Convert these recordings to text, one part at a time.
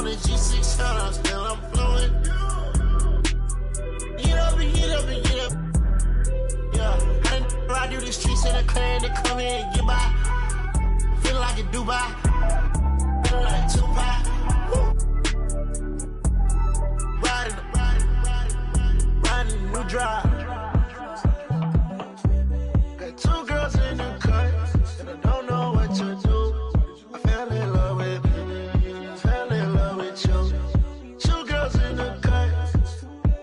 the G6 I'm still I'm flowing. Get up and get up and get up. Yeah, I do the streets in the clan to come here and get by. Feel like a Dubai. Feel like Tupac. Riding new drive. Got two girls in the cut, and I don't know what to do. I fell in love with you. Two girls in the cut,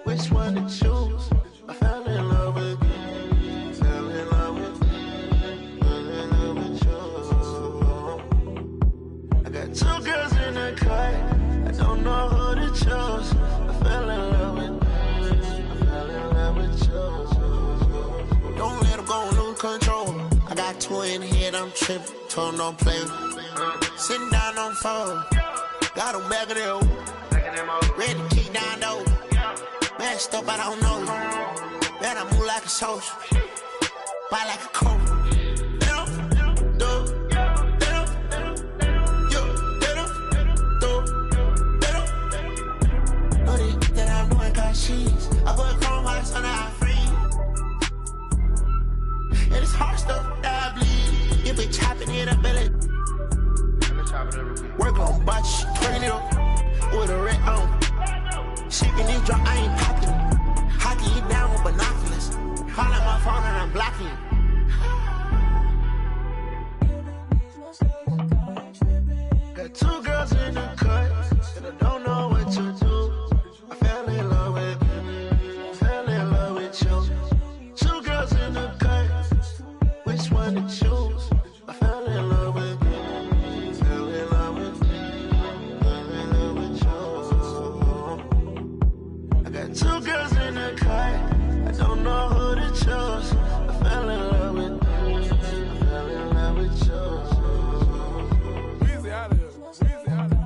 which one to choose? I fell in love with you. Fell in love with you. I got two girls in the cut, I don't know who to choose. I fell in love with you. Don't let them go lose control. I got two in the head, I'm tripping. Told them don't play with me. Sitting down on phone. Got them back of their ready to kick down though. Messed up, I don't know. Man, I move like a social. Buy like a coat. Know that I'm doing cause she's. I put chrome hearts on our free. And it's hard stuff that I bleed. You been chopping it up, belly. Work on butch, turn it up with a red on. Shaking this drop, I ain't popping. Hockey it down with binoculars. Call out my phone and I'm blocking you. Got two girls in the cut, and I don't know what to do. I fell in love with you. Two girls in the cut, which one to choose? I fell in love with you. Fell in love with you. I got two girls in the cut, I don't know who to choose. I fell in love with you. I fell in love with you. Easy out of here. Easy out of here.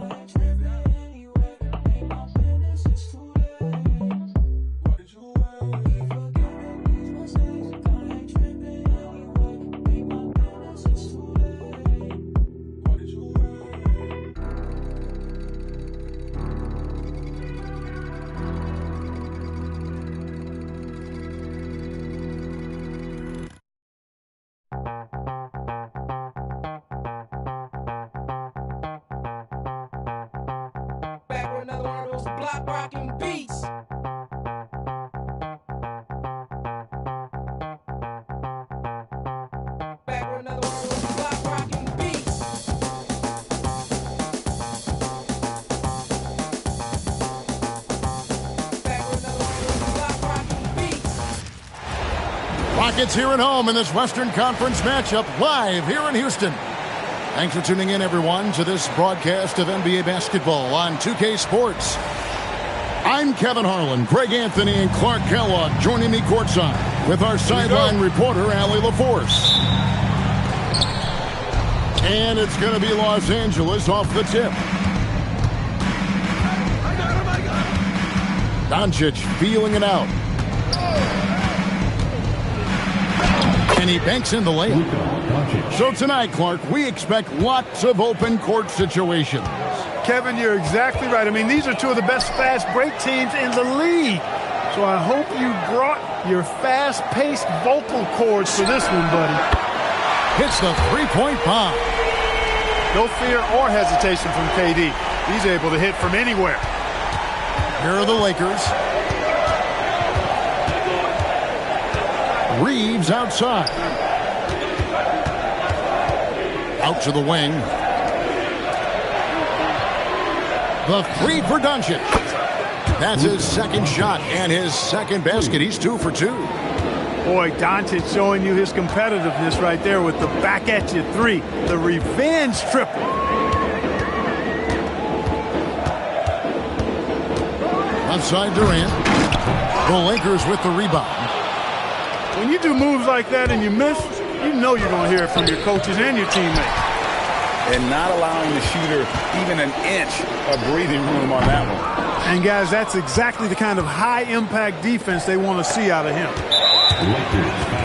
Back with another one of those block rocking beats. Back with another one of those block rocking beats. Back with another one of those block rocking beats. Rockets here at home in this Western Conference matchup live here in Houston. Thanks for tuning in, everyone, to this broadcast of NBA basketball on 2K Sports. I'm Kevin Harlan, Greg Anthony, and Clark Kellogg joining me courtside with our sideline reporter, Allie LaForce. And it's going to be Los Angeles off the tip. Doncic feeling it out. And he banks in the layup. So tonight, Clark, we expect lots of open court situations. Kevin, you're exactly right. I mean, these are two of the best fast break teams in the league. So I hope you brought your fast-paced vocal cords for this one, buddy. Hits the three-point bomb. No fear or hesitation from KD. He's able to hit from anywhere. Here are the Lakers. Reeves outside. Out to the wing. The three for Doncic. That's his second shot and his second basket. He's 2 for 2. Boy, Doncic showing you his competitiveness right there with the back-at-you three. The revenge triple. Outside Durant. The Lakers with the rebound. When you do moves like that and you miss, you know you're going to hear it from your coaches and your teammates. And not allowing the shooter even an inch of breathing room on that one. And, guys, that's exactly the kind of high-impact defense they want to see out of him.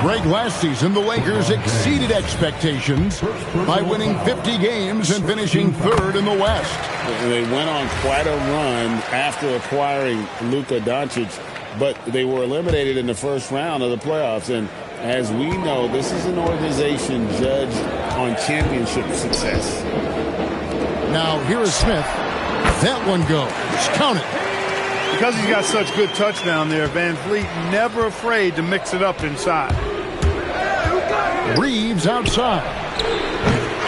Greg, last season, the Lakers exceeded expectations by winning 50 games and finishing third in the West. They went on quite a run after acquiring Luka Doncic, but they were eliminated in the first round of the playoffs. And as we know, this is an organization judged on championship success. Now, here is Smith. That one goes. Count it. Because he's got such good touch down there, Van Vliet never afraid to mix it up inside. Reeves outside.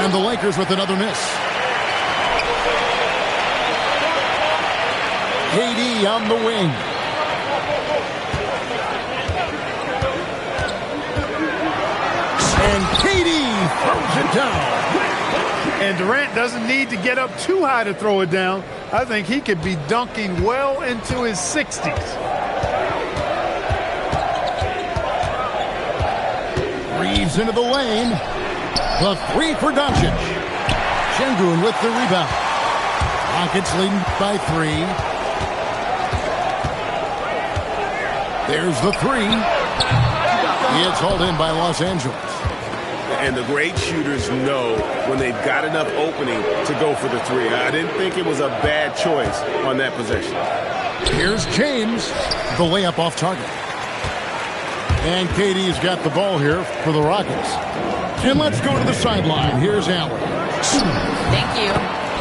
And the Lakers with another miss. KD on the wing. And KD throws it down. And Durant doesn't need to get up too high to throw it down. I think he could be dunking well into his 60s. Reeves into the lane. The three for Doncic. Şengün with the rebound. Rockets leading by 3. There's the 3. It's hauled in by Los Angeles. And the great shooters know when they've got enough opening to go for the 3. I didn't think it was a bad choice on that possession. Here's James. The layup off target. And KD's got the ball here for the Rockets. And let's go to the sideline. Here's Allen. Thank you.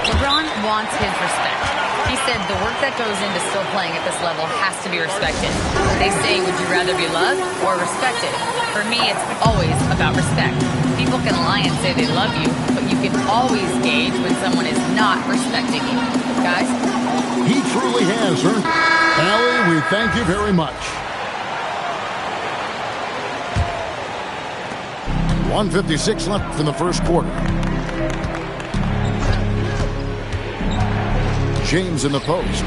LeBron wants his respect. He said the work that goes into still playing at this level has to be respected. They say, would you rather be loved or respected? For me, it's always about respect. People can lie and say they love you, but you can always gauge when someone is not respecting you. Guys? He truly has, sir. Allie, we thank you very much. 1:56 left in the first quarter. James in the post.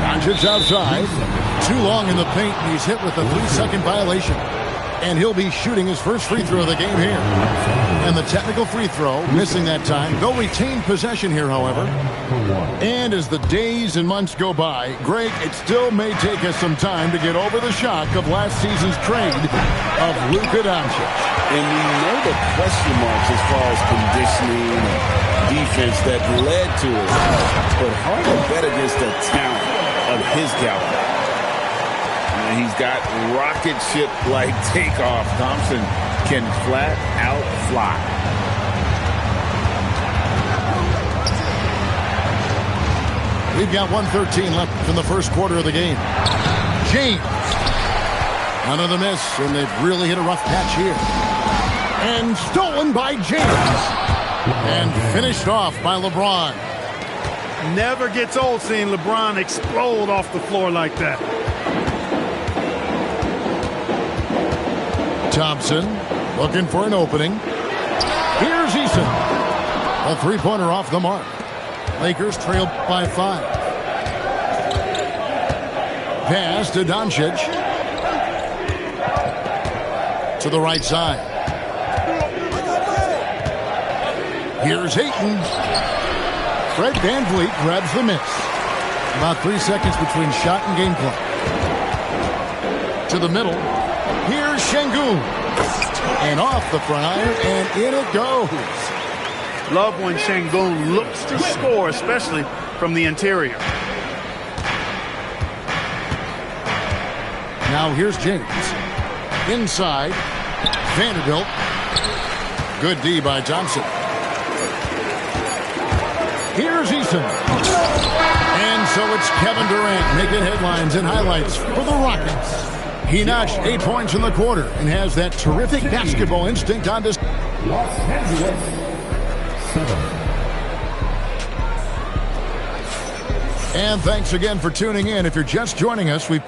Doncic outside. Too long in the paint, and he's hit with a 3-second violation. And he'll be shooting his first free throw of the game here. And the technical free throw, missing that time. They'll retain possession here, however. And as the days and months go by, Greg, it still may take us some time to get over the shock of last season's trade of Luka Doncic. And we know the question marks as far as conditioning and defense that led to it. But hard to bet against the talent of his caliber. And he's got rocket ship-like takeoff. Thompson can flat out fly. We've got 1:13 left in the first quarter of the game. James. Another miss, and they've really hit a rough patch here. And stolen by James. And finished off by LeBron. Never gets old seeing LeBron explode off the floor like that. Thompson looking for an opening. Here's Eason. A three-pointer off the mark. Lakers trail by 5. Pass to Doncic. To the right side. Here's Ayton. Fred VanVleet grabs the miss. About 3 seconds between shot and game clock. To the middle. Here's Şengün. And off the front iron, and in it goes. Love when Şengün looks to score, especially from the interior. Now here's James. Inside. Vanderbilt. Good D by Johnson. Here's Eason. And so it's Kevin Durant making headlines and highlights for the Rockets. He notched 8 points in the quarter and has that terrific basketball instinct on this. Los Angeles 7. And thanks again for tuning in. If you're just joining us, we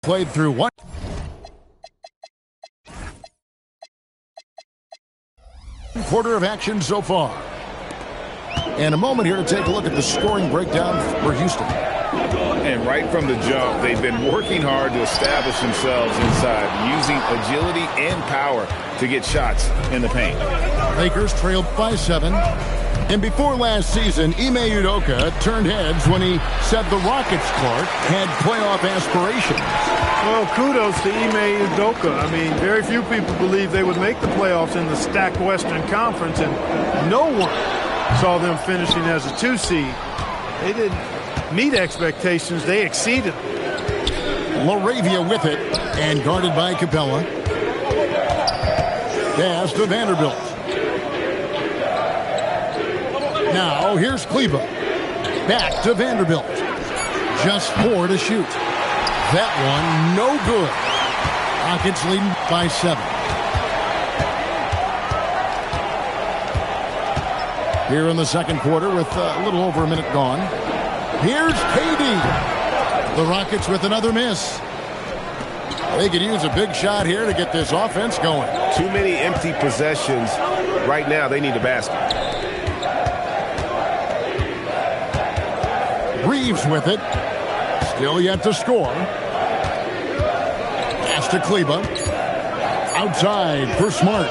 played through one quarter of action so far. And a moment here to take a look at the scoring breakdown for Houston. And right from the jump, they've been working hard to establish themselves inside, using agility and power to get shots in the paint. Lakers trailed by 7. And before last season, Ime Udoka turned heads when he said the Rockets, Clark, had playoff aspirations. Well, kudos to Ime Udoka. I mean, very few people believe they would make the playoffs in the stacked Western Conference, and no one saw them finishing as a 2 seed. They didn't meet expectations. They exceeded. LaRavia with it, and guarded by Capella. Pass to Vanderbilt. Now, here's Kleber. Back to Vanderbilt. Just 4 to shoot. That one, no good. Rockets leading by 7. Here in the second quarter with a little over a minute gone. Here's KD. The Rockets with another miss. They could use a big shot here to get this offense going. Too many empty possessions. Right now, they need a basket. Reeves with it. Still yet to score. Pass to Kleber. Outside for Smart.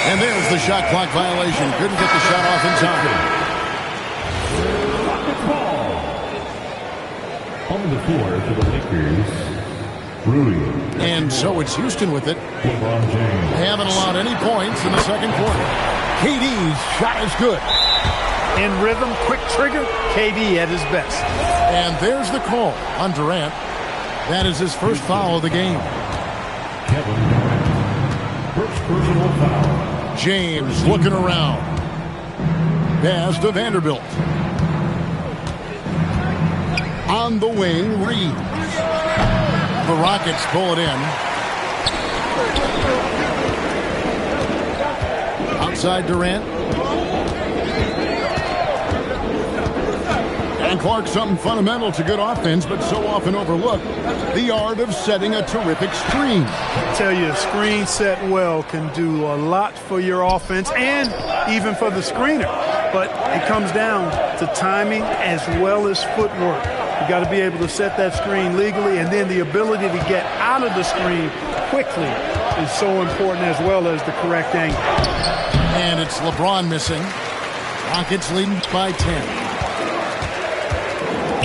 And there's the shot clock violation. Couldn't get the shot off in time. On the floor for the Lakers, Rudy. And so it's Houston with it. LeBron James. They haven't allowed any points in the second quarter. KD's shot is good. In rhythm, quick trigger, KD at his best. And there's the call on Durant. That is his first foul of the game. Kevin Durant. First personal foul. James looking around. Pass to Vanderbilt. On the wing, Reeves. The Rockets pull it in. Outside Durant. And Clark, something fundamental to good offense, but so often overlooked. The art of setting a terrific screen. I tell you, a screen set well can do a lot for your offense and even for the screener. But it comes down to timing as well as footwork. You got to be able to set that screen legally, and then the ability to get out of the screen quickly is so important, as well as the correct angle. And it's LeBron missing. Rockets leading by 10.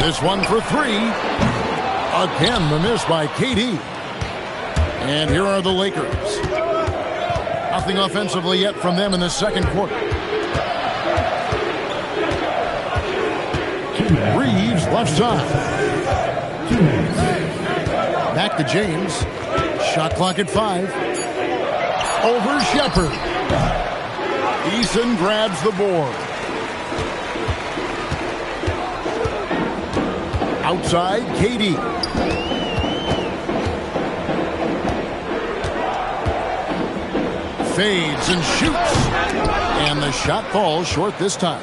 This one for 3. Again, the miss by KD. And here are the Lakers. Nothing offensively yet from them in the second quarter. Reeves left side. Back to James. Shot clock at 5. Over Shepherd. Eason grabs the board. Outside, KD. Fades and shoots. And the shot falls short this time.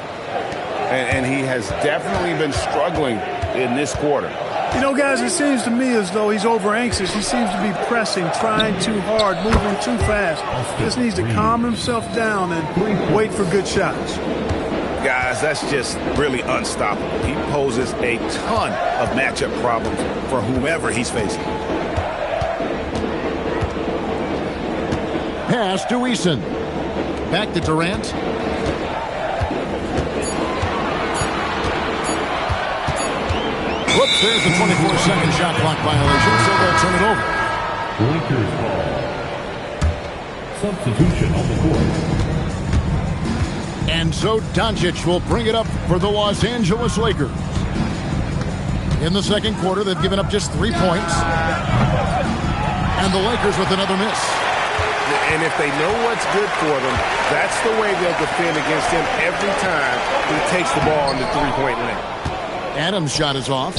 And he has definitely been struggling in this quarter. You know, guys, it seems to me as though he's over anxious. He seems to be pressing, trying too hard, moving too fast. Just needs to calm himself down and wait for good shots. Guys, that's just really unstoppable. He poses a ton of matchup problems for whomever he's facing. Pass to Eason. Back to Durant. Whoops, there's the 24-second shot clock violation, so they'll turn it over. Lakers ball. Substitution on the court. And so Doncic will bring it up for the Los Angeles Lakers. In the second quarter, they've given up just 3 points. And the Lakers with another miss. And if they know what's good for them, that's the way they'll defend against him every time he takes the ball in the three-point line. Adams' shot is off.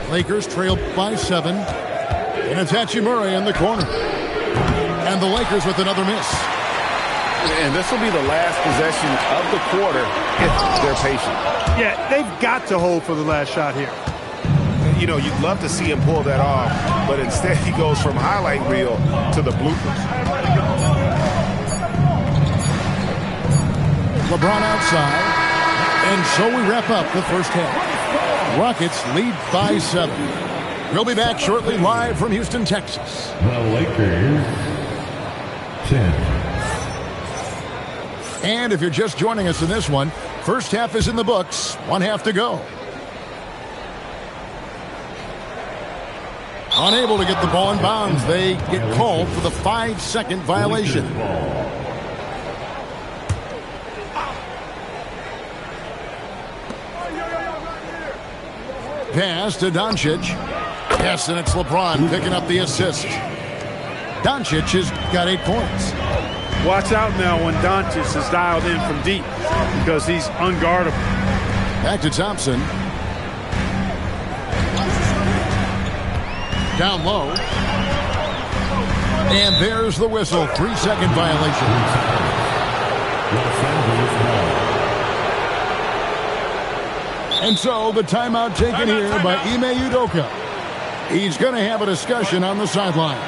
Lakers trail by 7. And it's Hachimura in the corner. And the Lakers with another miss. And this will be the last possession of the quarter if they're patient. Yeah, they've got to hold for the last shot here. You know, you'd love to see him pull that off, but instead he goes from highlight reel to the bloopers. LeBron outside. And so we wrap up the first half. Rockets lead by 7. We'll be back shortly live from Houston, Texas. The Lakers, 10. And if you're just joining us in this one, first half is in the books. 1 half to go. Unable to get the ball in bounds. They get called for the 5-second violation. Pass to Doncic. Yes, and it's LeBron picking up the assist. Doncic has got 8 points. Watch out now when Doncic is dialed in from deep because he's unguardable. Back to Thompson. Down low. And there's the whistle. 3-second violation. And so the timeout taken here by Ime Udoka. He's going to have a discussion on the sideline.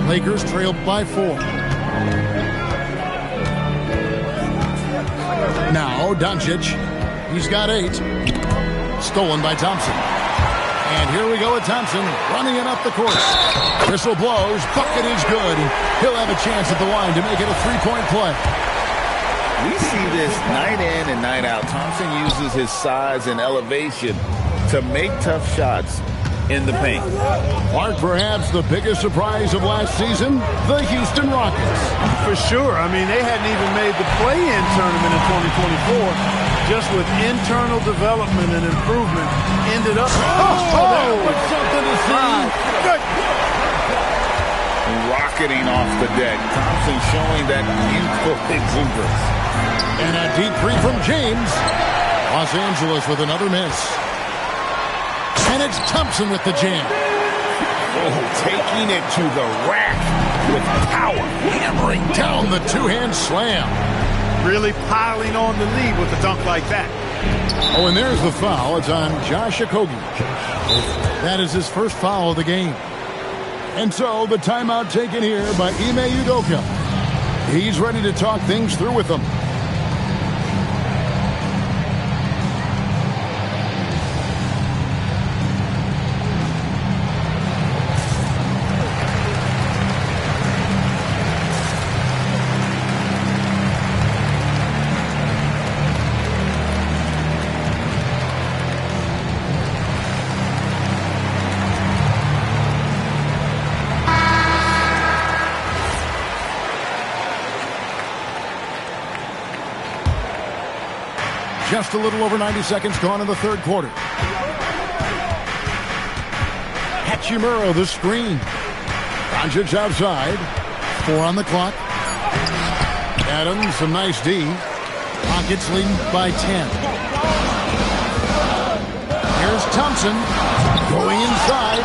Lakers trail by 4. Now Doncic. He's got 8. Stolen by Thompson. And here we go with Thompson running it up the court. Whistle blows. Bucket is good. He'll have a chance at the line to make it a 3-point play. We see this night in and night out. Thompson uses his size and elevation to make tough shots in the paint. Clark, perhaps the biggest surprise of last season, the Houston Rockets. For sure. I mean, they hadn't even made the play-in tournament in 2024. Just with internal development and improvement, ended up. That was something to see. Rocketing off the deck. Thompson showing that youthful exuberance. And a deep 3 from James. Los Angeles with another miss. And it's Thompson with the jam. Oh, taking it to the rack with power. Hammering down the 2-hand slam. Really piling on the lead with a dunk like that. Oh, and there's the foul. It's on Josh Okogie. That is his first foul of the game. And so the timeout taken here by Ime Udoka. He's ready to talk things through with them. Just a little over 90 seconds gone in the third quarter. Hachimura, the screen. Doncic outside. 4 on the clock. Adams, some nice D. Rockets leading by 10. Here's Thompson going inside.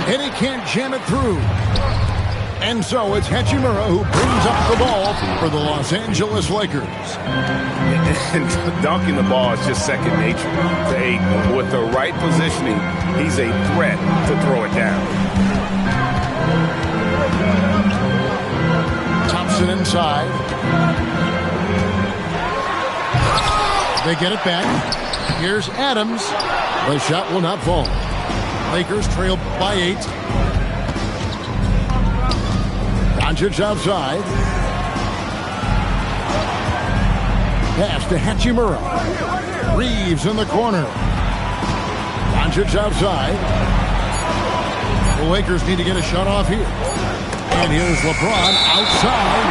And he can't jam it through. And so it's Hachimura who brings up the ball for the Los Angeles Lakers. And dunking the ball is just second nature to Ayton. With the right positioning, he's a threat to throw it down. Thompson inside. They get it back. Here's Adams. The shot will not fall. Lakers trail by 8. Doncic outside. Pass to Hachimura. Reeves in the corner. Doncic outside. The Lakers need to get a shot off here. And here's LeBron outside.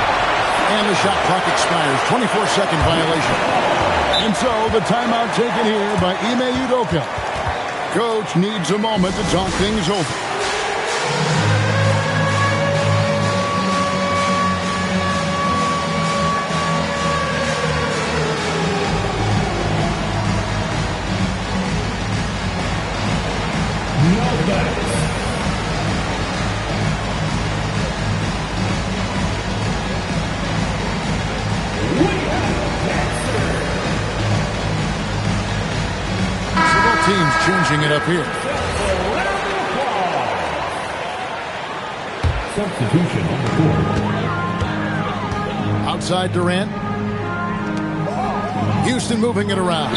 And the shot clock expires. 24-second violation. And so the timeout taken here by Ime Udoka. Coach needs a moment to talk things over. Teams changing it up here. Substitution on the court. Outside Durant. Houston moving it around.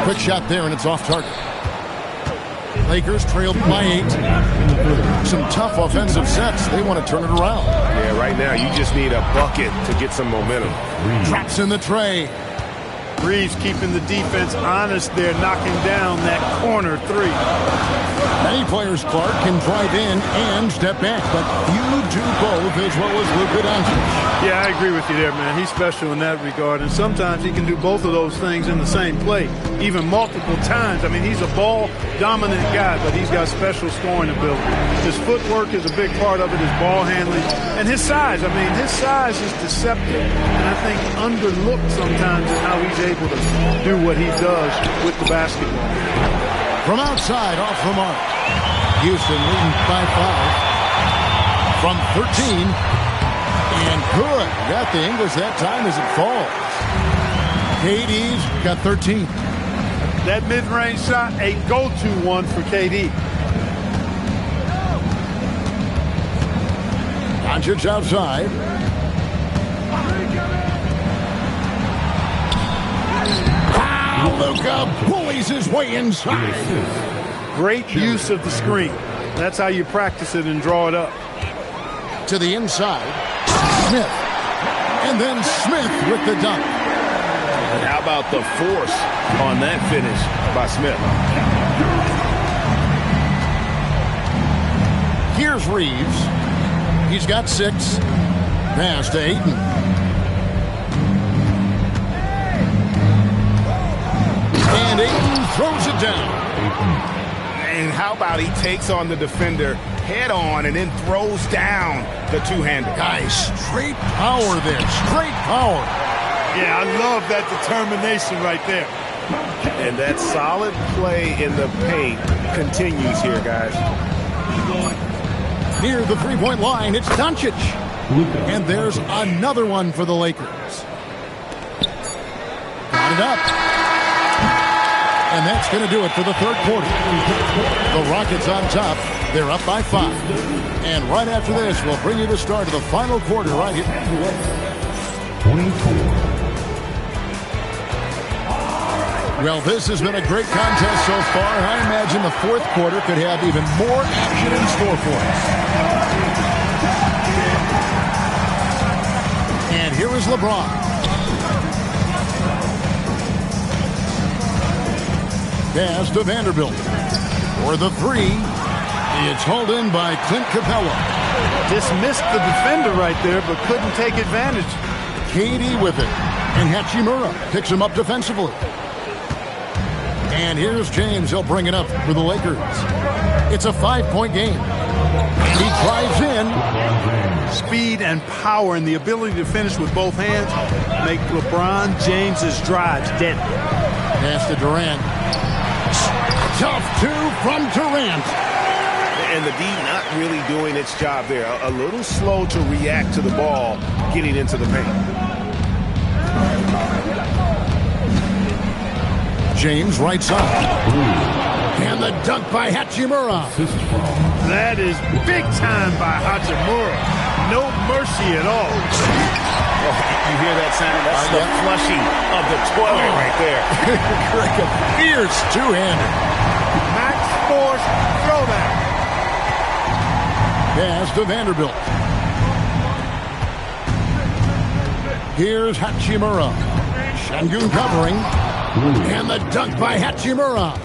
Quick shot there, and it's off target. Lakers trailed by 8. Some tough offensive sets. They want to turn it around. Yeah, right now you just need a bucket to get some momentum. Drops in the tray. Reeves keeping the defense honest there, knocking down that corner three. Many players, Clark, can drive in and step back, but you do both as well as Luka Doncic. Yeah, I agree with you there, man. He's special in that regard, and sometimes he can do both of those things in the same play, even multiple times. I mean, he's a ball-dominant guy, but he's got special scoring ability. His footwork is a big part of it, his ball handling, and his size. I mean, his size is deceptive, and I think underlooked sometimes in how he's able to do what he does with the basketball. From outside, off the mark. Houston leading by 5 from 13. And good. Got the English that time as it falls. KD's got 13. That mid-range shot, a go-to one for KD. Doncic outside. Luka bullies his way inside. Great use of the screen. That's how you practice it and draw it up. To the inside. Smith. And then Smith with the dunk. And how about the force on that finish by Smith? Here's Reeves. He's got 6. Pass to Ayton. And Ayton throws it down. And how about he takes on the defender head on and then throws down the two-hander. Guys, straight power there. Straight power. Yeah, I love that determination right there. And that solid play in the paint continues here, guys. Near the three-point line, it's Doncic. And there's another one for the Lakers. Got it up. And that's going to do it for the third quarter. The Rockets on top. They're up by 5. And right after this, we'll bring you the start of the final quarter right here. 24. Well, this has been a great contest so far. I imagine the fourth quarter could have even more action in store for us. And here is LeBron. Pass to Vanderbilt. For the 3, it's hauled in by Clint Capella. Dismissed the defender right there, but couldn't take advantage. KD with it. And Hachimura picks him up defensively. And here's James. He'll bring it up for the Lakers. It's a 5-point game. And he drives in. Speed and power and the ability to finish with both hands make LeBron James's drives deadly. Pass to Durant. Tough 2 from Durant. And the D not really doing its job there. A little slow to react to the ball getting into the paint. James right side. And the dunk by Hachimura. That is big time by Hachimura. No mercy at all. Oh, you hear that sound? That's the flushing of the toilet right there. A fierce two-hander. Max force throwdown. Pass to Vanderbilt. Here's Hachimura. Şengün covering. And the dunk by Hachimura.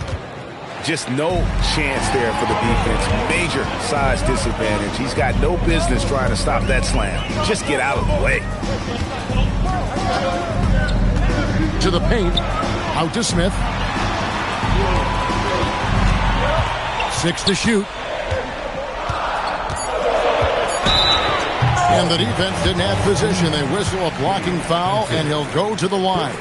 just no chance there for the defense. Major size disadvantage. He's got no business trying to stop that slam. Just get out of the way. To the paint. Out to Smith. 6 to shoot. And the defense didn't have position. They whistle a blocking foul, and he'll go to the line.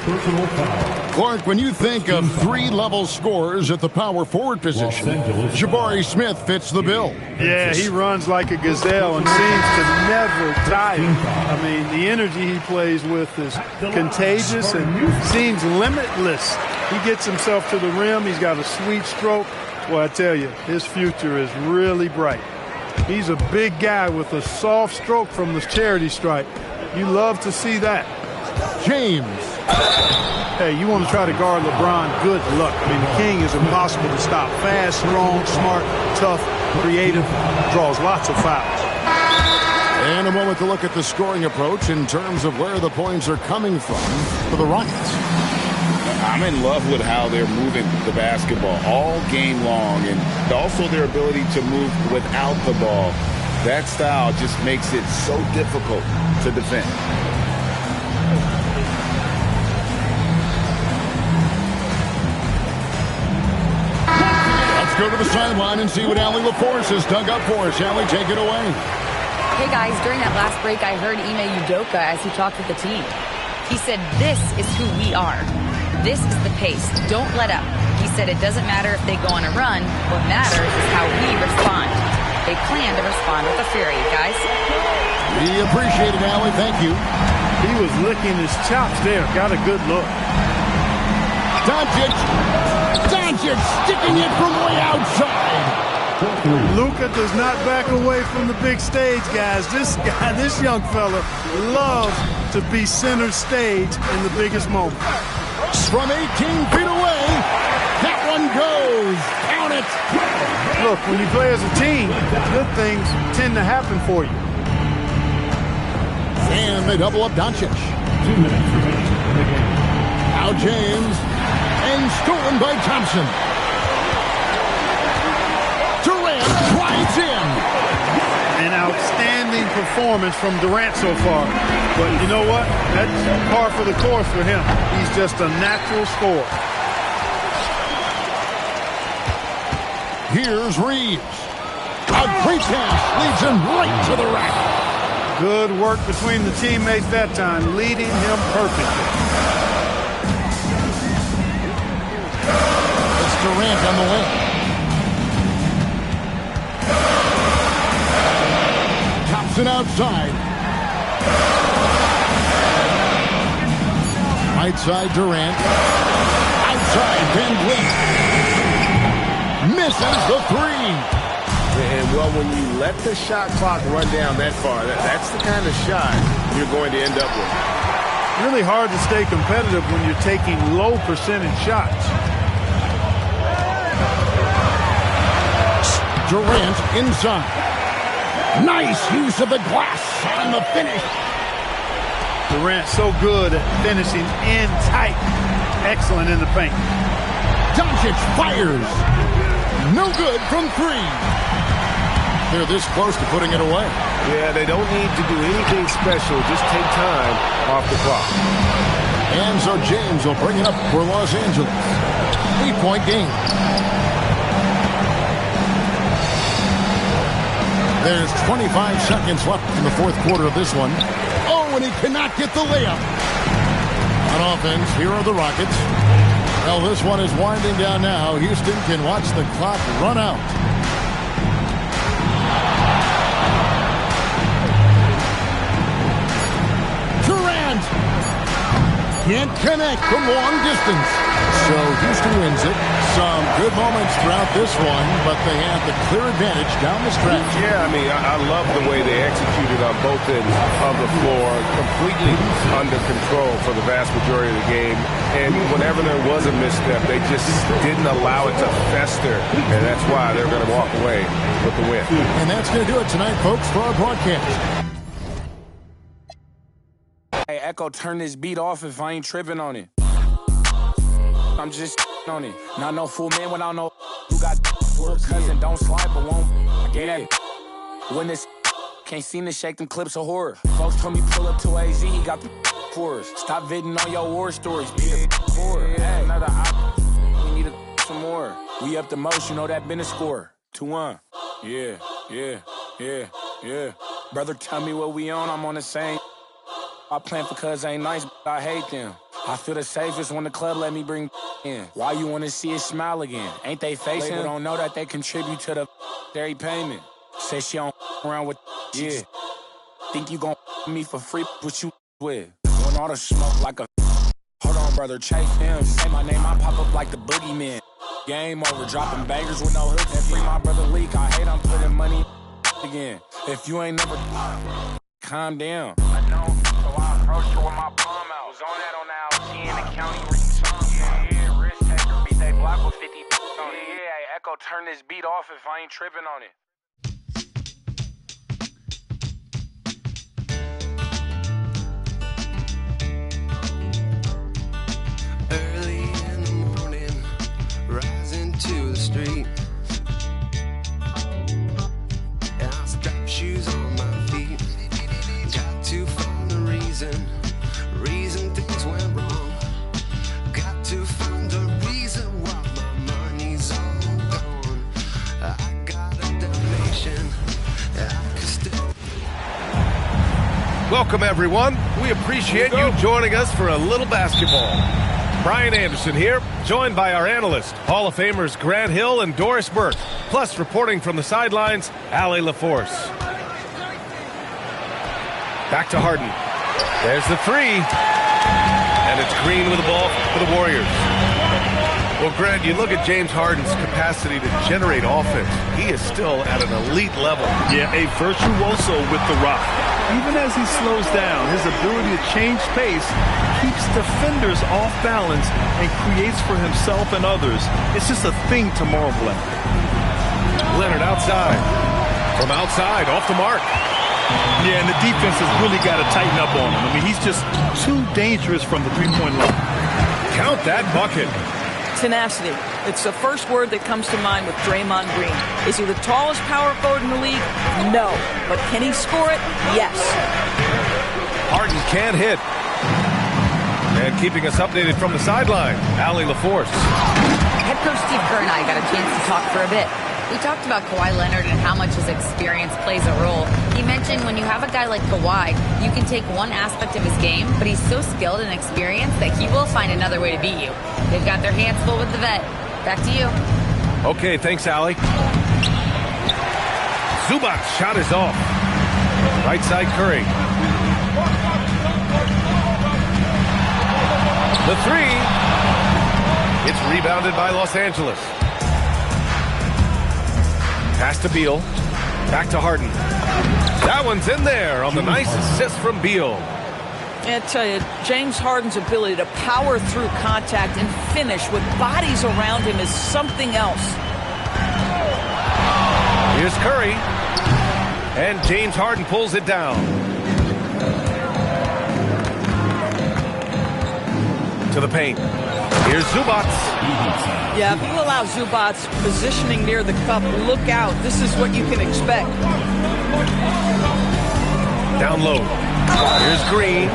Clark, when you think of three-level scorers at the power forward position, Jabari Smith fits the bill. Yeah, he runs like a gazelle and seems to never tire. I mean, the energy he plays with is contagious and seems limitless. He gets himself to the rim. He's got a sweet stroke. Well, I tell you, his future is really bright. He's a big guy with a soft stroke from the charity stripe. You love to see that. James. Hey, you want to try to guard LeBron, good luck. I mean, the king is impossible to stop. Fast, strong, smart, tough, creative, draws lots of fouls. And a moment to look at the scoring approach in terms of where the points are coming from for the Rockets. I'm in love with how they're moving the basketball all game long, and also their ability to move without the ball. That style just makes it so difficult to defend. Let's go to the sideline and see what Allie LaForce has dug up for us. Allie, take it away. Hey, guys, during that last break, I heard Ime Udoka as he talked with the team. He said, "This is who we are. This is the pace. Don't let up." He said it doesn't matter if they go on a run. What matters is how we respond. They plan to respond with a fury, guys. We appreciate it, Allie. Thank you. He was licking his chops there. Got a good look. Doncic sticking it from way outside. Luka does not back away from the big stage, guys. This young fella loves to be center stage in the biggest moment. From 18 feet away, that one goes. Count it. Look, when you play as a team, good things tend to happen for you. And they double up Doncic. 2 minutes remaining in the game. Now James, and stolen by Thompson. Durant slides in. An outstanding performance from Durant so far. But you know what? That's par for the course for him. He's just a natural scorer. Here's Reeves. A great pass leads him right to the rack. Good work between the teammates that time, leading him perfectly. It's Durant on the wing. Thompson outside. Right side Durant. Outside Van Vliet. Misses the three. And, well, when you let the shot clock run down that far, that's the kind of shot you're going to end up with. Really hard to stay competitive when you're taking low percentage shots. Durant inside. Nice use of the glass on the finish. Durant so good at finishing in tight. Excellent in the paint. Doncic fires. No good from three. They're this close to putting it away. Yeah, they don't need to do anything special. Just take time off the clock. And so James will bring it up for Los Angeles. 8-point game. There's 25 seconds left in the fourth quarter of this one. Oh, and he cannot get the layup. On offense, here are the Rockets. Well, this one is winding down now. Houston can watch the clock run out. Durant can't connect from long distance. So Houston wins it. Some good moments throughout this one, but they have the clear advantage down the stretch. Yeah, I mean, I love the way they executed on both ends of the floor. Completely under control for the vast majority of the game. And whenever there was a misstep, they just didn't allow it to fester. And that's why they're going to walk away with the win. And that's going to do it tonight, folks, for our broadcast. Hey, Echo, turn this beat off if I ain't tripping on it. I'm just... on it. Not no fool man without no who got little cousin, don't slide but won't. I gave that when this can't seem to shake them clips of horror. Folks told me pull up to AZ, he got the for us. Stop viding on your war stories, be the for. Hey, another op. We need some more. We up the most, you know that been a score. 2-1. Yeah. Brother, tell me what we on, I'm on the same. I plan for cuz ain't nice, but I hate them. I feel the safest when the club let me bring in. Why you wanna see it smile again? Ain't they facing? People don't know that they contribute to the dairy payment. Say she don't around with yeah. Think you gon' me for free? What you with? When all the smoke like a hold on, brother, chase him. Say my name, I pop up like the boogeyman. Game over, dropping bangers with no hooks and free my brother leak. I hate I'm putting money again. If you ain't never calm down. I know, so I approached her with my palm out. Was on that on the out, she in the county ring song. Yeah, risk taker, beat they block with 50 on it. Yeah, Echo, turn this beat off if I ain't tripping on it. Early in the morning, rising to the street. And I strap shoes on my feet. Got to find the reason things went wrong. Got to find the reason why my money's all gone. I got a donation that I can still. Welcome, everyone. We appreciate you joining us for a little basketball. Brian Anderson here, joined by our analysts, Hall of Famers Grant Hill and Doris Burke, plus reporting from the sidelines, Allie LaForce. Back to Harden. There's the three. And it's Green with the ball for the Warriors. Well, Grant, you look at James Harden's capacity to generate offense. He is still at an elite level. Yeah, a virtuoso with the rock. Even as he slows down, his ability to change pace keeps defenders off balance and creates for himself and others. It's just a thing to marvel at. Leonard outside. From outside, off the mark. Yeah, and the defense has really got to tighten up on him. I mean, he's just too dangerous from the three-point line. Count that bucket. Tenacity. It's the first word that comes to mind with Draymond Green. Is he the tallest power forward in the league? No. But can he score it? Yes. Harden can't hit. And keeping us updated from the sideline, Allie LaForce. Head coach Steve Kerr and I got a chance to talk for a bit. We talked about Kawhi Leonard and how much his experience plays a role. He mentioned when you have a guy like Kawhi, you can take one aspect of his game, but he's so skilled and experienced that he will find another way to beat you. They've got their hands full with the vet. Back to you. Okay, thanks, Allie. Zubac's shot is off. Right side, Curry. The three. It's rebounded by Los Angeles. Pass to Beal. Back to Harden. That one's in there on the nice assist from Beal. I tell you, James Harden's ability to power through contact and finish with bodies around him is something else. Here's Curry. And James Harden pulls it down. To the paint. Here's Zubac. Yeah, if you allow Zubac's positioning near the cup, look out. This is what you can expect. Down low. Here's Green.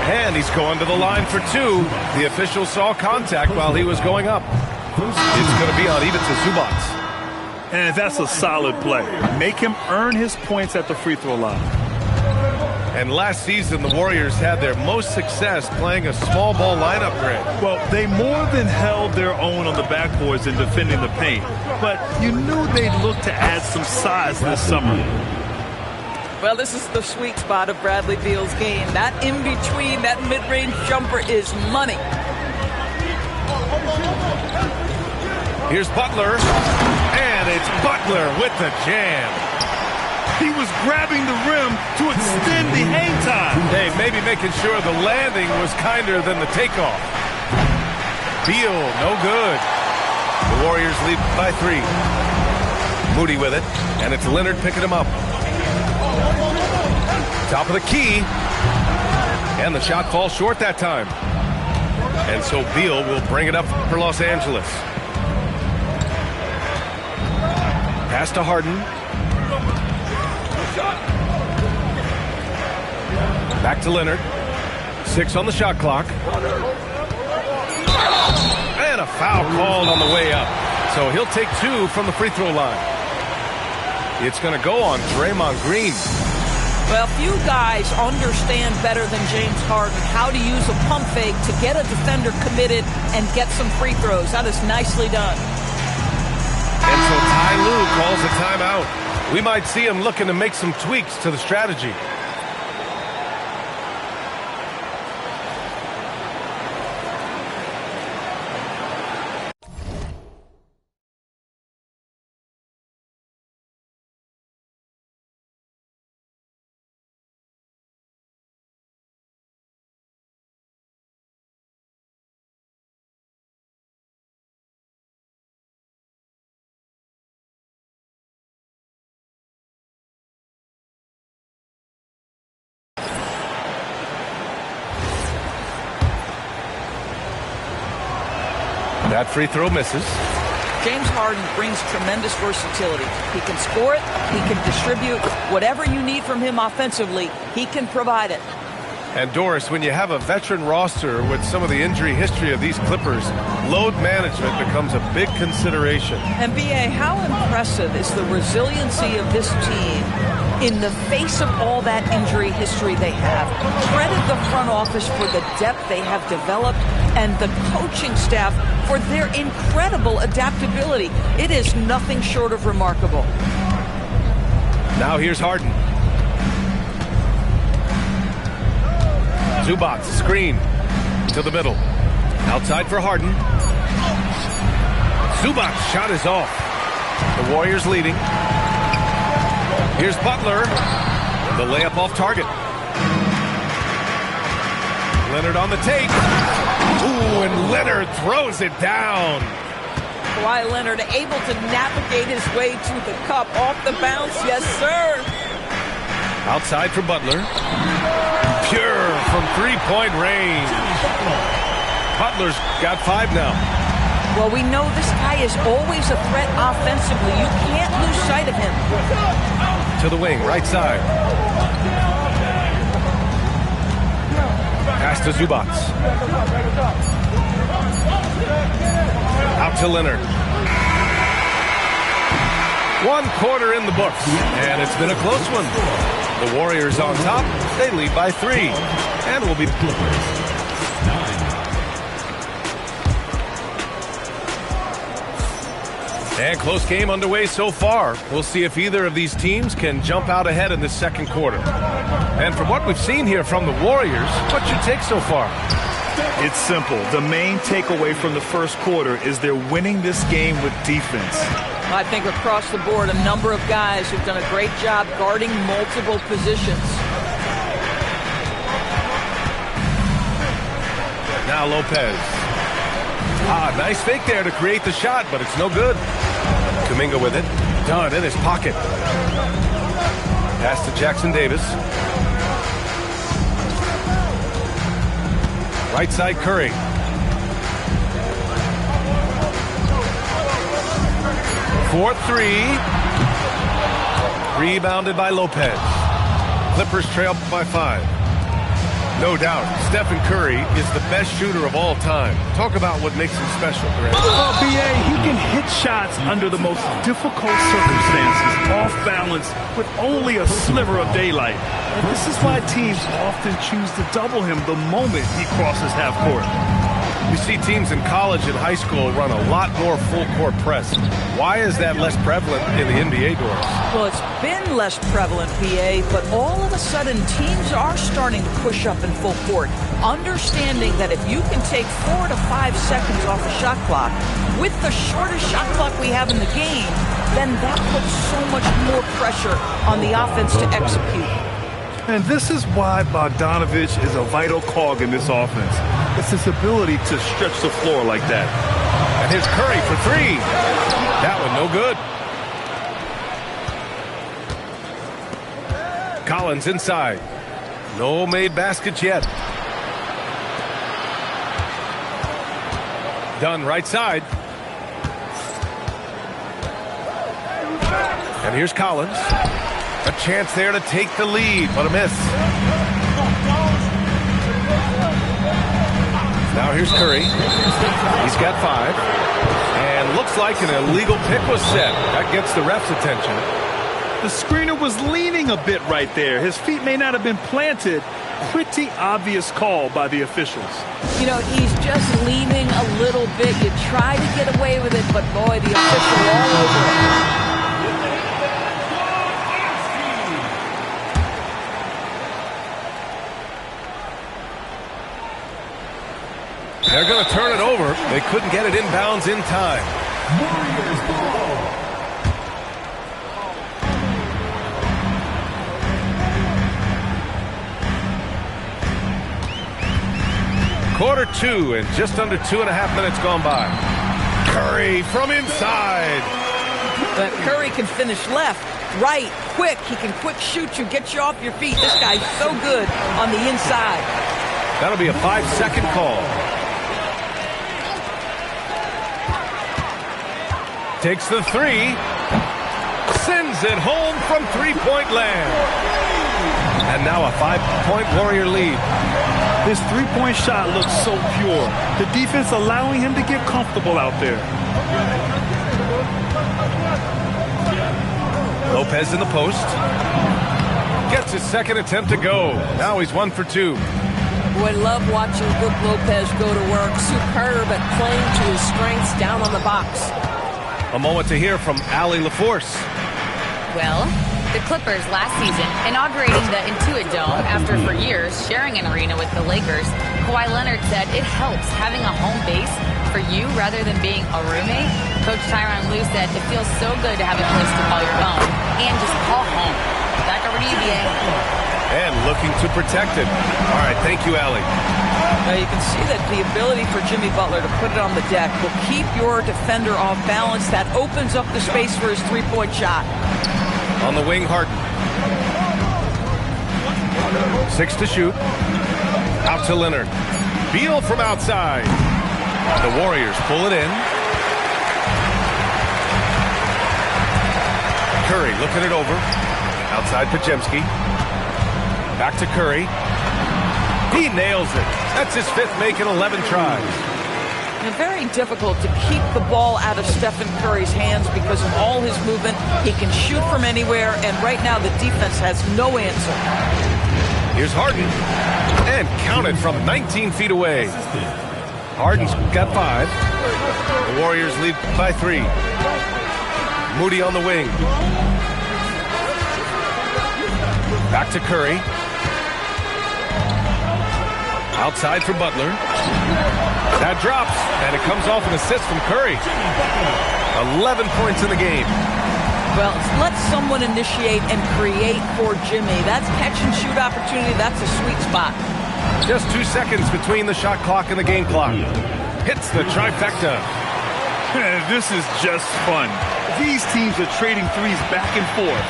And he's going to the line for two. The official saw contact while he was going up. It's going to be on even to Zubac. And that's a solid play. Make him earn his points at the free throw line. And last season, the Warriors had their most success playing a small ball lineup, Grant. Well, they more than held their own on the backboards in defending the paint. But you knew they'd look to add some size this summer. Well, this is the sweet spot of Bradley Beal's game. That in-between, that mid-range jumper is money. Here's Butler. And it's Butler with the jam. He was grabbing the rim to extend the hang time. Hey, maybe making sure the landing was kinder than the takeoff. Beal, no good. The Warriors lead by 3. Moody with it, and it's Leonard picking him up. Top of the key. And the shot falls short that time. And so Beal will bring it up for Los Angeles. Pass to Harden. Back to Leonard. 6 on the shot clock. And a foul called on the way up. So he'll take 2 from the free throw line. It's going to go on Draymond Green. Well, few guys understand better than James Harden how to use a pump fake to get a defender committed and get some free throws. That is nicely done. And so Ty Lue calls a timeout. We might see him looking to make some tweaks to the strategy. That free throw misses. James Harden brings tremendous versatility. He can score it, he can distribute. Whatever you need from him offensively, he can provide it. And Doris, when you have a veteran roster with some of the injury history of these Clippers, load management becomes a big consideration. And B.A., how impressive is the resiliency of this team in the face of all that injury history they have? Credit the front office for the depth they have developed and the coaching staff for their incredible adaptability. It is nothing short of remarkable. Now here's Harden. Zubac, screen to the middle. Outside for Harden. Zubac, shot is off. The Warriors leading. Here's Butler. The layup off target. Leonard on the take. Ooh, and Leonard throws it down. Kawhi Leonard able to navigate his way to the cup. Off the bounce, yes, sir. Outside for Butler. Pure from three-point range. Butler's got 5 now. Well, we know this guy is always a threat offensively. You can't lose sight of him. To the wing, right side. Pass to Zubac. Out to Leonard. 1 quarter in the books, and it's been a close one. The Warriors on top. They lead by 3, and will be Clippers. And close game underway so far. We'll see if either of these teams can jump out ahead in the second quarter. And from what we've seen here from the Warriors, what's your take so far? It's simple. The main takeaway from the first quarter is they're winning this game with defense. I think across the board, a number of guys who've done a great job guarding multiple positions. Now Lopez. Nice fake there to create the shot, but it's no good. Kuminga with it. Done in his pocket. Pass to Jackson Davis. Right side Curry. For 3. Rebounded by Lopez. Clippers trail by 5. No doubt, Stephen Curry is the best shooter of all time. Talk about what makes him special, Grant. Well, B.A., he can hit shots under the most difficult circumstances, off balance, with only a sliver of daylight. And this is why teams often choose to double him the moment he crosses half court. You see teams in college and high school run a lot more full-court press. Why is that less prevalent in the NBA, Doris? Well, it's been less prevalent, BA, but all of a sudden teams are starting to push up in full court, understanding that if you can take 4 to 5 seconds off a shot clock, with the shortest shot clock we have in the game, then that puts so much more pressure on the offense to execute. And this is why Bogdanovich is a vital cog in this offense. It's his ability to stretch the floor like that. And here's Curry for 3. That one no good. Collins inside. No made baskets yet. Done right side. And here's Collins. A chance there to take the lead, but a miss. Now here's Curry. He's got 5. And looks like an illegal pick was set. That gets the ref's attention. The screener was leaning a bit right there. His feet may not have been planted. Pretty obvious call by the officials. You know, he's just leaning a little bit. You try to get away with it, but boy, the official all over it. They're going to turn it over. They couldn't get it inbounds in time. Quarter 2 and just under 2.5 minutes gone by. Curry from inside. But Curry can finish left, right, quick. He can quick shoot you, get you off your feet. This guy's so good on the inside. That'll be a 5-second call. Takes the 3. Sends it home from three-point land. And now a 5-point Warrior lead. This three-point shot looks so pure. The defense allowing him to get comfortable out there. Lopez in the post. Gets his second attempt to go. Now he's 1 for 2. Boy, love watching Brook Lopez go to work. Superb at playing to his strengths down on the box. A moment to hear from Allie LaForce. Well, the Clippers last season inaugurating the Intuit Dome after for years sharing an arena with the Lakers. Kawhi Leonard said it helps having a home base for you rather than being a roommate. Coach Tyronn Lue said it feels so good to have a place to call your own and just call home. Back over to you, BA. And looking to protect it. All right, thank you, Allie. Now you can see that the ability for Jimmy Butler to put it on the deck will keep your defender off balance. That opens up the space for his three-point shot. On the wing, Harden. 6 to shoot. Out to Leonard. Beal from outside. The Warriors pull it in. Curry looking it over. Outside Podziemski. Back to Curry. He nails it. That's his 5th make in 11 tries. And very difficult to keep the ball out of Stephen Curry's hands because of all his movement. He can shoot from anywhere, and right now the defense has no answer. Here's Harden. And counted from 19 feet away. Harden's got 5. The Warriors lead by 3. Moody on the wing. Back to Curry. Outside for Butler. That drops, and it comes off an assist from Curry. 11 points in the game. Well, let someone initiate and create for Jimmy. That's catch and shoot opportunity. That's a sweet spot. Just 2 seconds between the shot clock and the game clock. Hits the trifecta. This is just fun. These teams are trading threes back and forth.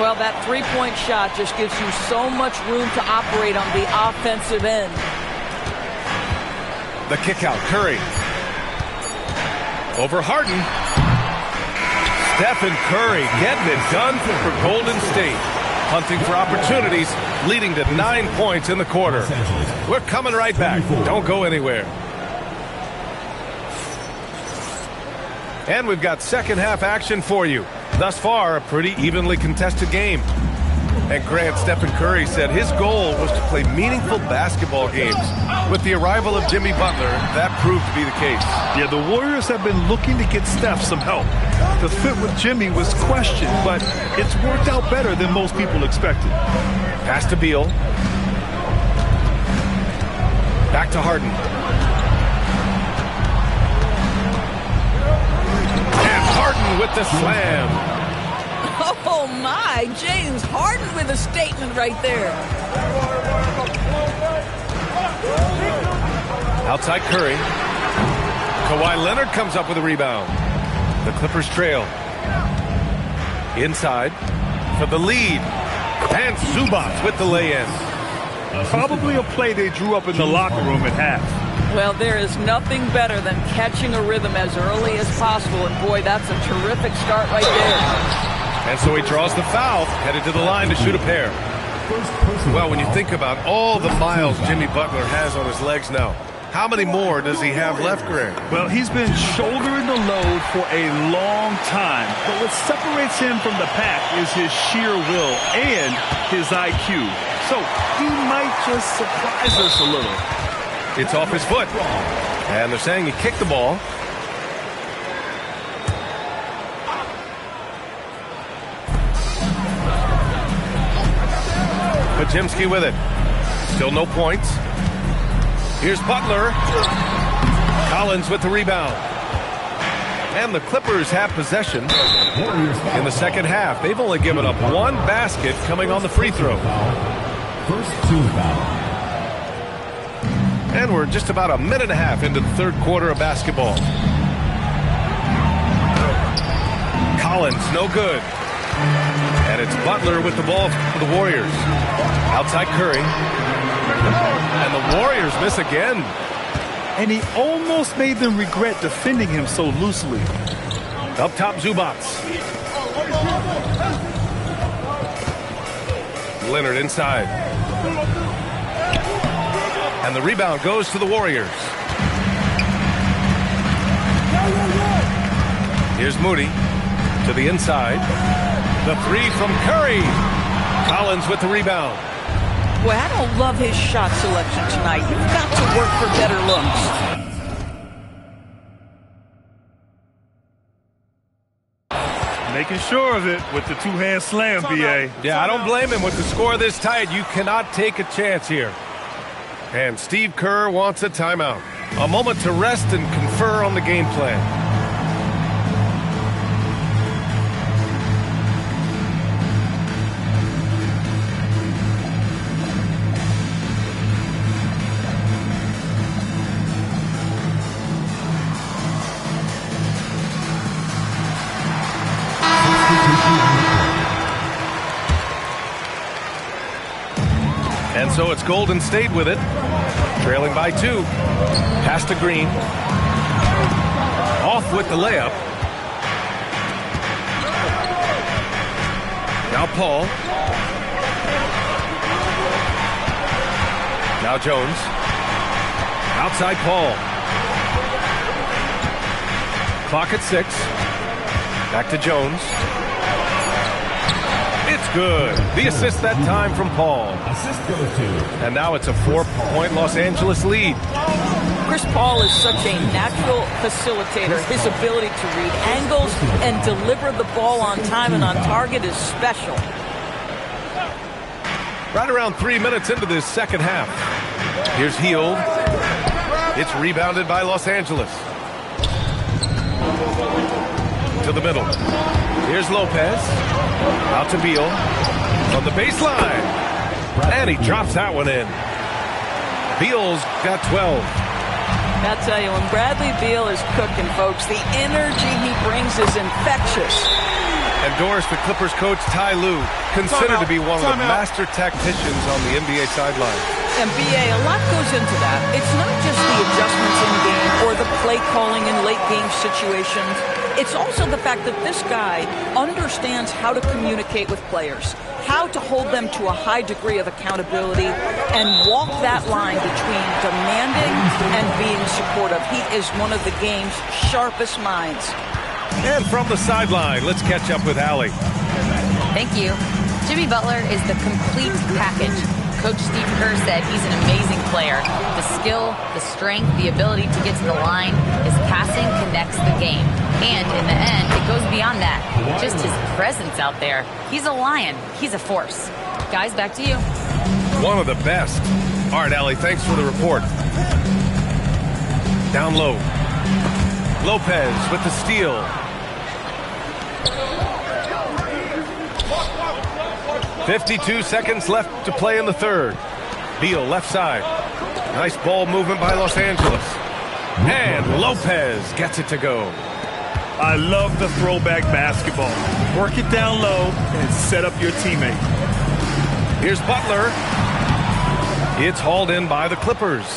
Well, that three-point shot just gives you so much room to operate on the offensive end. The kick out, Curry. Over Harden. Stephen Curry getting it done for Golden State. Hunting for opportunities, leading to 9 points in the quarter. We're coming right back. Don't go anywhere. And we've got second half action for you. Thus far, a pretty evenly contested game. And Grant, Stephen Curry said his goal was to play meaningful basketball games. With the arrival of Jimmy Butler, that proved to be the case. Yeah, the Warriors have been looking to get Steph some help. The fit with Jimmy was questioned, but it's worked out better than most people expected. Pass to Beal. Back to Harden. And Harden with the slam. Oh, my. James Harden with a statement right there. Outside Curry. Kawhi Leonard comes up with a rebound. The Clippers trail. Inside for the lead. And Zubac with the lay-in. Probably a play they drew up in the locker room at half. Well, there is nothing better than catching a rhythm as early as possible, and boy, that's a terrific start right there. And so he draws the foul, headed to the line to shoot a pair. Well, when you think about all the miles Jimmy Butler has on his legs now, how many more does he have left, Greg? Well, he's been shouldering the load for a long time, but what separates him from the pack is his sheer will and his IQ. So he might just surprise us a little. It's off his foot, and they're saying he kicked the ball. Podziemski with it. Still no points. Here's Butler. Collins with the rebound. And the Clippers have possession in the second half. They've only given up one basket coming on the free throw. First team foul. And we're just about a minute and a half into the third quarter of basketball. Collins, no good. And it's Butler with the ball for the Warriors. Outside Curry. And the Warriors miss again. And he almost made them regret defending him so loosely. Up top, Zubac. Leonard inside. And the rebound goes to the Warriors. Here's Moody to the inside. The three from Curry. Collins with the rebound. Boy, I don't love his shot selection tonight. You've got to work for better looks. Making sure of it with the two-hand slam, B.A. Yeah, I don't blame him. With the score this tight, you cannot take a chance here. And Steve Kerr wants a timeout. A moment to rest and confer on the game plan. And so it's Golden State with it, trailing by 2. Pass to Green. Off with the layup. Now Paul. Now Jones. Outside Paul. Clock at 6. Back to Jones. It's good. The assist that time from Paul. Assist goes to. And now it's a 4-point Los Angeles lead. Chris Paul is such a natural facilitator. His ability to read angles and deliver the ball on time and on target is special. Right around 3 minutes into this second half. Here's Hield. It's rebounded by Los Angeles. To the middle. Here's Lopez. Out to Beal. On the baseline. And he drops that one in. Beal's got 12. I'll tell you, when Bradley Beal is cooking, folks, the energy he brings is infectious. And Doris, the Clippers coach, Ty Lue, considered to be one of the master tacticians on the NBA sideline. And B.A., a lot goes into that. It's not just the adjustments in game or the play calling in late game situations. It's also the fact that this guy understands how to communicate with players, how to hold them to a high degree of accountability, and walk that line between demanding and being supportive. He is one of the game's sharpest minds. And from the sideline, let's catch up with Allie. Thank you. Jimmy Butler is the complete package. Coach Steve Kerr said he's an amazing player. The skill, the strength, the ability to get to the line, his passing connects the game. And in the end, it goes beyond that. Just his presence out there. He's a lion. He's a force. Guys, back to you. One of the best. All right, Allie, thanks for the report. Down low. Lopez with the steal. .52 seconds left to play in the third. Beal left side. Nice ball movement by Los Angeles. And Lopez gets it to go. I love the throwback basketball. Work it down low and set up your teammate. Here's Butler. It's hauled in by the Clippers.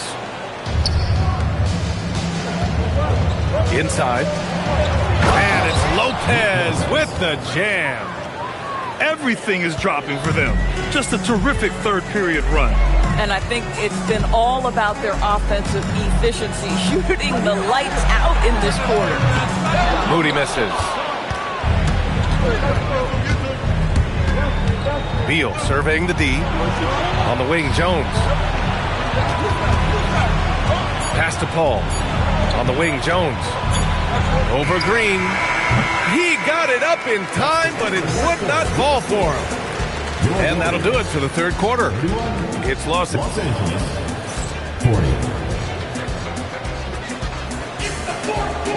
Inside. And it's Lopez with the jam. Everything is dropping for them. Just a terrific third period run. And I think it's been all about their offensive efficiency, shooting the lights out in this quarter. Moody misses. Beal surveying the D. On the wing, Jones. Pass to Paul. On the wing, Jones. Over Green. He got it up in time, but it would not fall for him. And that'll do it for the third quarter. It's Los Angeles 40.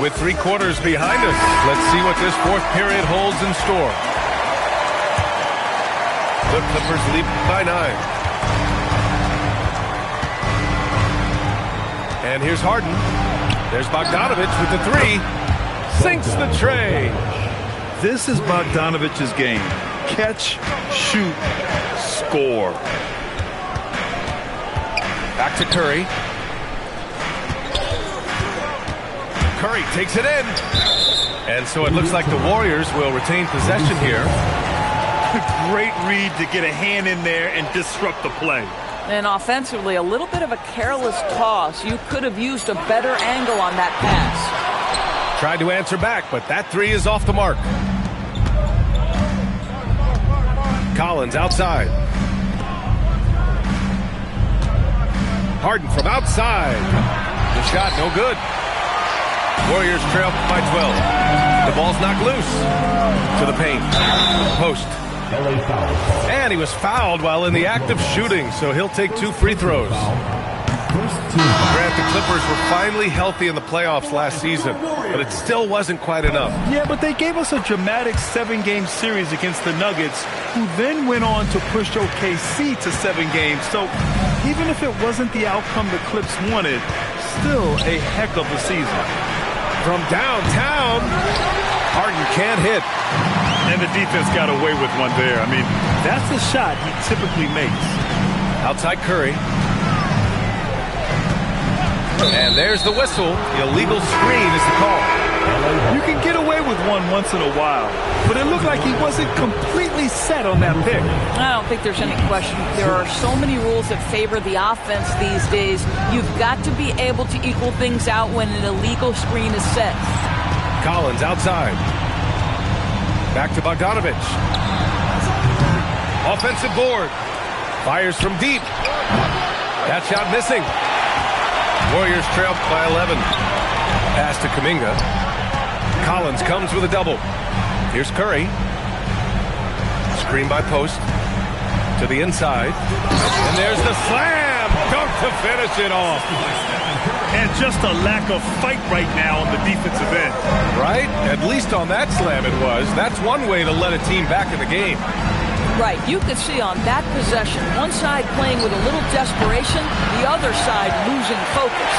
With 3 quarters behind us, let's see what this fourth period holds in store. The Clippers lead by 9. And here's Harden. There's Bogdanovich with the 3. Sinks the tray. This is Bogdanovich's game. Catch, shoot, score. Back to Curry. Curry takes it in. And so it looks like the Warriors will retain possession here. Great read to get a hand in there and disrupt the play. And offensively, a little bit of a careless toss. You could have used a better angle on that pass. Tried to answer back, but that 3 is off the mark. Collins outside. Harden from outside. The shot no good. Warriors trail by 12. The ball's knocked loose. To the paint. Post. And he was fouled while in the act of shooting, so he'll take 2 free throws. Grant, the Clippers were finally healthy in the playoffs last season, but it still wasn't quite enough. Yeah, but they gave us a dramatic 7-game series against the Nuggets, who then went on to push OKC to 7 games. So even if it wasn't the outcome the Clips wanted, still a heck of a season. From downtown, Harden can't hit. And the defense got away with one there. I mean, that's the shot he typically makes. Outside Curry. And there's the whistle. Illegal screen is the call. You can get away with one once in a while, but it looked like he wasn't completely set on that pick. I don't think there's any question. There are so many rules that favor the offense these days. You've got to be able to equal things out when an illegal screen is set. Collins outside. Back to Bogdanovich. Offensive board. Fires from deep. That shot missing. Warriors trail by 11. Pass to Kuminga. Collins comes with a double. Here's Curry. Screen by Post. To the inside. And there's the slam. Dunk to finish it off. And just a lack of fight right now on the defensive end. Right? At least on that slam it was. That's one way to let a team back in the game. Right. You could see on that possession, one side playing with a little desperation, the other side losing focus.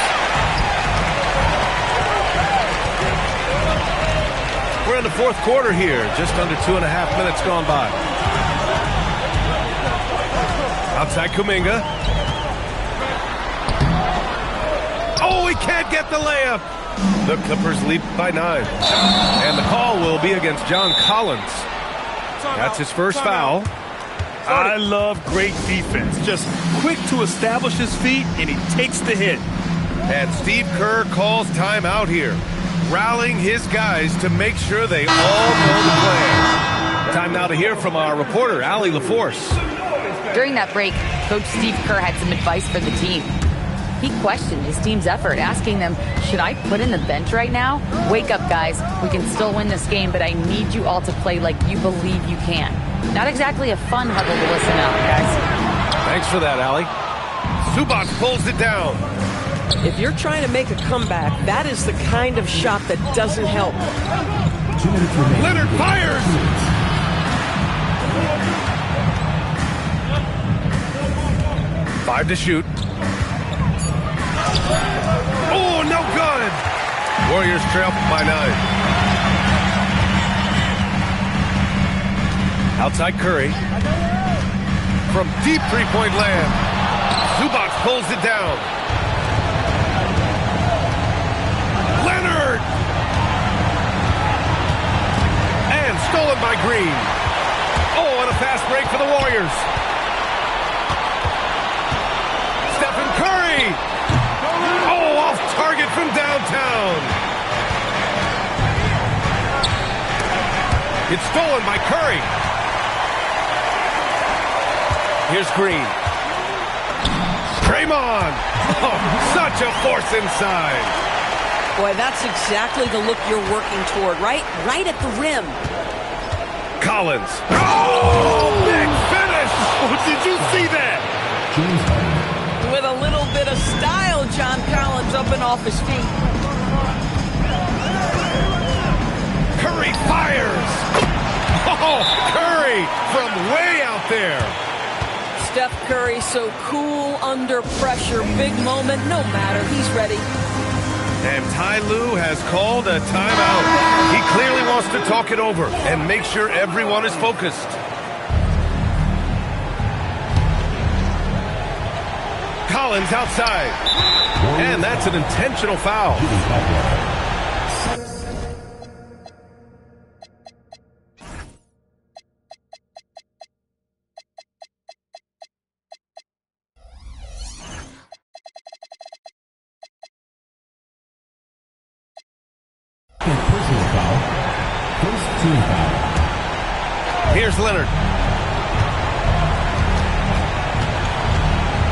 We're in the fourth quarter here. Just under 2.5 minutes gone by. Outside Kuminga. Oh, he can't get the layup. The Clippers lead by 9. And the call will be against John Collins. That's his first foul. I love great defense. Just quick to establish his feet, and he takes the hit. And Steve Kerr calls timeout here, rallying his guys to make sure they all know the plan. Time now to hear from our reporter, Allie LaForce. During that break, Coach Steve Kerr had some advice for the team. He questioned his team's effort, asking them, should I put in the bench right now? Wake up, guys. We can still win this game, but I need you all to play like you believe you can. Not exactly a fun huddle to listen out, guys. Thanks for that, Allie. Zubac pulls it down. If you're trying to make a comeback, that is the kind of shot that doesn't help. Leonard fires! 5 to shoot. Oh, no good! Warriors trail by 9. Outside Curry. From deep three-point land. Zubac pulls it down. Leonard! Leonard. And stolen by Green. Oh, and a fast break for the Warriors. Stephen Curry. Oh, off target from downtown. It's stolen by Curry. Here's Green. Draymond. Oh, such a force inside. Boy, that's exactly the look you're working toward, right? Right at the rim. Collins. Oh, big finish. Oh, did you see that? With a little bit of style, John Collins up and off his feet. Curry fires. Oh, Curry from way out there. Steph Curry so cool under pressure. Big moment, no matter. He's ready. And Ty Lue has called a timeout. He clearly wants to talk it over and make sure everyone is focused. Collins outside. And that's an intentional foul. Here's Leonard.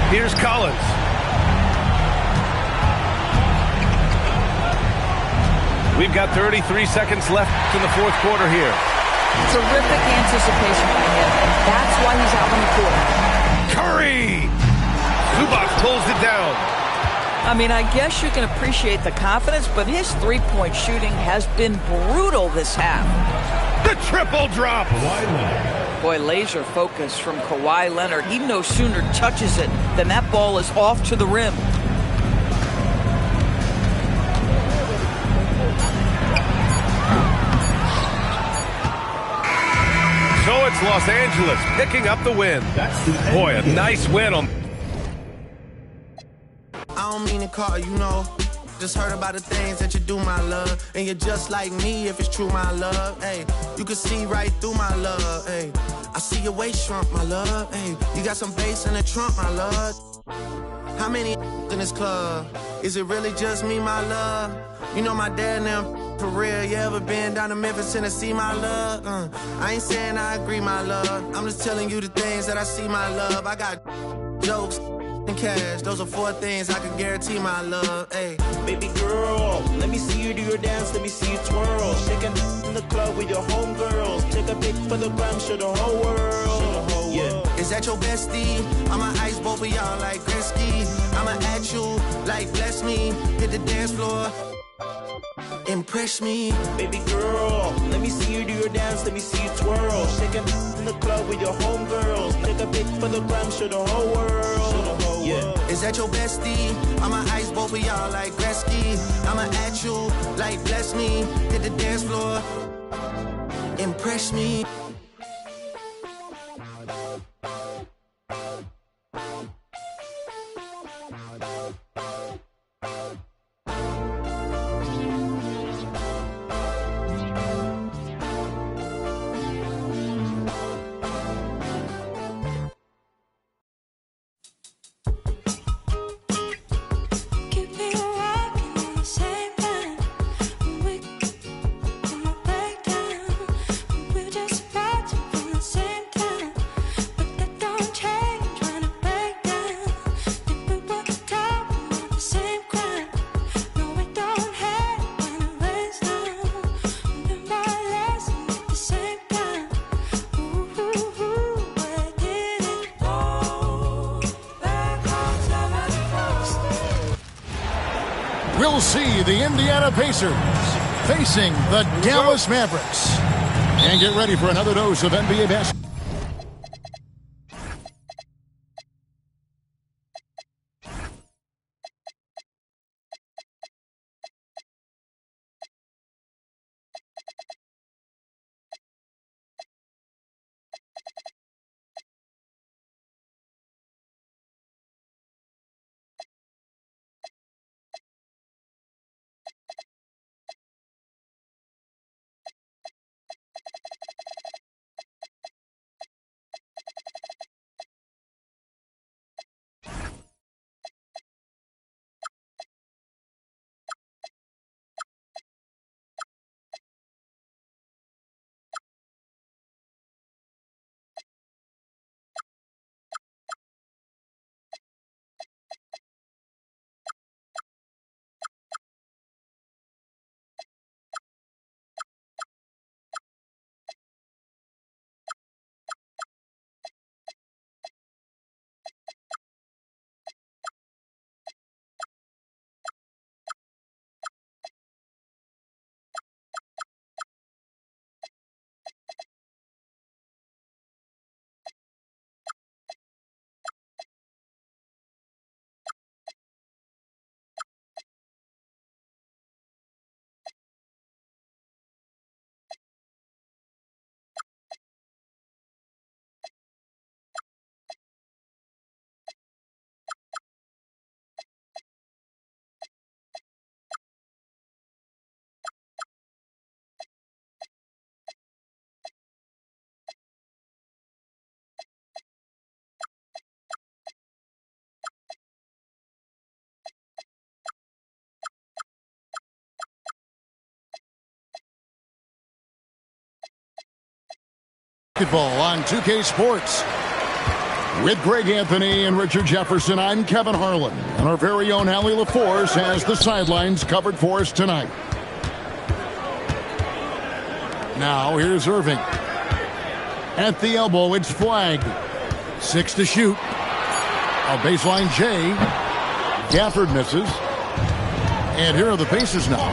Here's Collins. We've got 33 seconds left in the fourth quarter here. Terrific anticipation by him, and that's why he's out on the court. Curry! Zubac pulls it down. I mean, I guess you can appreciate the confidence, but his three-point shooting has been brutal this half. The triple drop. Boy, laser focus from Kawhi Leonard. He no sooner touches it than that ball is off to the rim. So it's Los Angeles picking up the win. Boy, a nice win on... I don't mean to call you, know. Just heard about the things that you do, my love. And you're just like me if it's true, my love. Hey, you can see right through my love. Hey, I see your waist shrunk, my love. Hey, you got some bass in the trunk, my love. How many in this club? Is it really just me, my love? You know my dad and them for real. You ever been down to Memphis, Tennessee, my love? I ain't saying I agree, my love. I'm just telling you the things that I see, my love. I got jokes and cash. Those are 4 things I can guarantee, my love. Hey, baby girl, let me see you do your dance, let me see you twirl. Shaking in the club with your homegirls. Take a pic for the gram, show the whole world. Yeah. Is that your bestie? I'ma ice both of y'all like Gretzky. I'ma at you like bless me. Hit the dance floor, impress me. Baby girl, let me see you do your dance, let me see you twirl. Shaking in the club with your homegirls. Take a pic for the gram, show the whole world. Yeah. Is that your bestie? I'ma ice both of y'all like Gretzky. I'ma at you like bless me. Hit the dance floor, impress me. We'll see the Indiana Pacers facing the Dallas Mavericks. And get ready for another dose of NBA basketball. Basketball on 2K Sports. With Greg Anthony and Richard Jefferson, I'm Kevin Harlan. And our very own Allie LaForce has the sidelines covered for us tonight. Now here's Irving. At the elbow, it's Flagg. 6 to shoot. A baseline J. Gafford misses. And here are the Pacers now.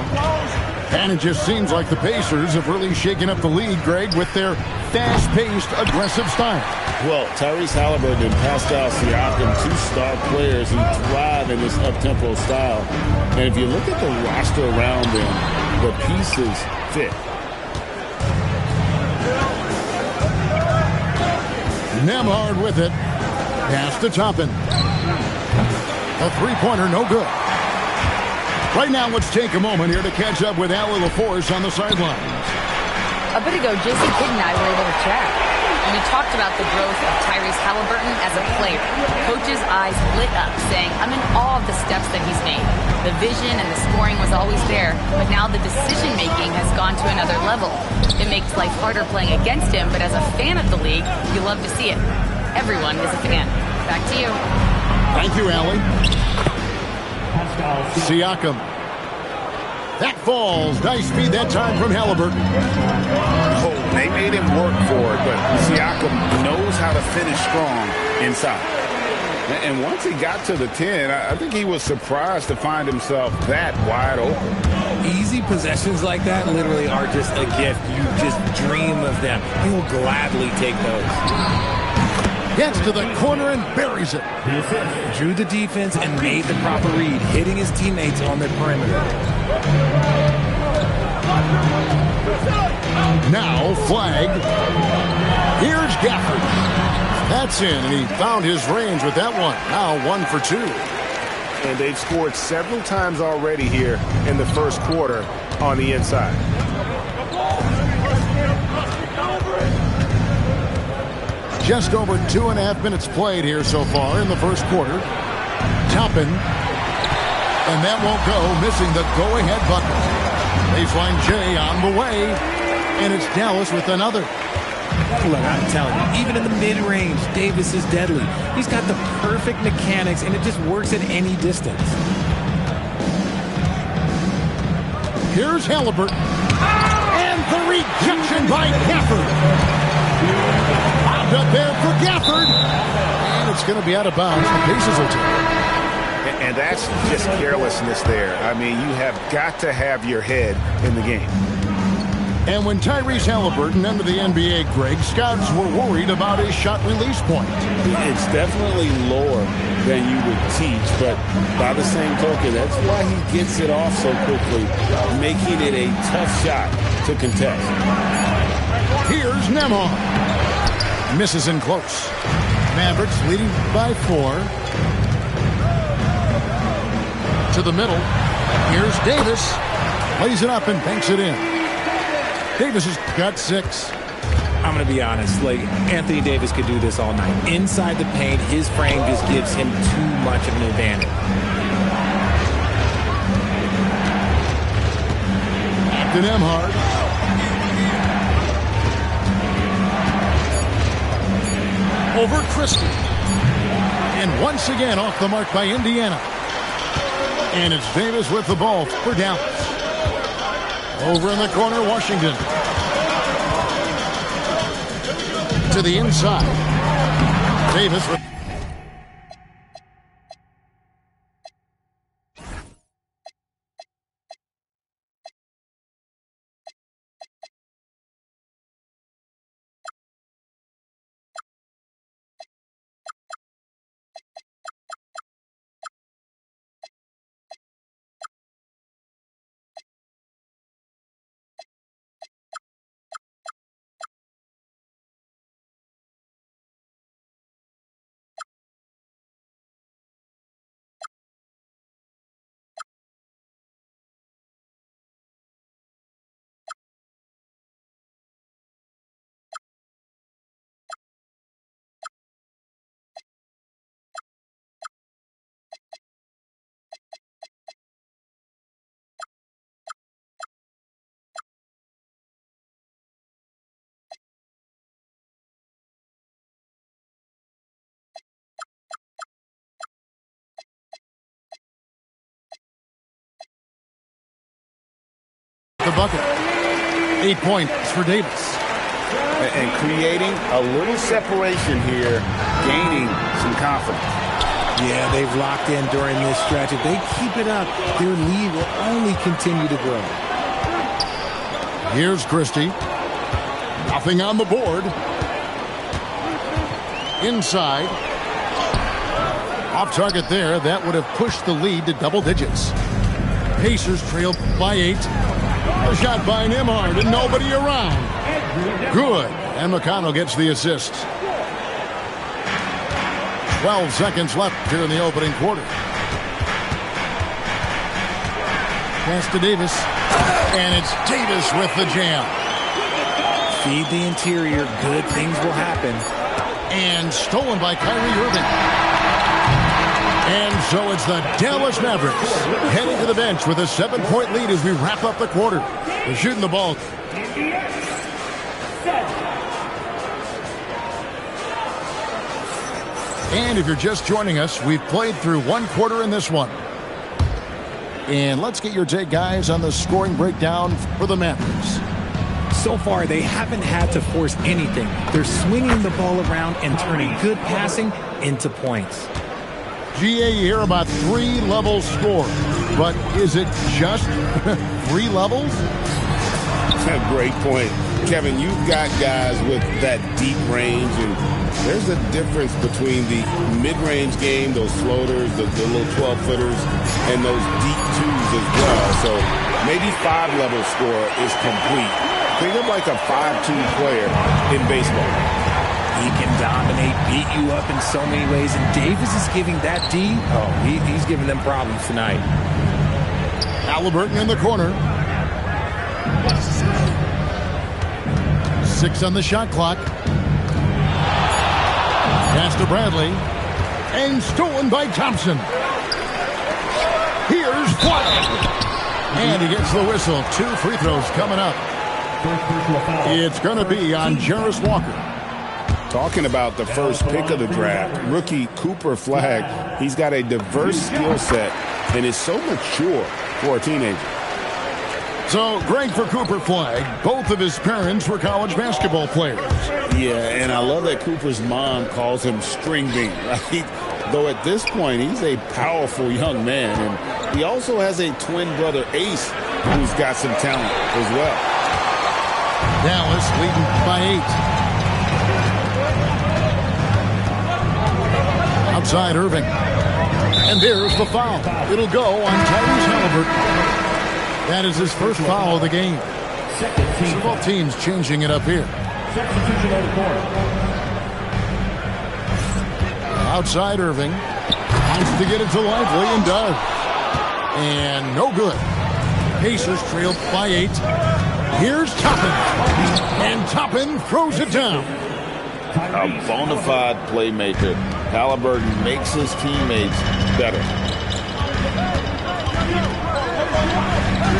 And it just seems like the Pacers have really shaken up the league, Greg, with their fast-paced, aggressive style. Well, Tyrese Halliburton and Pascal Siakam, two star players who thrive in this up-tempo style. And if you look at the roster around them, the pieces fit. Nembhard with it. Pass to Toppin. A three-pointer, no good. Right now, let's take a moment here to catch up with Allie LaForce on the sidelines. A bit ago, Jason Kidd and I were able to chat. And we talked about the growth of Tyrese Halliburton as a player. Coach's eyes lit up, saying, I'm in awe of the steps that he's made. The vision and the scoring was always there, but now the decision-making has gone to another level. It makes life harder playing against him, but as a fan of the league, you love to see it. Everyone is a fan. Back to you. Thank you, Allie. Siakam. That falls. Nice feed that time from Halliburton. Oh, they made him work for it, but Siakam knows how to finish strong inside. And once he got to the 10, I think he was surprised to find himself that wide open. Easy possessions like that literally are just a gift. You just dream of them. He will gladly take those. Gets to the corner and buries it. Drew the defense and made the proper read, hitting his teammates on the perimeter. Now Flagg. Here's Gafford. That's in, and he found his range with that one. Now 1 for 2. And they've scored several times already here in the first quarter on the inside. Just over 2.5 minutes played here so far in the first quarter. Toppin. And that won't go, missing the go-ahead bucket. Baseline J on the way. And it's Dallas with another. Look, I'm telling you, even in the mid-range, Davis is deadly. He's got the perfect mechanics, and it just works at any distance. Here's Halliburton. And the rejection by Gafford. Up there for Gafford. And it's going to be out of bounds. The Pacers will take it. And that's just carelessness there. I mean, you have got to have your head in the game. And when Tyrese Halliburton entered the NBA, Greg, scouts were worried about his shot release point. It's definitely lower than you would teach, but by the same token, that's why he gets it off so quickly, making it a tough shot to contest. Here's Nembhard. Misses in close. Mavericks leading by 4. To the middle. Here's Davis. Lays it up and banks it in. Davis has got 6. I'm going to be honest. Like, Anthony Davis could do this all night. Inside the paint, his frame just gives him too much of an advantage. To Nembhard. Over Christie. And once again off the mark by Indiana. And it's Davis with the ball for Dallas. Over in the corner, Washington. To the inside. Davis with the bucket. 8 points for Davis. And creating a little separation here, gaining some confidence. Yeah, they've locked in during this stretch. If they keep it up, their lead will only continue to grow. Here's Christie. Nothing on the board. Inside. Off target there. That would have pushed the lead to double digits. Pacers trailed by 8. A shot by Nembhard and nobody around. Good. And McConnell gets the assist. 12 seconds left here in the opening quarter. Pass to Davis. And it's Davis with the jam. Feed the interior. Good things will happen. And stolen by Kyrie Irving. And so it's the Dallas Mavericks heading to the bench with a 7-point lead as we wrap up the quarter. They're shooting the ball. And if you're just joining us, we've played through one quarter in this one. And let's get your take, guys, on the scoring breakdown for the Mavericks. So far, they haven't had to force anything. They're swinging the ball around and turning good passing into points. GA, you hear about 3 levels score, but is it just 3 levels? Great point. Kevin, you've got guys with that deep range, and there's a difference between the mid-range game, those floaters, the little 12-footers, and those deep twos as well. So maybe 5-level score is complete. Think of like a 5-2 player in baseball. He can dominate, beat you up in so many ways, and Davis is giving that D. Oh, he's giving them problems tonight. Halliburton in the corner. 6 on the shot clock. Pass to Bradley. And stolen by Thompson. Here's White. And he gets the whistle. 2 free throws coming up. It's going to be on Jarace Walker. Talking about the first pick of the draft, rookie Cooper Flagg. He's got a diverse skill set and is so mature for a teenager. So, great for Cooper Flagg. Both of his parents were college basketball players. Yeah, and I love that Cooper's mom calls him String Bean, right? Though at this point, he's a powerful young man. And he also has a twin brother, Ace, who's got some talent as well. Dallas leading by 8. Outside Irving. And there's the foul. It'll go on Tyrese Halliburton. That is his first foul of the game. So both teams changing it up here. Outside Irving. Wants to get it to Lively and does. And no good. Pacers trailed by 8. Here's Toppin. And Toppin throws it down. A bona fide playmaker. Halliburton makes his teammates better.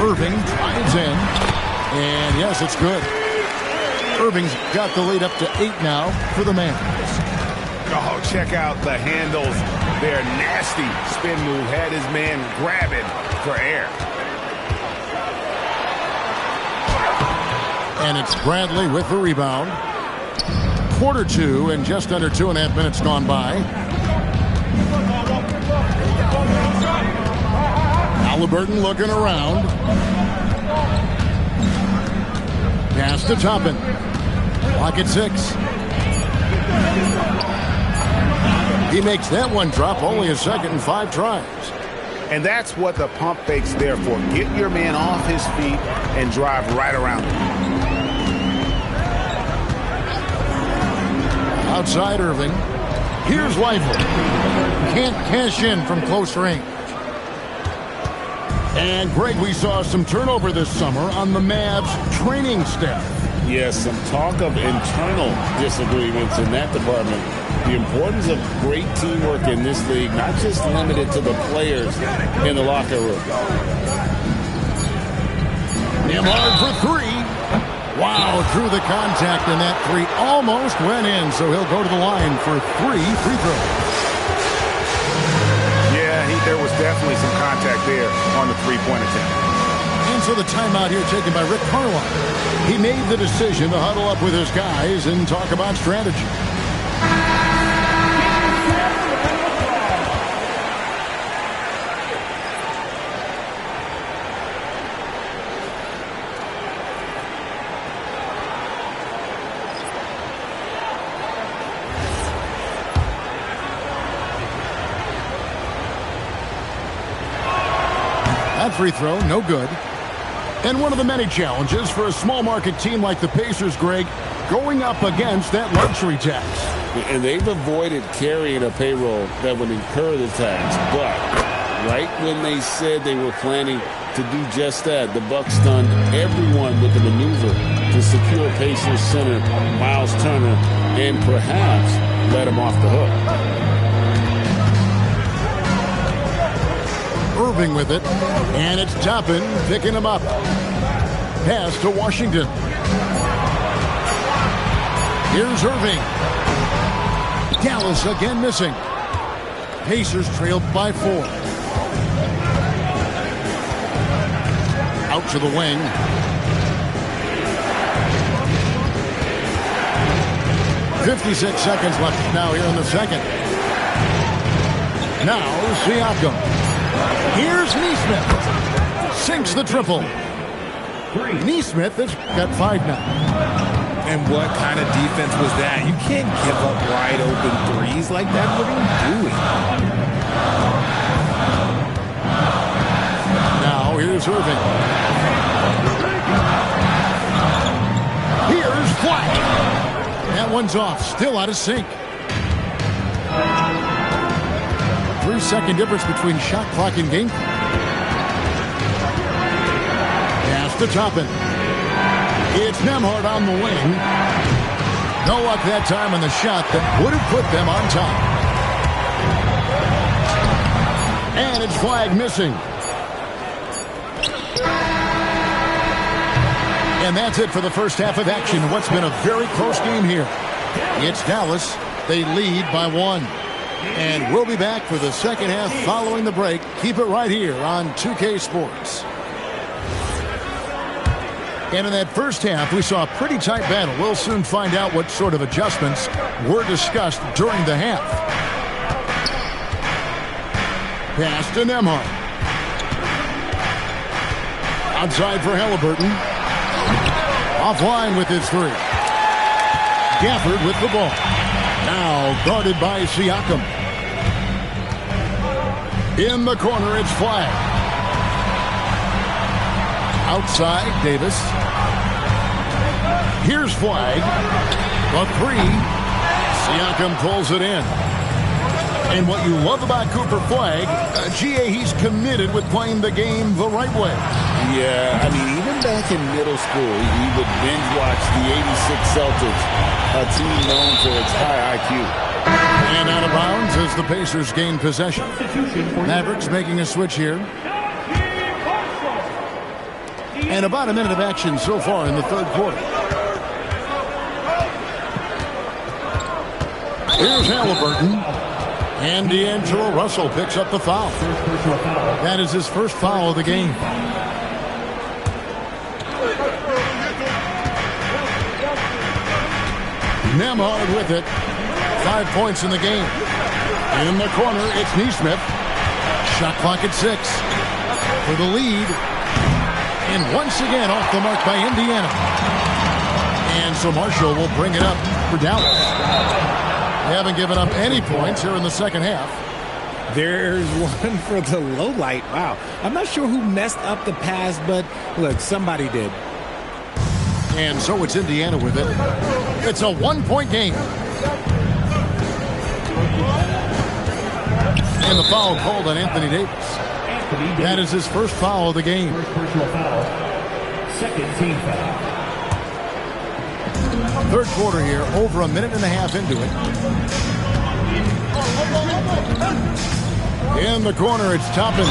Irving drives in. And yes, it's good. Irving's got the lead up to 8 now for the Mavericks. Oh, check out the handles. They're nasty. Spin move. Had his man grabbing for air. And it's Bradley with the rebound. Quarter 2 and just under 2.5 minutes gone by. Halliburton looking around. Pass to Toppin. Clock at 6. He makes that one drop, only a second and 5 tries. And that's what the pump fake's there for. Get your man off his feet and drive right around him. Outside Irving. Here's Lively. Can't cash in from close range. And Greg, we saw some turnover this summer on the Mavs training staff. Yes, some talk of internal disagreements in that department. The importance of great teamwork in this league, not just limited to the players in the locker room. Nembhard for 3. Wow, through the contact, and that 3 almost went in, so he'll go to the line for 3 free throws. Yeah, there was definitely some contact there on the three-point attempt. And And so the timeout here taken by Rick Carlisle. He made the decision to huddle up with his guys and talk about strategy. That free throw, no good. And one of the many challenges for a small market team like the Pacers, Greg, going up against that luxury tax. And they've avoided carrying a payroll that would incur the tax. But right when they said they were planning to do just that, the Bucks stunned everyone with the maneuver to secure Pacers center Miles Turner and perhaps let him off the hook. Irving with it, and it's Toppin picking him up. Pass to Washington. Here's Irving. Dallas again missing. Pacers trailed by 4. Out to the wing. .56 seconds left now here in the second. Now Siakam. Here's Nesmith. Sinks the triple. Nesmith has got 5 now. And what kind of defense was that? You can't give up wide open threes like that. What are you doing? Now here's Irving. Here's Flack. That one's off. Still out of sync. 3-second difference between shot clock and game clock. Pass to Toppin. It's Nembhard on the wing. No luck that time on the shot that would have put them on top. And it's Flag missing. And that's it for the first half of action. What's been a very close game here. It's Dallas. They lead by 1. And we'll be back for the second half following the break. Keep it right here on 2K Sports. And in that first half, we saw a pretty tight battle. We'll soon find out what sort of adjustments were discussed during the half. Pass to Nembhard. Outside for Halliburton. Offline with his 3. Gafford with the ball. Now guarded by Siakam. In the corner, it's Flag. Outside, Davis. Here's Flag. A 3. Siakam pulls it in. And what you love about Cooper Flag, GA, he's committed with playing the game the right way. Yeah, I mean, even back in middle school, he would binge watch the '86 Celtics, a team known for its high IQ. And out of bounds as the Pacers gain possession. Mavericks making a switch here. And about a minute of action so far in the third quarter. Here's Halliburton. And D'Angelo Russell picks up the foul. That is his first foul of the game. Nembhard with it. 5 points in the game. In the corner, it's Nesmith. Shot clock at 6. For the lead. And once again off the mark by Indiana. And so Marshall will bring it up for Dallas. They haven't given up any points here in the second half. There's one for the low light. Wow. I'm not sure who messed up the pass, but look, somebody did. And so it's Indiana with it. It's a 1-point game. And the foul called on Anthony Davis. That is his first foul of the game. First personal foul. Second team foul. Third quarter here, over a minute and a half into it. In the corner, it's Toppin.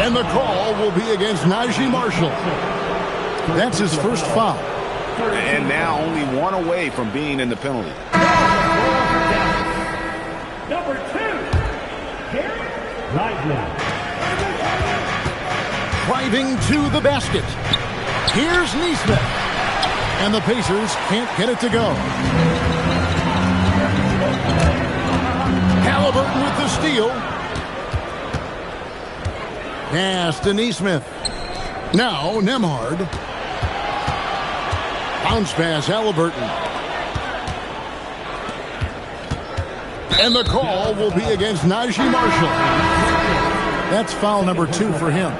And the call will be against Najee Marshall. That's his first foul. And now only 1 away from being in the penalty. Number 2, Gary Lively. driving to the basket. Here's Nesmith. And the Pacers can't get it to go. Halliburton with the steal. Pass to Nesmith. Now Nembhard. Bounce pass, Halliburton. And the call will be against Naji Marshall. That's foul number 2 for him.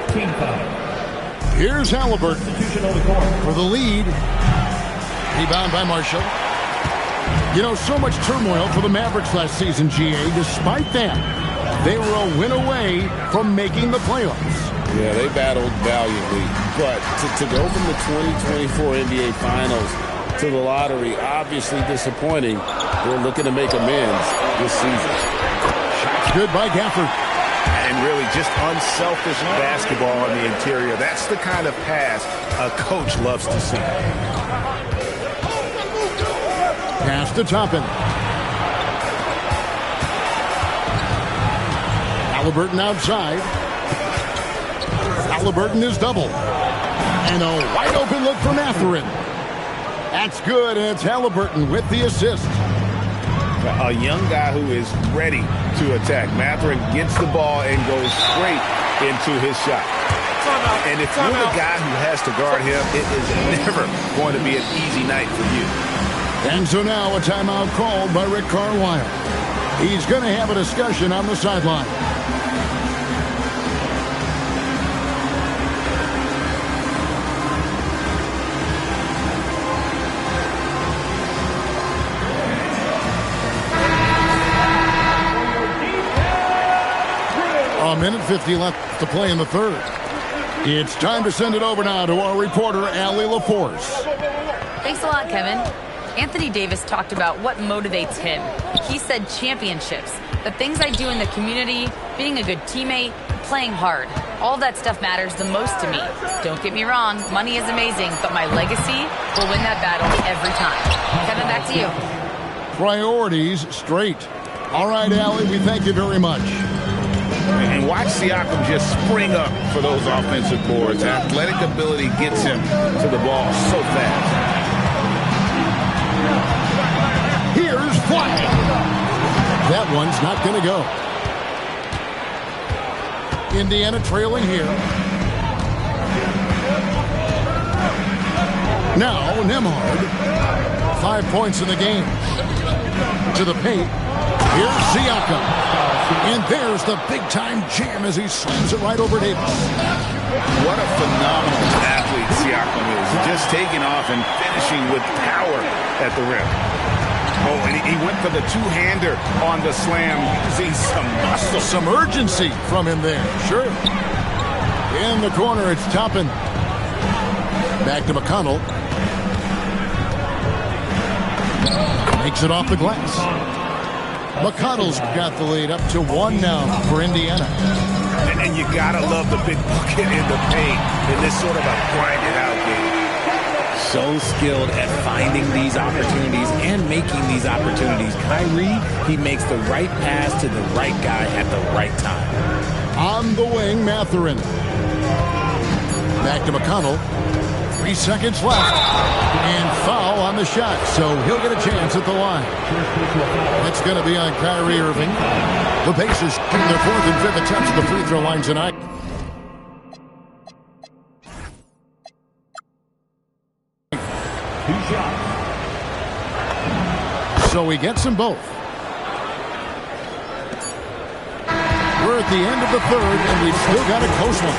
14 foul. Here's Halliburton for the lead. Rebound by Marshall. You know, so much turmoil for the Mavericks last season, GA. Despite that, they were a win away from making the playoffs. Yeah, they battled valiantly. But to go from the 2024 NBA Finals to the lottery, obviously disappointing. They're looking to make amends this season. Shots good by Gafford. And really just unselfish basketball on the interior. That's the kind of pass a coach loves to see. Pass to Toppin. Halliburton outside. Halliburton is double. And a wide open look for Mathurin. That's good, and it's Halliburton with the assist. A young guy who is ready to attack. Mathurin gets the ball and goes straight into his shot. And if you're the guy who has to guard him, it is never going to be an easy night for you. And so now a timeout called by Rick Carlisle. He's going to have a discussion on the sideline. A minute 50 left to play in the third. It's time to send it over now to our reporter, Allie LaForce. Thanks a lot, Kevin. Anthony Davis talked about what motivates him. He said championships, the things I do in the community, being a good teammate, playing hard. All that stuff matters the most to me. Don't get me wrong, money is amazing, but my legacy will win that battle every time. Kevin, back to you. Priorities straight. All right, Allie, we thank you very much. And watch Siakam just spring up for those offensive boards. Athletic ability gets him to the ball so fast. Here's Flack. That one's not going to go. Indiana trailing here. Now Nembhard. 5 points in the game. To the paint. Here's Siakam. And there's the big-time jam as he slams it right over Davis. What a phenomenal athlete Siakam is. Just taking off and finishing with power at the rim. Oh, and he went for the two-hander on the slam, using some muscle. Some urgency from him there, sure. In the corner, it's Toppin. Back to McConnell. Makes it off the glass. McConnell's got the lead up to 1 now for Indiana. And you gotta love the big bucket in the paint in this sort of a grinded-out game. So skilled at finding these opportunities and making these opportunities. Kyrie, he makes the right pass to the right guy at the right time. On the wing, Mathurin. Back to McConnell. 3 seconds left. And foul on the shot, so he'll get a chance at the line. It's going to be on Kyrie Irving. The Pacers shooting their 4th and 5th attempts at the free throw line tonight. So he gets them both. We're at the end of the third, and we've still got a close one.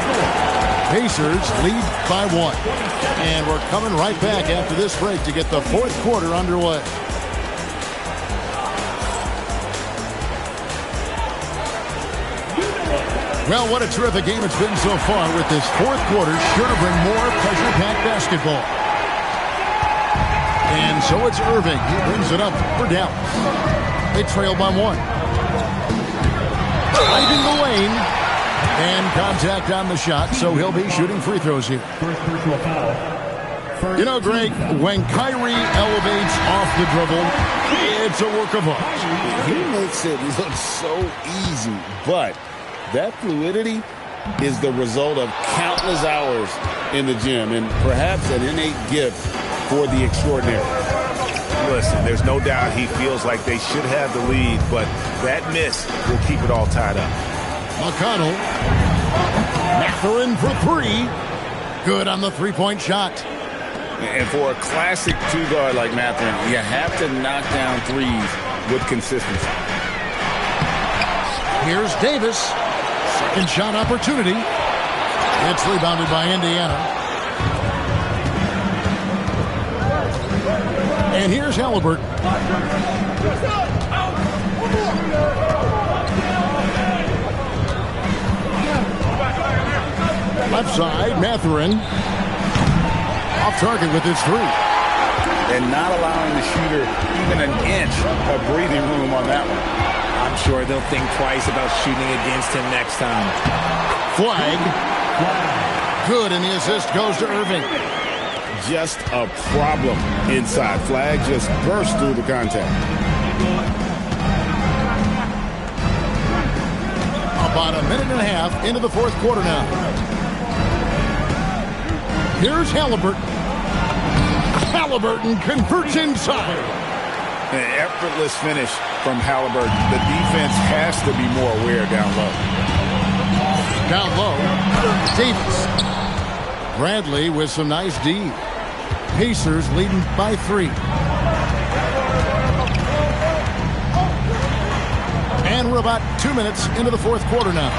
Pacers lead by 1. And we're coming right back after this break to get the 4th quarter underway. Well, what a terrific game it's been so far, with this 4th quarter sure to bring more pressure-packed basketball. And so it's Irving. He brings it up for Dallas. They trail by 1. Driving the lane. And contact on the shot, so he'll be shooting free throws here. First personal foul. You know, Greg, when Kyrie elevates off the dribble, it's a work of art. He makes it look so easy, but that fluidity is the result of countless hours in the gym and perhaps an innate gift for the extraordinary. Listen, there's no doubt he feels like they should have the lead, but that miss will keep it all tied up. McConnell. Mathurin for three. Good on the three-point shot. And for a classic two-guard like Mathurin, you have to knock down threes with consistency. Here's Davis. Second shot opportunity. It's rebounded by Indiana. And here's Halliburton. Left side, Mathurin. Off target with his three. And not allowing the shooter even an inch of breathing room on that one. I'm sure they'll think twice about shooting against him next time. Flag. Good, and the assist goes to Irving. Just a problem inside. Flag just burst through the contact. About a minute and a half into the fourth quarter now. Here's Halliburton. Halliburton converts inside. An effortless finish from Halliburton. The defense has to be more aware down low. Down low, Davis. Bradley with some nice D. Pacers leading by 3. And we're about 2 minutes into the fourth quarter now.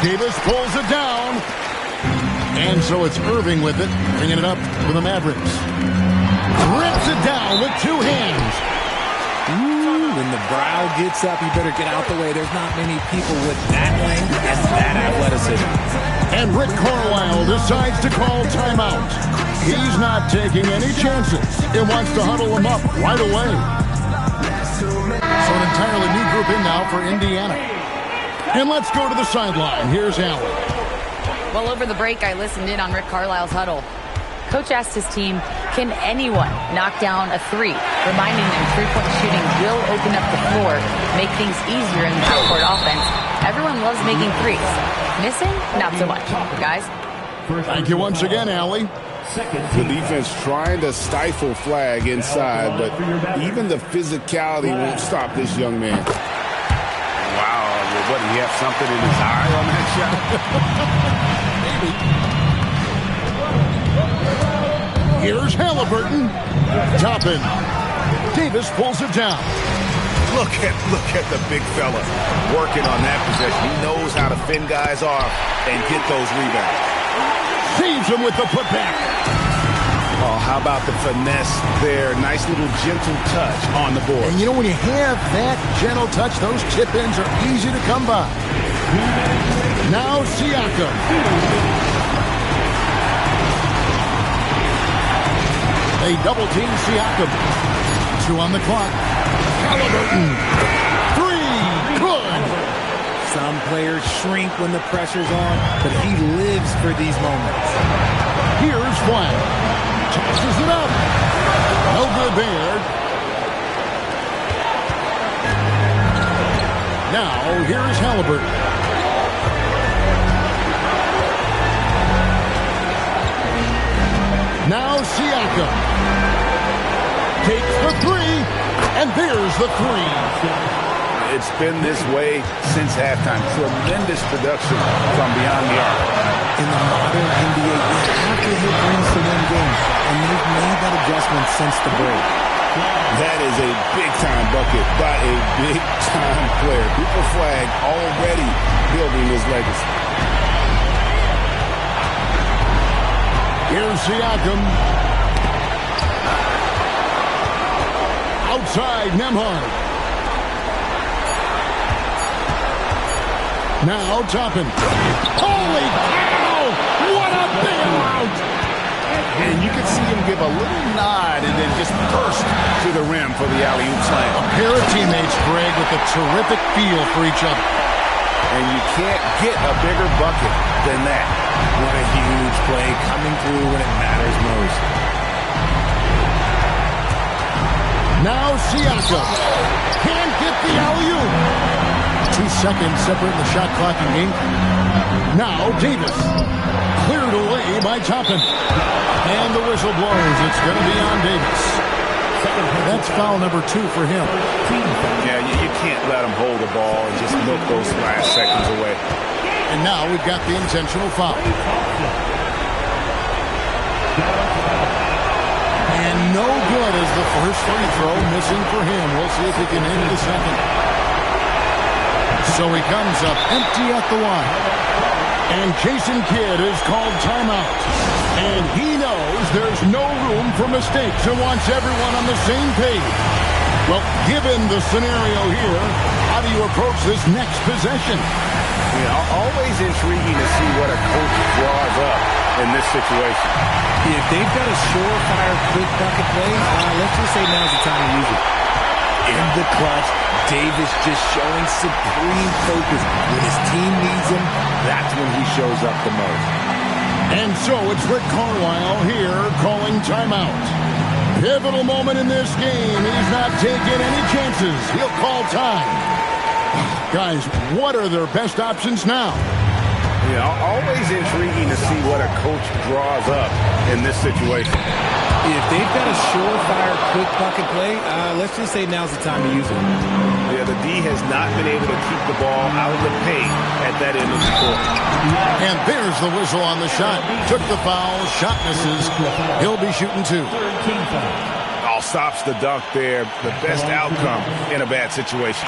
Davis pulls it down. And so it's Irving with it, bringing it up for the Mavericks. Rips it down with 2 hands. Ooh, when the brow gets up, you better get out the way. There's not many people with that length and that athleticism. And Rick Carlisle decides to call timeout. He's not taking any chances. He wants to huddle them up right away. So an entirely new group in now for Indiana. And let's go to the sideline. Here's Allen. Well, over the break, I listened in on Rick Carlisle's huddle. Coach asked his team, can anyone knock down a 3? Reminding them three-point shooting will open up the floor, make things easier in the backcourt offense. Everyone loves making threes. Missing? Not so much. Guys? Thank you once again, Allie. The defense trying to stifle Flag inside, but even the physicality won't stop this young man. Wow, what, did he have something in his eye on that shot? Here's Halliburton. Toppin. Davis pulls it down. Look at the big fella working on that possession. He knows how to fend guys off and get those rebounds. Saves him with the putback. Oh, how about the finesse there? Nice little gentle touch on the board. And you know, when you have that gentle touch, those chip-ins are easy to come by. Now Siakam. They double-team Siakam. 2 on the clock. Halliburton. 3. Good. Some players shrink when the pressure's on, but he lives for these moments. Here's Flag. Tosses it up. No good there. Now, here's Halliburton. Now Siakam. Takes the 3, and there's the 3. It's been this way since halftime. Tremendous production from beyond the arc. In the modern NBA, you have to hit threes to win games, and they've made that adjustment since the break. That is a big-time bucket by a big-time player. Cooper Flag already building his legacy. Here's Siakam. Outside, Nembhard. Now Toppin. Holy cow! What a bailout! And you can see him give a little nod and then just burst to the rim for the alley-oop slam. A pair of teammates, Greg, with a terrific feel for each other. And you can't get a bigger bucket than that. What a huge play coming through when it matters most. Now Siakam. Can't get the alley-oop. 2 seconds separating the shot clock and game. Now Davis. Cleared away by Toppin. And the whistle blows. It's going to be on Davis. That's foul number 2 for him. Yeah, you can't let him hold the ball and just milk those last seconds away. And now we've got the intentional foul. And no good as the first free throw missing for him. We'll see if he can hit the second. So he comes up empty at the line. And Jason Kidd is called timeout. And he knows there's no room for mistakes and wants everyone on the same page. Well, given the scenario here, how do you approach this next possession? Yeah, always intriguing to see what a coach draws up in this situation. If they've got a surefire, quick bucket play, let's just say now's the time to use it. In the clutch, Davis just showing supreme focus. When his team needs him, that's when he shows up the most. And so it's Rick Carlisle here calling timeout. Pivotal moment in this game. He's not taking any chances. He'll call time. Guys, what are their best options now? Yeah, always intriguing to see what a coach draws up in this situation. If they've got a surefire, quick bucket play, let's just say now's the time to use it. Yeah, the D has not been able to keep the ball out of the paint at that end of the court. And there's the whistle on the shot. Took the foul, shot misses. He'll be shooting 2. Stops the dunk there. The best outcome in a bad situation.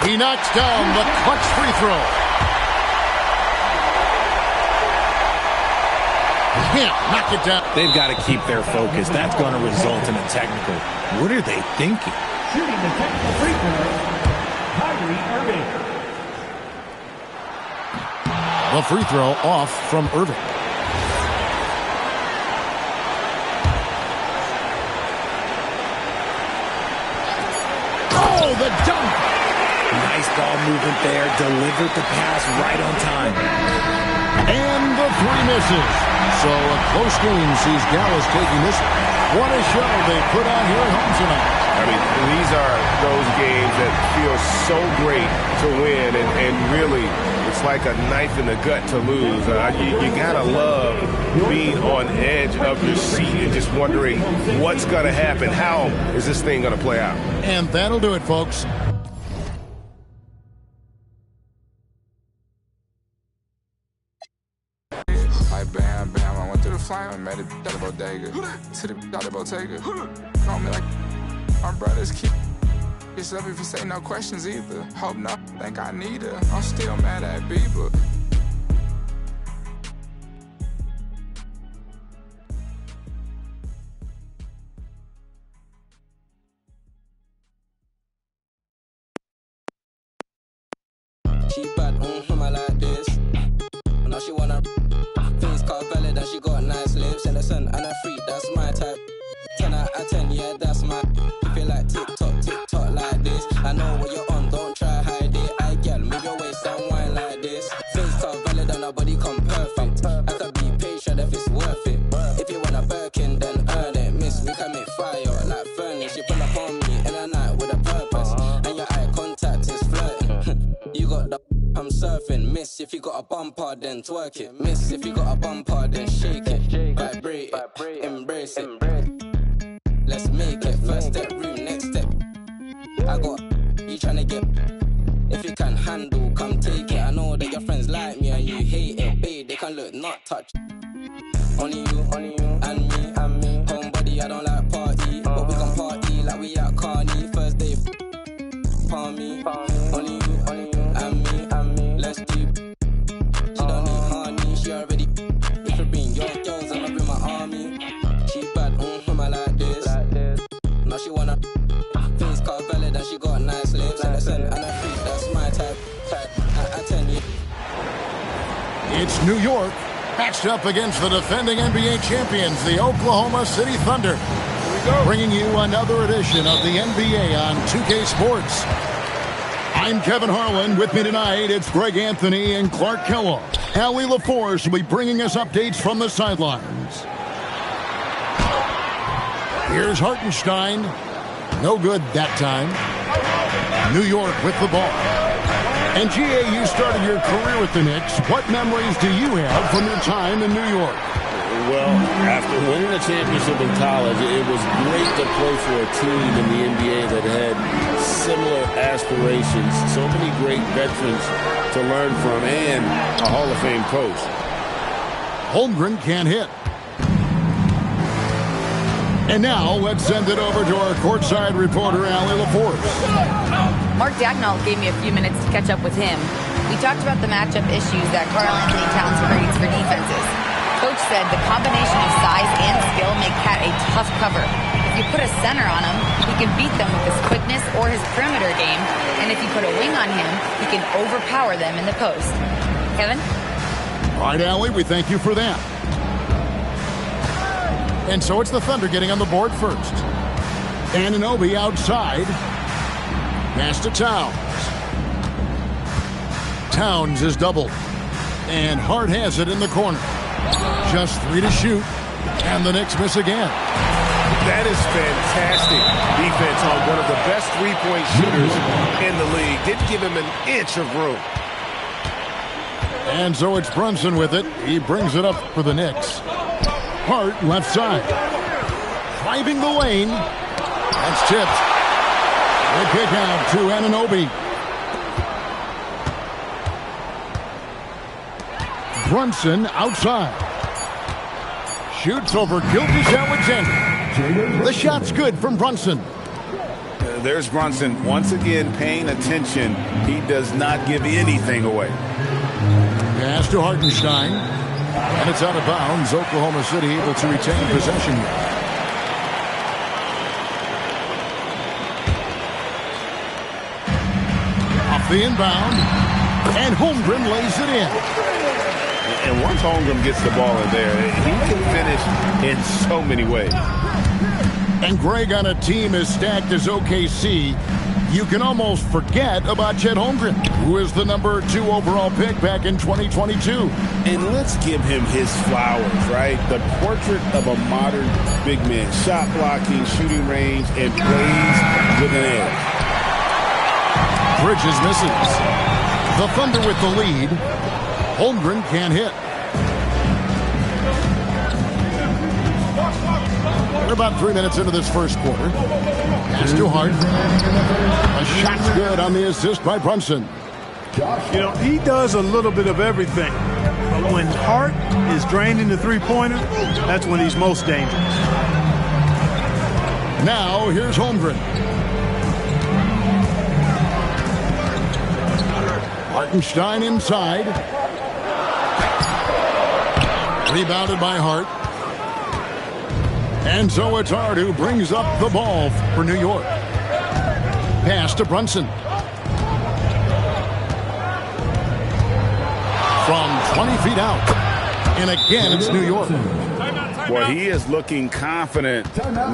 He knocks down the clutch free throw. Can't knock it down. They've got to keep their focus. That's going to result in a technical. What are they thinking? Shooting the technical free throw, Kyrie Irving. The free throw off from Irving. Oh, the dunk! Nice ball movement there. Delivered the pass right on time. And the 3 misses. So a close game sees Dallas taking this. What a show they put on here at home tonight. I mean, these are those games that feel so great to win, and really, it's like a knife in the gut to lose. You gotta love being on edge of your seat and just wondering what's gonna happen. How is this thing gonna play out? And that'll do it, folks. Bam, bam, I went through the flame and made it out of bodega. To the out of Bottega. Call me like my brothers keep yourself if you say no questions either. Hope not, think I need her. I'm still mad at Bieber. She bad, I like this. Now she wanna face car valid and she got nice lips. Innocent and a freak, that's my type. 10 out of 10, yeah, that's my. If you like TikTok like this. I know what you're on, don't try hide it. I girl, move your waist and wine like this. Face car valid and her body come perfect. I could be patient if it's worth it. If you want a Birkin, then earn it. Miss, we can make fire like furnace. You pull up on me in a night with a purpose. And your eye contact is flirting. You got the I'm surfing. Miss, if you got a bumper, then twerk it. Miss, if you got a bumper, then shake it. Vibrate it, embrace it. Let's make it. First step, room, next step. I got you tryna get. If you can handle, come take it. I know that your friends like me and you hate it. Babe, they can look, not touch. Only you, and me. Homebody, I don't like party. But we can party like we at Carney. First day, palm me. Only you, and me. Let's deep. She don't need honey, she already. If you bring your girls, I'ma bring my army. She bad, I like this. Now she wanna face car valid and she got nice lips. Innocent and a freak, that's my type. I 10 years. It's New York, matched up against the defending NBA champions, the Oklahoma City Thunder. Here we go. Bringing you another edition of the NBA on 2K Sports. I'm Kevin Harlan. With me tonight, it's Greg Anthony and Clark Kellogg. Allie LaForce will be bringing us updates from the sidelines. Here's Hartenstein. No good that time. New York with the ball. And G.A., you started your career with the Knicks. What memories do you have from your time in New York? Well, after winning a championship in college, it was great to play for a team in the NBA that had similar aspirations. So many great veterans to learn from and a Hall of Fame coach. Holmgren can't hit. And now let's send it over to our courtside reporter, Allie LaForce. Mark Daigneault gave me a few minutes to catch up with him. We talked about the matchup issues that Karl-Anthony Towns creates for defenses. Coach said the combination of size and skill make Cat a tough cover. If you put a center on him, he can beat them with his quickness or his perimeter game. And if you put a wing on him, he can overpower them in the post. Kevin? All right, Allie, we thank you for that. And so it's the Thunder getting on the board first. Anunoby outside. Pass to Towns. Towns is doubled. And Hart has it in the corner. Just 3 to shoot. And the Knicks miss again. That is fantastic defense on one of the best three-point shooters in the league. Didn't give him an inch of room. And so it's Brunson with it. He brings it up for the Knicks. Hart left side. Driving the lane. That's tipped. The kick out to Anunoby. Brunson outside. Shoots over Gilgeous-Alexander. The shot's good from Brunson. There's Brunson once again paying attention. He does not give anything away. Pass to Hartenstein. And it's out of bounds. Oklahoma City able to retain possession here. Off the inbound. And Holmgren lays it in. And once Holmgren gets the ball in there, he can finish in so many ways. And Greg, on a team as stacked as OKC, you can almost forget about Chet Holmgren, who is the #2 overall pick back in 2022. And let's give him his flowers, right? The portrait of a modern big man. Shot blocking, shooting range, and plays with an edge. Bridges misses. The Thunder with the lead. Holmgren can't hit. We're about 3 minutes into this first quarter. Pass to Hart. A shot's good on the assist by Brunson. You know, he does a little bit of everything. But when Hart is draining the three-pointer, that's when he's most dangerous. Now, here's Holmgren. Hartenstein inside. Rebounded by Hart. And so it's Hart who brings up the ball for New York. Pass to Brunson. From 20 feet out. And again, it's New York. Well, he is looking confident.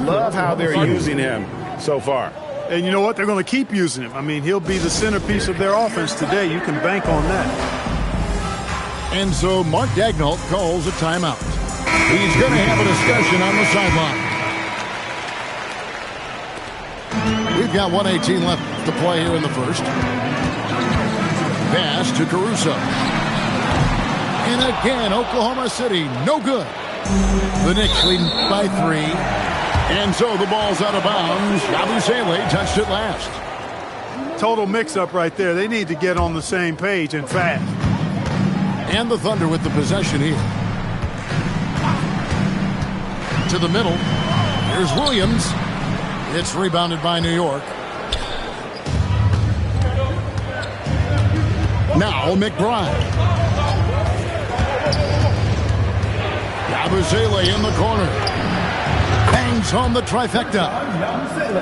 Love how they're using him so far. And you know what? They're going to keep using him. I mean, he'll be the centerpiece of their offense today. You can bank on that. And so Mark Daigneault calls a timeout. He's going to have a discussion on the sideline. We've got 1:18 left to play here in the first. Pass to Caruso. And again, Oklahoma City, no good. The Knicks lead by 3. And so the ball's out of bounds. Yabusele touched it last. Total mix-up right there. They need to get on the same page and fast. And the Thunder with the possession here. To the middle. Here's Williams. It's rebounded by New York. Now McBride. Yabusele in the corner. Bangs home the trifecta.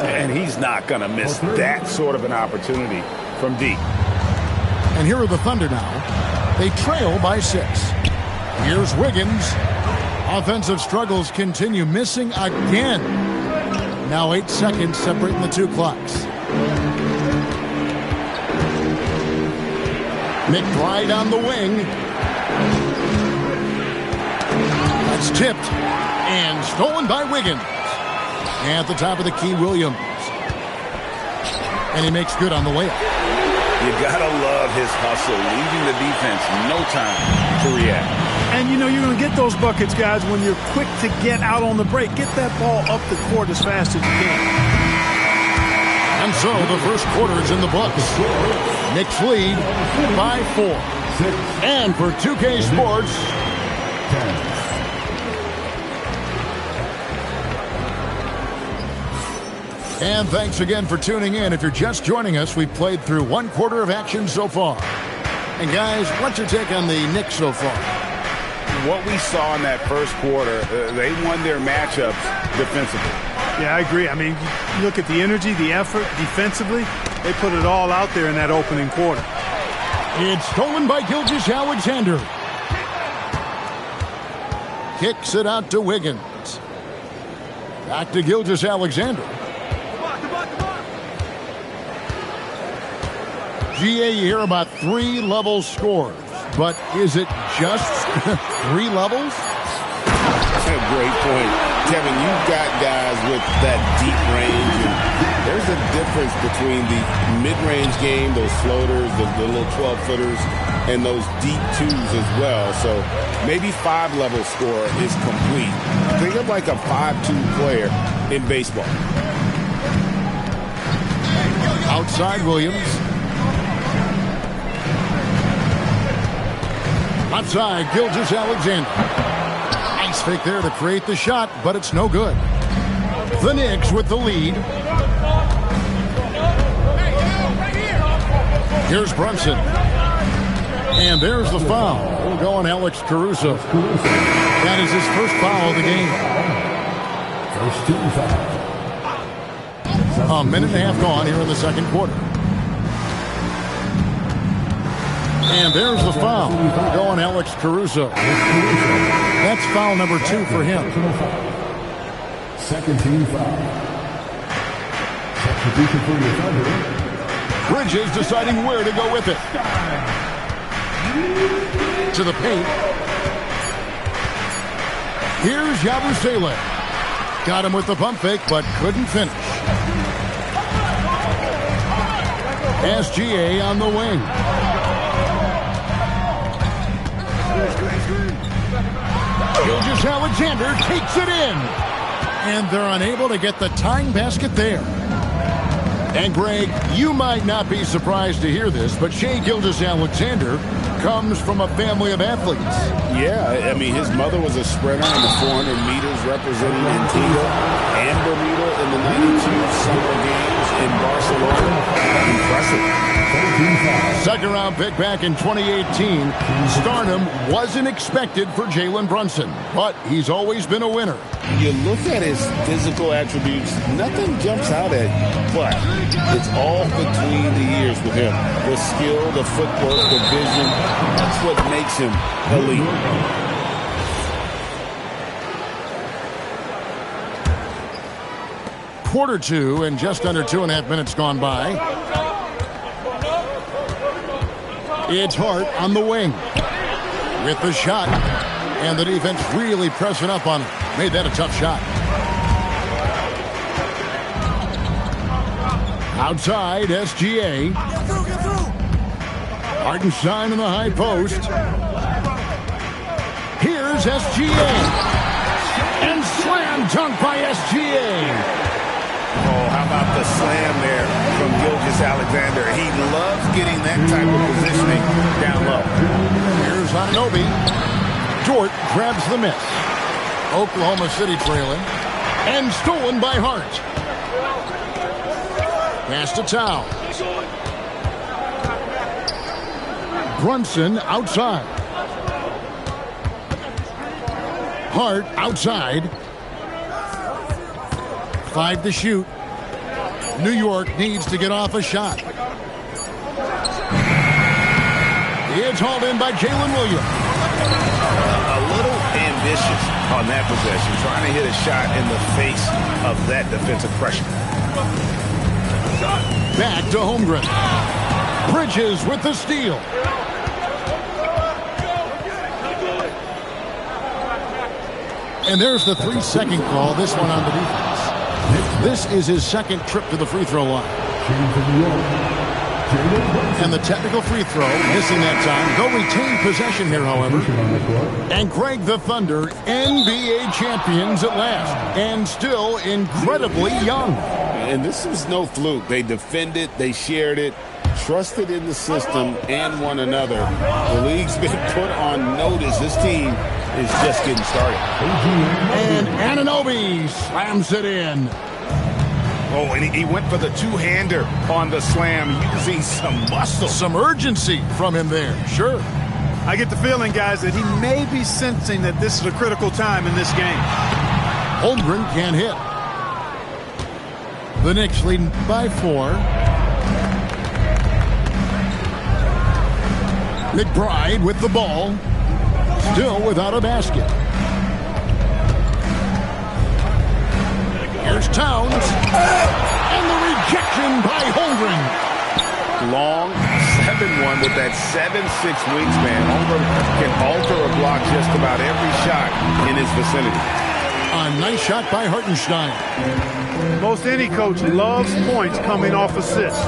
And he's not going to miss that sort of an opportunity from deep. And here are the Thunder now. They trail by 6. Here's Wiggins. Offensive struggles continue, missing again. Now 8 seconds separating the two clocks. McBride on the wing. That's tipped and stolen by Wiggins. And at the top of the key, Williams. And he makes good on the layup. You got to love his hustle, leaving the defense no time to react. And, you know, you're going to get those buckets, guys, when you're quick to get out on the break. Get that ball up the court as fast as you can. And so the first quarter is in the books. Knicks lead by 4. And for 2K Sports, and thanks again for tuning in. If you're just joining us, we've played through one quarter of action so far. And guys, what's your take on the Knicks so far? What we saw in that first quarter, they won their matchups defensively. Yeah, I agree. I mean, you look at the energy, the effort defensively, they put it all out there in that opening quarter. It's stolen by Gilgeous-Alexander. Kicks it out to Wiggins. Back to Gilgeous-Alexander. GA, you hear about 3 level scores, but is it just 3 levels? That's a great point. Kevin, you've got guys with that deep range. And there's a difference between the mid-range game, those floaters, the little 12-footers, and those deep 2s as well. So maybe 5-level score is complete. Think of like a 5-2 player in baseball. Outside Williams. Outside Gilgeous-Alexander. Nice fake there to create the shot, but it's no good. The Knicks with the lead. Here's Brunson. And there's the foul. We'll go on Alex Caruso. That is his first foul of the game. First team foul. A minute and a half gone here in the second quarter. And there's the foul. We'll go on Alex Caruso. That's foul number 2 for him. Second team foul. Substitution for your Thunder. Bridges deciding where to go with it. To the paint. Here's Yabusele. Got him with the pump fake, but couldn't finish. SGA on the wing. Gilgeous-Alexander takes it in. And they're unable to get the tying basket there. And Greg, you might not be surprised to hear this, but Shai Gilgeous-Alexander comes from a family of athletes. Yeah, I mean, his mother was a sprinter in the 400 meters representing Antigua and Bermuda in the 92 Summer Games in Barcelona. Impressive. Second round pick back in 2018. Stardom wasn't expected for Jalen Brunson, but he's always been a winner. You look at his physical attributes, nothing jumps out at you, but it's all between the ears with him. The skill, the footwork, the vision, that's what makes him elite. Quarter 2 and just under 2.5 minutes gone by. It's Hart on the wing with the shot, and the defense really pressing up on him. Made that a tough shot. Outside, SGA. Hartenstein in the high post. Here's SGA. And slam dunk by SGA. Oh, how about the slam there from Gilgeous-Alexander? He loves getting that type of positioning down low. Here's Anunoby. Dort grabs the miss. Oklahoma City trailing. And stolen by Hart. Pass to Towns. Brunson outside. Hart outside. 5 to shoot. New York needs to get off a shot. It's hauled in by Jalen Williams. A little ambitious on that possession, trying to hit a shot in the face of that defensive pressure. Back to Holmgren. Bridges with the steal. And there's the 3-second call, this one on the defense. This is his second trip to the free throw line. And the technical free throw, missing that time. They'll retain possession here, however. And Greg, the Thunder, NBA champions at last. And still incredibly young. And this was no fluke. They defended, they shared it, trusted in the system and one another. The league's been put on notice. This team is just getting started. And Anunoby slams it in. Oh, and he went for the two-hander on the slam, using some muscle. Some urgency from him there, sure. I get the feeling, guys, that he may be sensing that this is a critical time in this game. Holmgren can't hit. The Knicks leading by 4. McBride with the ball. Still without a basket. Here's Towns. And the rejection by Holmgren. Long 7-1 with that 7'6" wingspan. Holmgren can alter or block just about every shot in his vicinity. A nice shot by Hartenstein. Most any coach loves points coming off assists.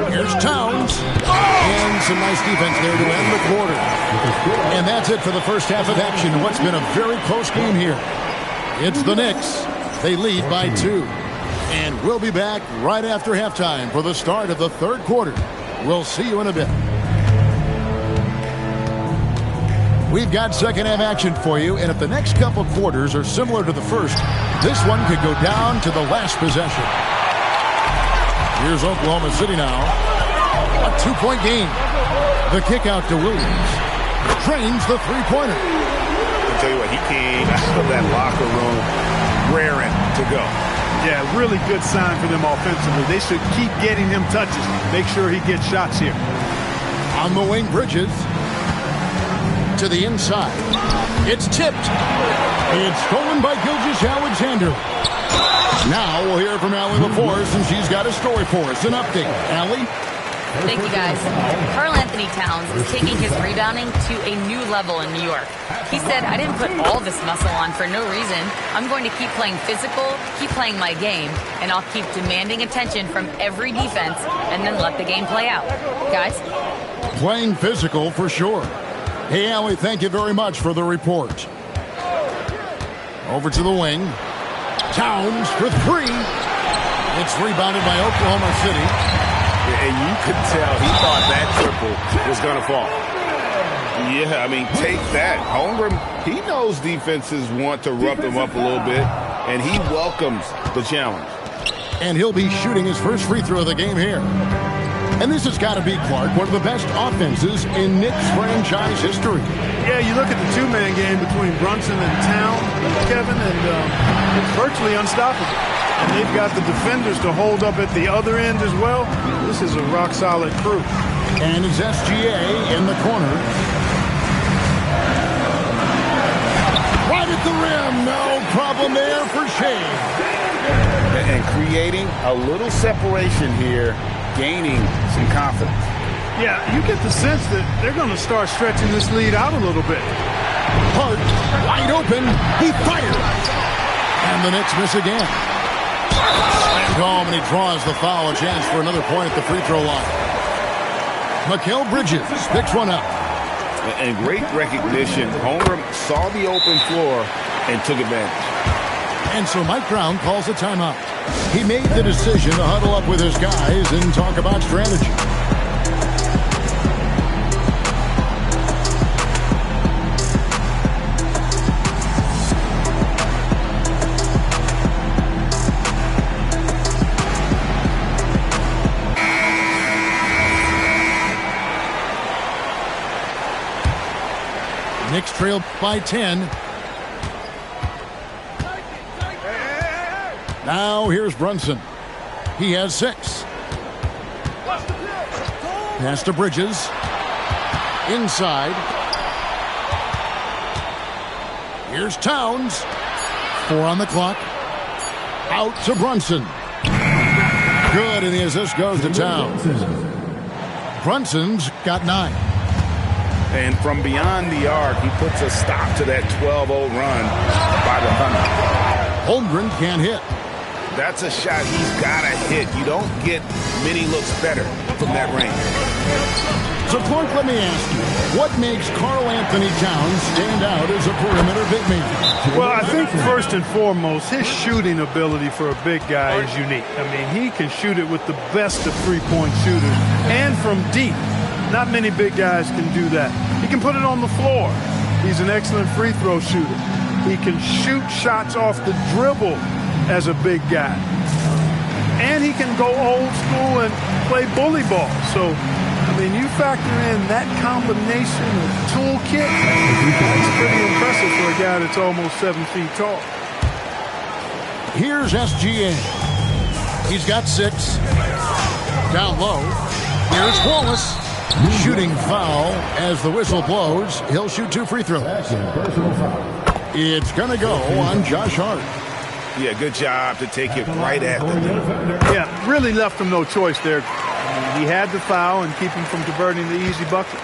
Here's Towns. And some nice defense there to end the quarter. And that's it for the first half of action. What's been a very close game here. It's the Knicks. They lead by 2. And we'll be back right after halftime for the start of the third quarter. We'll see you in a bit. We've got second half action for you, and if the next couple quarters are similar to the first, this one could go down to the last possession. Here's Oklahoma City now. A 2-point game. The kick out to Williams. Drains the three-pointer. I'll tell you what, he came out of that locker room raring to go. Yeah, really good sign for them offensively. They should keep getting him touches. Make sure he gets shots here. On the wing, Bridges. To the inside. It's tipped. It's stolen by Gilgeous-Alexander. Now we'll hear from Allie LaForce, and she's got a story for us. An update. Allie? Thank you, guys. Karl-Anthony Towns is taking his rebounding to a new level in New York. He said, I didn't put all this muscle on for no reason. I'm going to keep playing physical, keep playing my game, and I'll keep demanding attention from every defense and then let the game play out. Guys? Playing physical for sure. Hey, Allie, thank you very much for the report. Over to the wing. Towns for 3. It's rebounded by Oklahoma City. And you could tell he thought that triple was going to fall. Yeah, I mean, take that. Holmgren, he knows defenses want to rough him up a little bit, and he welcomes the challenge. And he'll be shooting his first free throw of the game here. And this has got to be, Clark, one of the best offenses in Knicks franchise history. Yeah, you look at the two-man game between Brunson and Towns, Kevin, and it's virtually unstoppable. And they've got the defenders to hold up at the other end as well. This is a rock-solid crew. And it's SGA in the corner. Right at the rim. No problem there for Shea. And creating a little separation here, gaining some confidence. Yeah, you get the sense that they're going to start stretching this lead out a little bit. Hart, wide open. He fires. And the Knicks miss again. Slammed home, and he draws the foul. A chance for another point at the free throw line. Mikal Bridges picks one up. And great recognition. Holmgren saw the open floor and took advantage. And so Mike Brown calls a timeout. He made the decision to huddle up with his guys and talk about strategy. Knicks trail by 10. Now here's Brunson. He has 6. Pass to Bridges. Inside. Here's Towns. 4 on the clock. Out to Brunson. Good, and the assist goes to Towns. Brunson's got 9. And from beyond the arc, he puts a stop to that 12-0 run by the Thunder. Holmgren can't hit. That's a shot he's got to hit. You don't get many looks better from that range. So, Clark, let me ask you, what makes Karl-Anthony Towns stand out as a perimeter big man? Well, I think first and foremost, his shooting ability for a big guy is unique. I mean, he can shoot it with the best of three-point shooters and from deep. Not many big guys can do that. He can put it on the floor. He's an excellent free throw shooter. He can shoot shots off the dribble as a big guy. And he can go old school and play bully ball. So, I mean, you factor in that combination of toolkit, that's pretty impressive for a guy that's almost 7 feet tall. Here's SGA. He's got 6. Down low. Here's Wallace. Shooting foul as the whistle blows. He'll shoot 2 free throws. It's going to go on Josh Hart. Yeah, good job to take it right at them. Yeah, really left him no choice there. He had the foul and keep him from converting the easy bucket.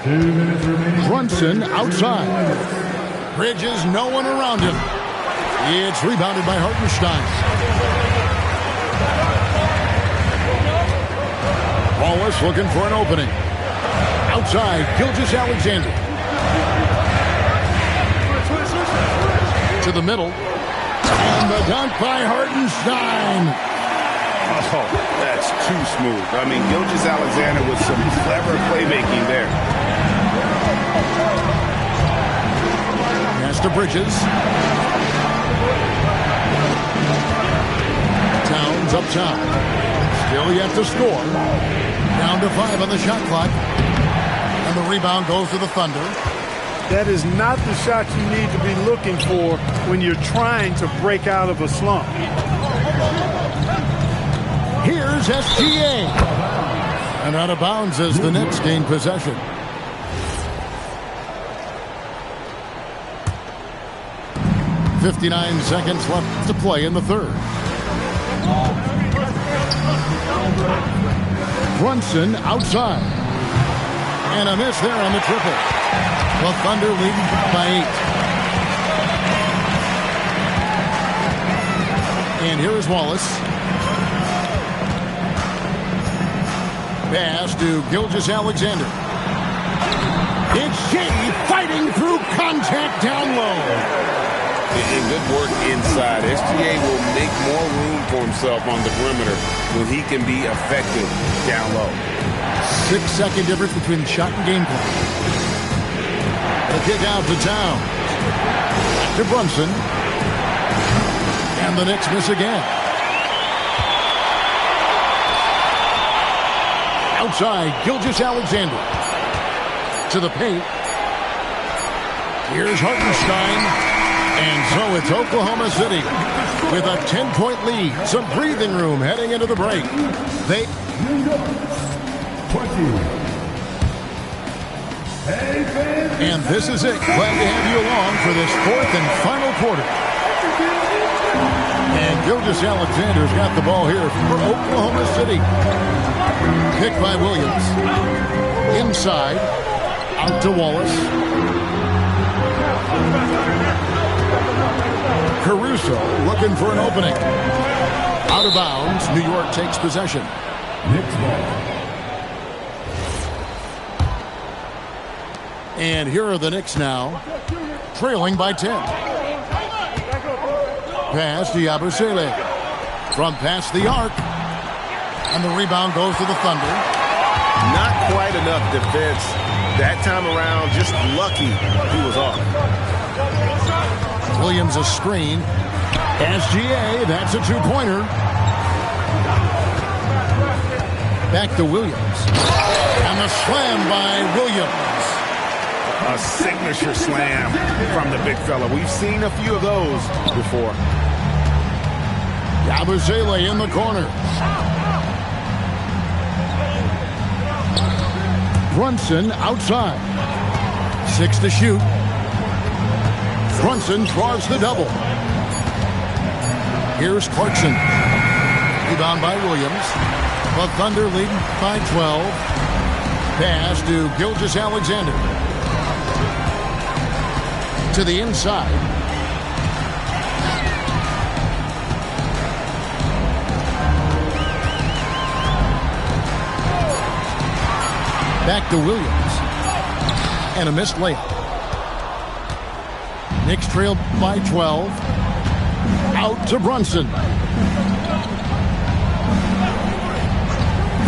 2 minutes remaining. Brunson outside. Bridges, no one around him. It's rebounded by Hartenstein. Wallace looking for an opening. Outside, Gilgeous-Alexander. To the middle. And the dunk by Hartenstein. Oh, that's too smooth. I mean, Gilgeous-Alexander with some clever playmaking there. Pass to Bridges. Towns up top. Still yet to score. Down to 5 on the shot clock. And the rebound goes to the Thunder. That is not the shot you need to be looking for when you're trying to break out of a slump. Here's SGA. And out of bounds as the Knicks gain possession. .59 seconds left to play in the third. Brunson outside. And a miss there on the triple. The Thunder leading by 8. And here is Wallace. Pass to Gilgeous-Alexander. It's Shea fighting through contact down low. And good work inside. SGA will make more room for himself on the perimeter when he can be effective down low. 6-second difference between the shot and game plan. The kick out to Towns. Back to Brunson. And the Knicks miss again. Outside, Gilgeous-Alexander. To the paint. Here's Hartenstein. And so it's Oklahoma City with a 10-point lead. Some breathing room heading into the break. They... 20. And this is it. Glad to have you along for this 4th and final quarter. And Gilgeous-Alexander's got the ball here for Oklahoma City. Picked by Williams. Inside. Out to Wallace. Caruso looking for an opening. Out of bounds. New York takes possession. Next ball. And here are the Knicks now, trailing by 10. Pass to Yabusele. From past the arc. And the rebound goes to the Thunder. Not quite enough defense that time around. Just lucky he was off. Williams a screen. SGA, that's a 2-pointer. Back to Williams. And the slam by Williams. A signature slam from the big fella. We've seen a few of those before. Yabusele in the corner. Brunson outside. 6 to shoot. Brunson draws the double. Here's Clarkson. Rebound by Williams. The Thunder leading by 12. Pass to Gilgeous-Alexander. To the inside. Back to Williams. And a missed layup. Knicks trailed by 12. Out to Brunson.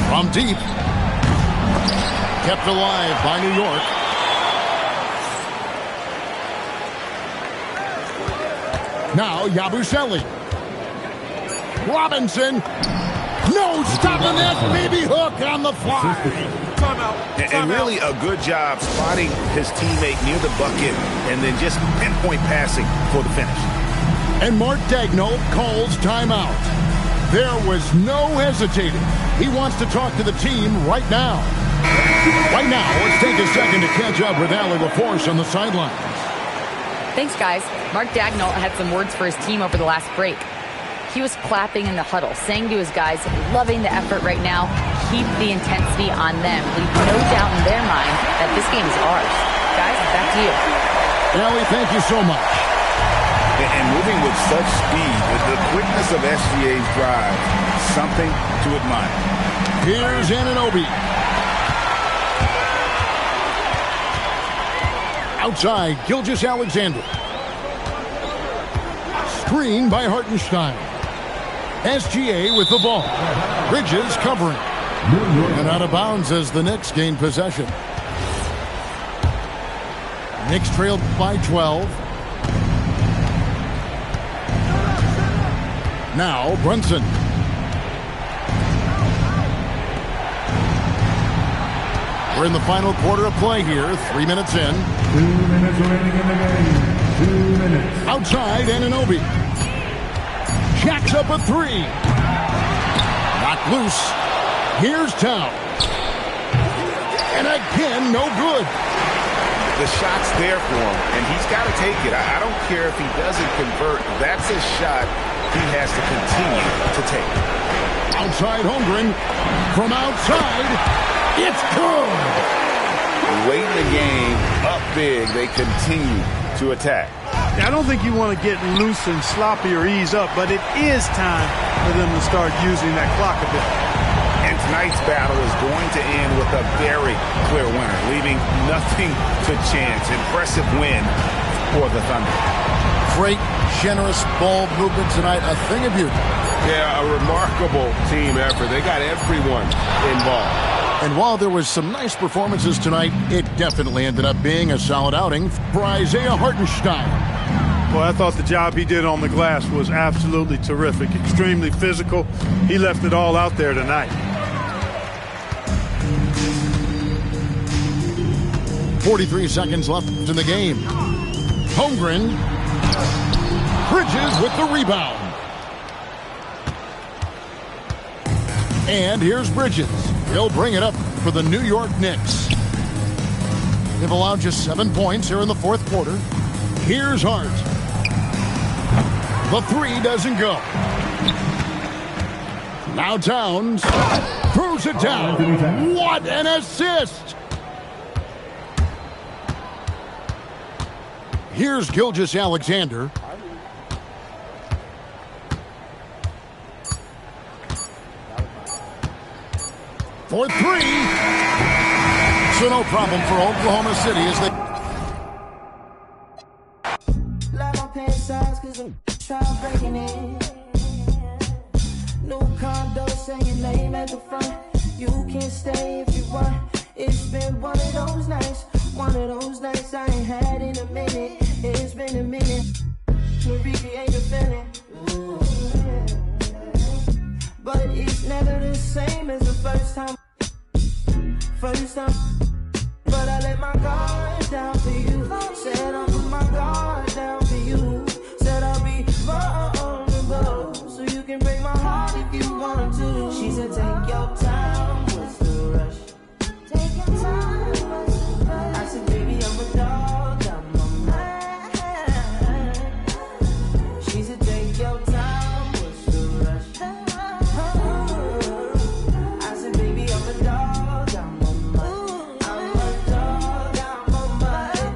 From deep. Kept alive by New York. Now Yabusele. Robinson. No, stopping that baby hook on the fly. And really a good job spotting his teammate near the bucket and then just pinpoint passing for the finish. And Mark Daigneault calls timeout. There was no hesitating. He wants to talk to the team right now. Right now, let's take a second to catch up with Allie LaForce on the sidelines. Thanks, guys. Mark Daigneault had some words for his team over the last break. He was clapping in the huddle, saying to his guys, loving the effort right now, keep the intensity on them. Leave no doubt in their mind that this game is ours. Guys, back to you. Allie, thank you so much. And moving with such speed, the quickness of SGA's drive, something to admire. Here's Anunoby. Outside, Gilgeous-Alexander. Screen by Hartenstein. SGA with the ball. Bridges covering. And out of bounds as the Knicks gain possession. Knicks trailed by 12. Now Brunson. We're in the final quarter of play here. 3 minutes in. 2 minutes remaining in the game. 2 minutes. Outside, Anunoby. Jacks up a three. Knocked loose. Here's Town. And again, no good. The shot's there for him, and he's got to take it. I don't care if he doesn't convert. That's a shot he has to continue to take. Outside Holmgren. From outside, it's good. Late in the game, up big, they continue to attack. I don't think you want to get loose and sloppy or ease up, but it is time for them to start using that clock a bit. And tonight's battle is going to end with a very clear winner, leaving nothing to chance. Impressive win for the Thunder. Great, generous ball movement tonight. A thing of beauty. Yeah, a remarkable team effort. They got everyone involved. And while there was some nice performances tonight, it definitely ended up being a solid outing for Isaiah Hartenstein. Well, I thought the job he did on the glass was absolutely terrific. Extremely physical. He left it all out there tonight. 43 seconds left in the game. Holmgren. Bridges with the rebound. And here's Bridges. He'll bring it up for the New York Knicks. They've allowed just 7 points here in the fourth quarter. Here's Hart. The three doesn't go. Now Towns throws it down. What an assist! Here's Gilgeous-Alexander. For three. So no problem for Oklahoma City as they... Try breaking in. New condo, say your name at the front. You can stay if you want. It's been one of those nights I ain't had in a minute. It's been a minute. Marie ain't a feeling. But it's never the same as the first time. But I let my guard down for you. Said I'll put my guard down for you. Said I'll be vulnerable, so you can break my heart if you want to. She said take your time, what's the rush? Take your time, what's the rush? I said baby I'm a dog, I'm a man. She said take your time, what's the rush? I said baby I'm a dog, I'm a man. I'm a dog, I'm a man.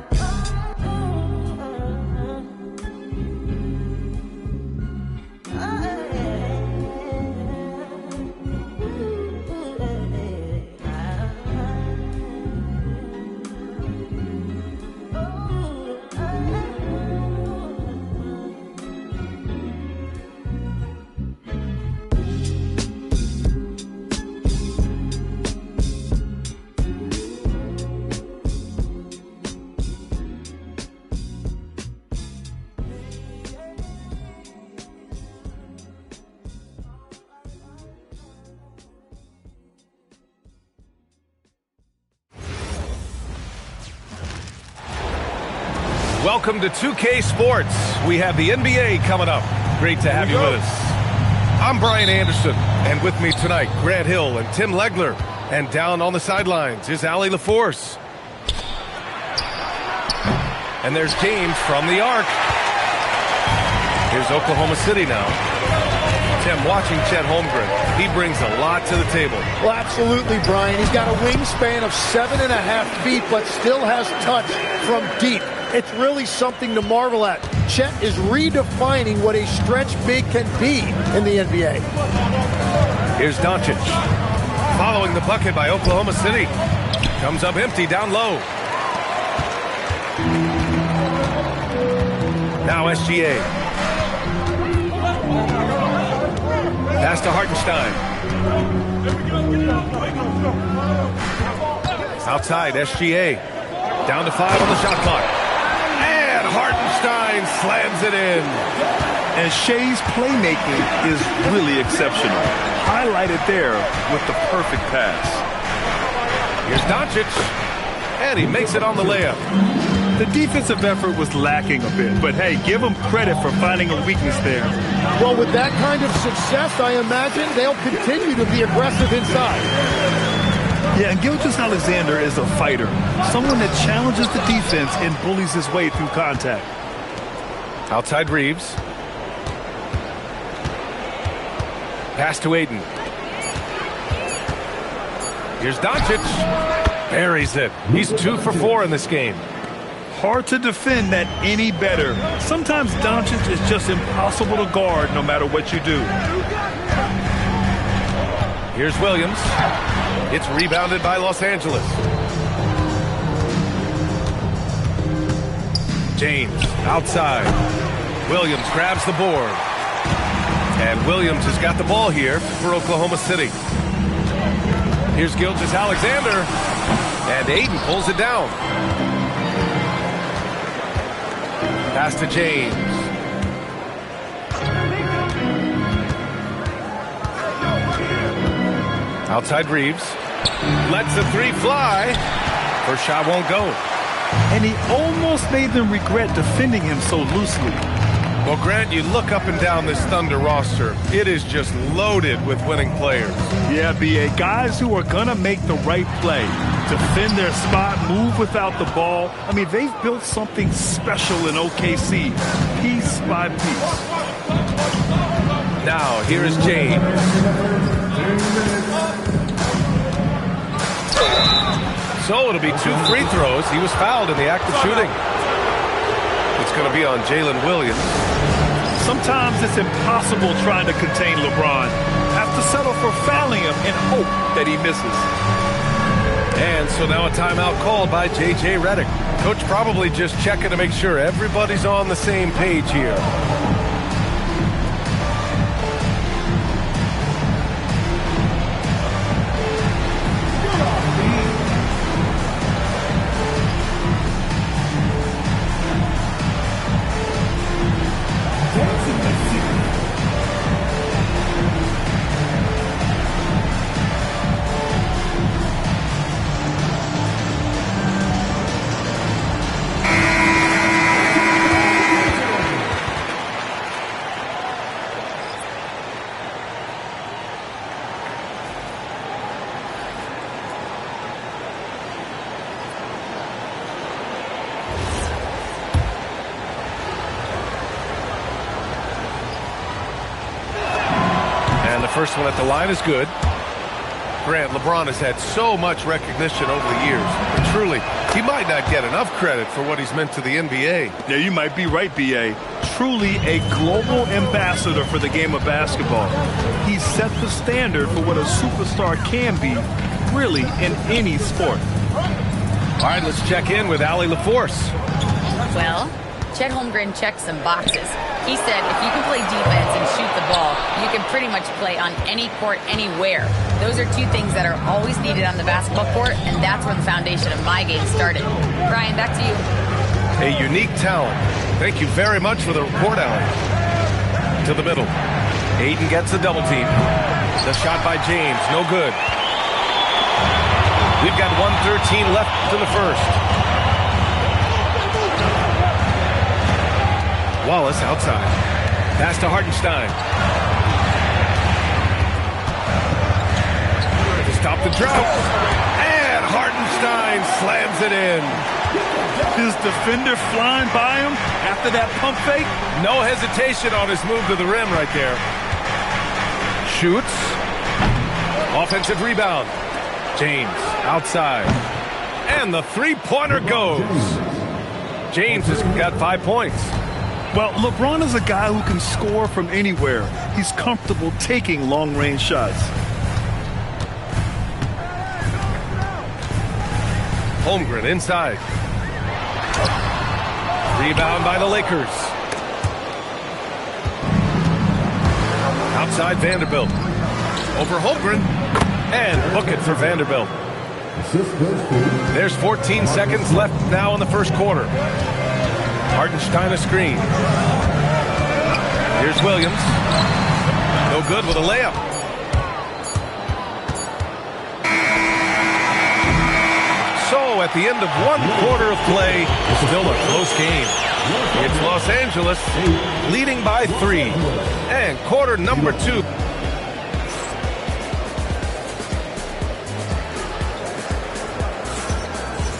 Welcome to 2K Sports. We have the NBA coming up. Great to have you with us. I'm Brian Anderson, and with me tonight, Grant Hill and Tim Legler. And down on the sidelines is Allie LaForce. And there's James from the Arc. Here's Oklahoma City now. Tim, watching Chet Holmgren, he brings a lot to the table. Well, absolutely, Brian. He's got a wingspan of 7.5 feet, but still has touch from deep. It's really something to marvel at. Chet is redefining what a stretch big can be in the NBA. Here's Doncic. Following the bucket by Oklahoma City. Comes up empty down low. Now SGA. Pass to Hartenstein. Outside, SGA. Down to 5 on the shot clock. And Hartenstein slams it in. And Shea's playmaking is really exceptional. Highlighted there with the perfect pass. Here's Doncic. And he makes it on the layup. The defensive effort was lacking a bit, but hey, give them credit for finding a weakness there. Well, with that kind of success, I imagine they'll continue to be aggressive inside. Yeah, and Gilgeous-Alexander is a fighter, someone that challenges the defense and bullies his way through contact. Outside Reeves. Pass to Aiden. Here's Doncic. Buries it. He's 2 for 4 in this game. Hard to defend that any better. Sometimes Doncic is just impossible to guard no matter what you do. Here's Williams. It's rebounded by Los Angeles. James outside. Williams grabs the board. And Williams has got the ball here for Oklahoma City. Here's Gilgeous-Alexander. And Aiden pulls it down. Pass to James. Outside Reeves. Lets the 3 fly. First shot won't go. And he almost made them regret defending him so loosely. Well, Grant, you look up and down this Thunder roster. It is just loaded with winning players. Yeah, B.A. Guys who are going to make the right play. Defend their spot, move without the ball. I mean, they've built something special in OKC, piece by piece. Now, here is James. So it'll be 2 free throws. He was fouled in the act of shooting. It's going to be on Jalen Williams. Sometimes it's impossible trying to contain LeBron. Have to settle for fouling him and hope that he misses. And so now a timeout called by J.J. Redick. Coach probably just checking to make sure everybody's on the same page here. First one at the line is good. Grant, LeBron has had so much recognition over the years. And truly, he might not get enough credit for what he's meant to the NBA. Yeah, you might be right, B.A. Truly a global ambassador for the game of basketball. He's set the standard for what a superstar can be, really, in any sport. All right, let's check in with Allie LaForce. Well, Chet Holmgren checked some boxes. He said if you can play defense and shoot the ball, you can pretty much play on any court, anywhere. Those are 2 things that are always needed on the basketball court, and that's where the foundation of my game started. Brian, back to you. A unique talent. Thank you very much for the report, Allie. To the middle. Aiden gets the double team. The shot by James, no good. We've got 1:13 left in the first. Wallace outside. Pass to Hartenstein. To stop the drought. And Hartenstein slams it in. His defender flying by him after that pump fake. No hesitation on his move to the rim right there. Shoots. Offensive rebound. James outside. And the three-pointer goes. James has got 5 points. Well, LeBron is a guy who can score from anywhere. He's comfortable taking long-range shots. Holmgren inside. Rebound by the Lakers. Outside Vanderbilt. Over Holmgren. And book it for Vanderbilt. There's 14 seconds left now in the first quarter. Hartenstein a screen. Here's Williams. No good with a layup. So at the end of 1 quarter of play, still a close game. It's Los Angeles leading by 3. And quarter number 2.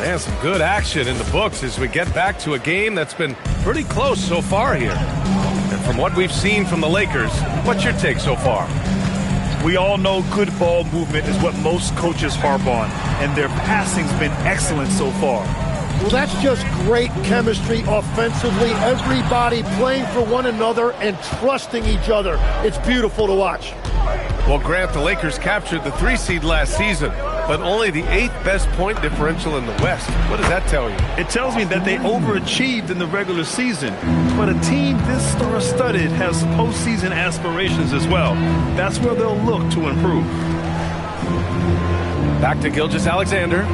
And some good action in the books as we get back to a game that's been pretty close so far here. And from what we've seen from the Lakers, what's your take so far? We all know good ball movement is what most coaches harp on, and their passing's been excellent so far. Well, that's just great chemistry offensively. Everybody playing for one another and trusting each other. It's beautiful to watch. Well, Grant, the Lakers captured the 3 seed last season, but only the 8th best point differential in the West. What does that tell you? It tells me that they overachieved in the regular season, but a team this star-studded has postseason aspirations as well. That's where they'll look to improve. Back to Gilgeous-Alexander.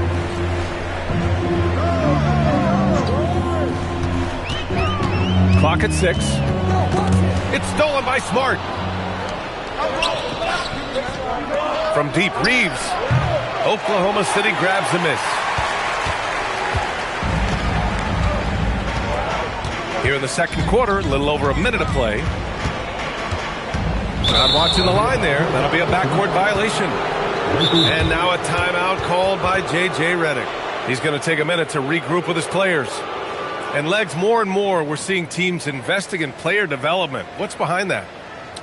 Clock at 6. It's stolen by Smart. From deep, Reeves. Oklahoma City grabs the miss. Here in the second quarter, a little over a minute of play. Not watching the line there. That'll be a backcourt violation. And now a timeout called by J.J. Redick. He's going to take a minute to regroup with his players. And Legs, more and more, we're seeing teams investing in player development. What's behind that?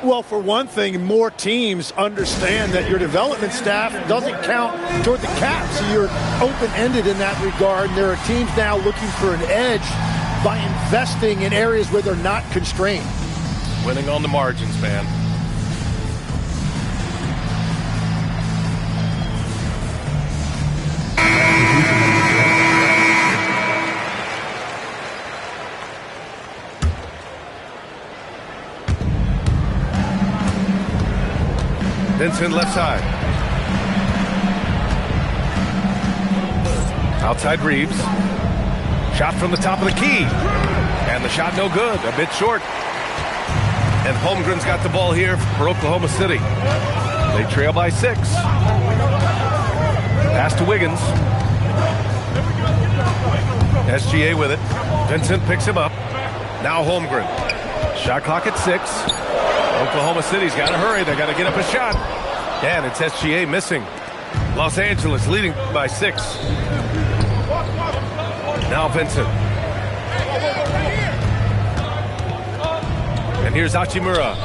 Well, for one thing, more teams understand that your development staff doesn't count toward the cap, so you're open-ended in that regard. And there are teams now looking for an edge by investing in areas where they're not constrained. Winning on the margins, man. Vincent left side. Outside Reeves. Shot from the top of the key. And the shot no good. A bit short. And Holmgren's got the ball here for Oklahoma City. They trail by 6. Pass to Wiggins. SGA with it. Vincent picks him up. Now Holmgren. Shot clock at 6. Oklahoma City's got to hurry. They got to get up a shot. And it's SGA missing. Los Angeles leading by 6. Now Vincent. And here's Hachimura.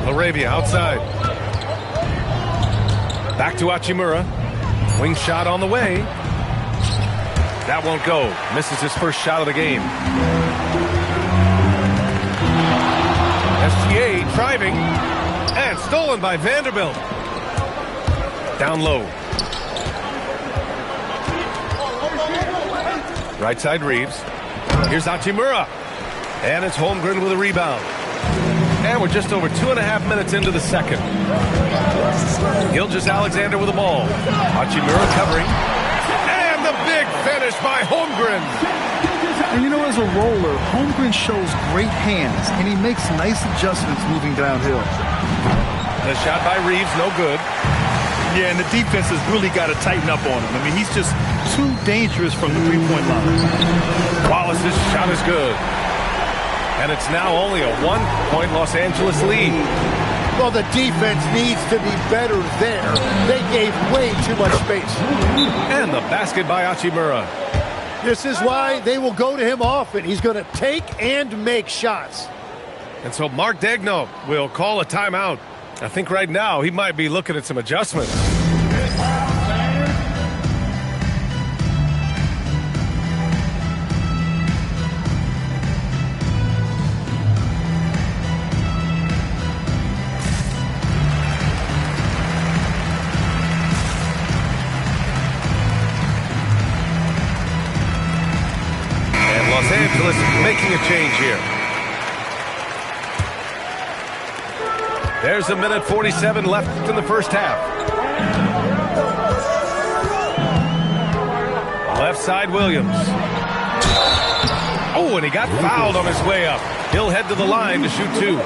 LaRavia outside. Back to Hachimura. Wing shot on the way. That won't go. Misses his first shot of the game. SGA driving. And stolen by Vanderbilt. Down low. Right side Reeves. Here's Hachimura. And it's Holmgren with a rebound. And we're just over 2.5 minutes into the second. Gilgeous-Alexander with the ball. Hachimura covering. And the big finish by Holmgren. And you know, as a roller, Holmgren shows great hands, and he makes nice adjustments moving downhill. The shot by Reeves, no good. Yeah, and the defense has really got to tighten up on him. I mean, he's just too dangerous from the three-point line. Wallace's shot is good. And it's now only a 1-point Los Angeles lead. Well, the defense needs to be better there. They gave way too much space. And the basket by Hachimura. This is why they will go to him often. He's going to take and make shots. And so Mark Daigneault will call a timeout. I think right now he might be looking at some adjustments. And Los Angeles making a change here. There's 1:47 left in the first half. Left side, Williams. Oh, and he got fouled on his way up. He'll head to the line to shoot 2.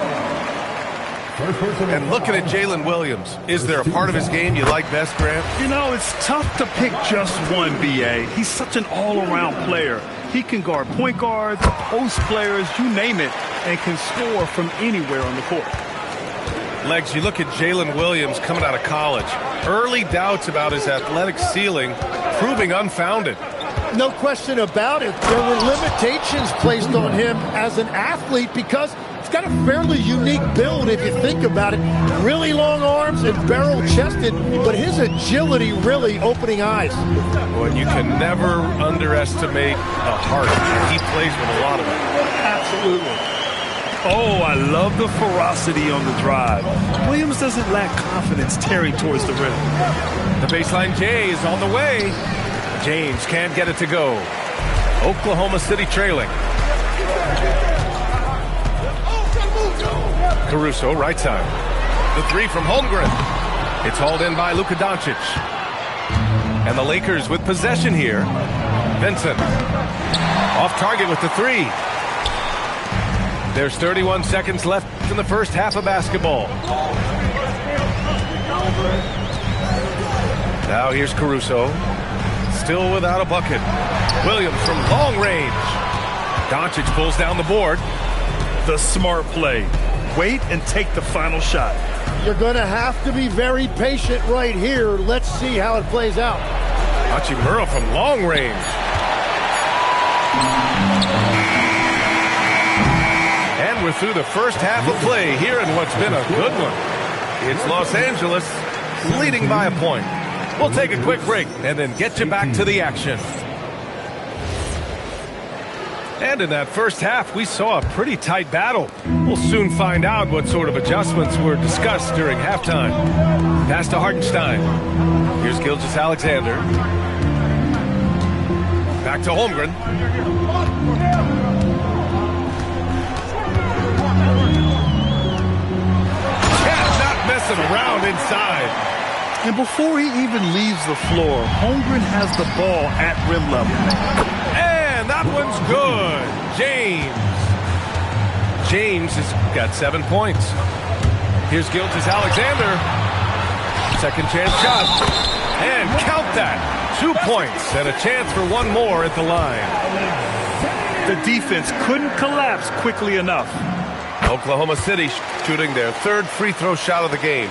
And looking at Jalen Williams, is there a part of his game you like best, Grant? You know, it's tough to pick just one, B.A. He's such an all-around player. He can guard point guards, post players, you name it, and can score from anywhere on the court. Legs, you look at Jalen Williams coming out of college. Early doubts about his athletic ceiling proving unfounded. No question about it. There were limitations placed on him as an athlete because he's got a fairly unique build if you think about it. Really long arms and barrel-chested, but his agility really opening eyes. Well, you can never underestimate a heart. He plays with a lot of it. Absolutely. Oh, I love the ferocity on the drive. Williams doesn't lack confidence tearing towards the rim. The baseline J is on the way. James can't get it to go. Oklahoma City trailing. Caruso, right side. The 3 from Holmgren. It's hauled in by Luka Doncic. And the Lakers with possession here. Vincent. Off target with the 3. There's 31 seconds left in the first half of basketball. Now here's Caruso. Still without a bucket. Williams from long range. Doncic pulls down the board. The smart play. Wait and take the final shot. You're going to have to be very patient right here. Let's see how it plays out. Hachimura from long range. And we're through the first half of play here in what's been a good one. It's Los Angeles leading by a point. We'll take a quick break and then get you back to the action. And in that first half, we saw a pretty tight battle. We'll soon find out what sort of adjustments were discussed during halftime. Pass to Hartenstein. Here's Gilgeous-Alexander. Back to Holmgren. Not messing around inside. And before he even leaves the floor, Holmgren has the ball at rim level. And that one's good. James has got 7 points. Here's Gilgeous-Alexander. Second chance shot. And count that. 2 points and a chance for one more at the line. The defense couldn't collapse quickly enough. Oklahoma City shooting their 3rd free throw shot of the game.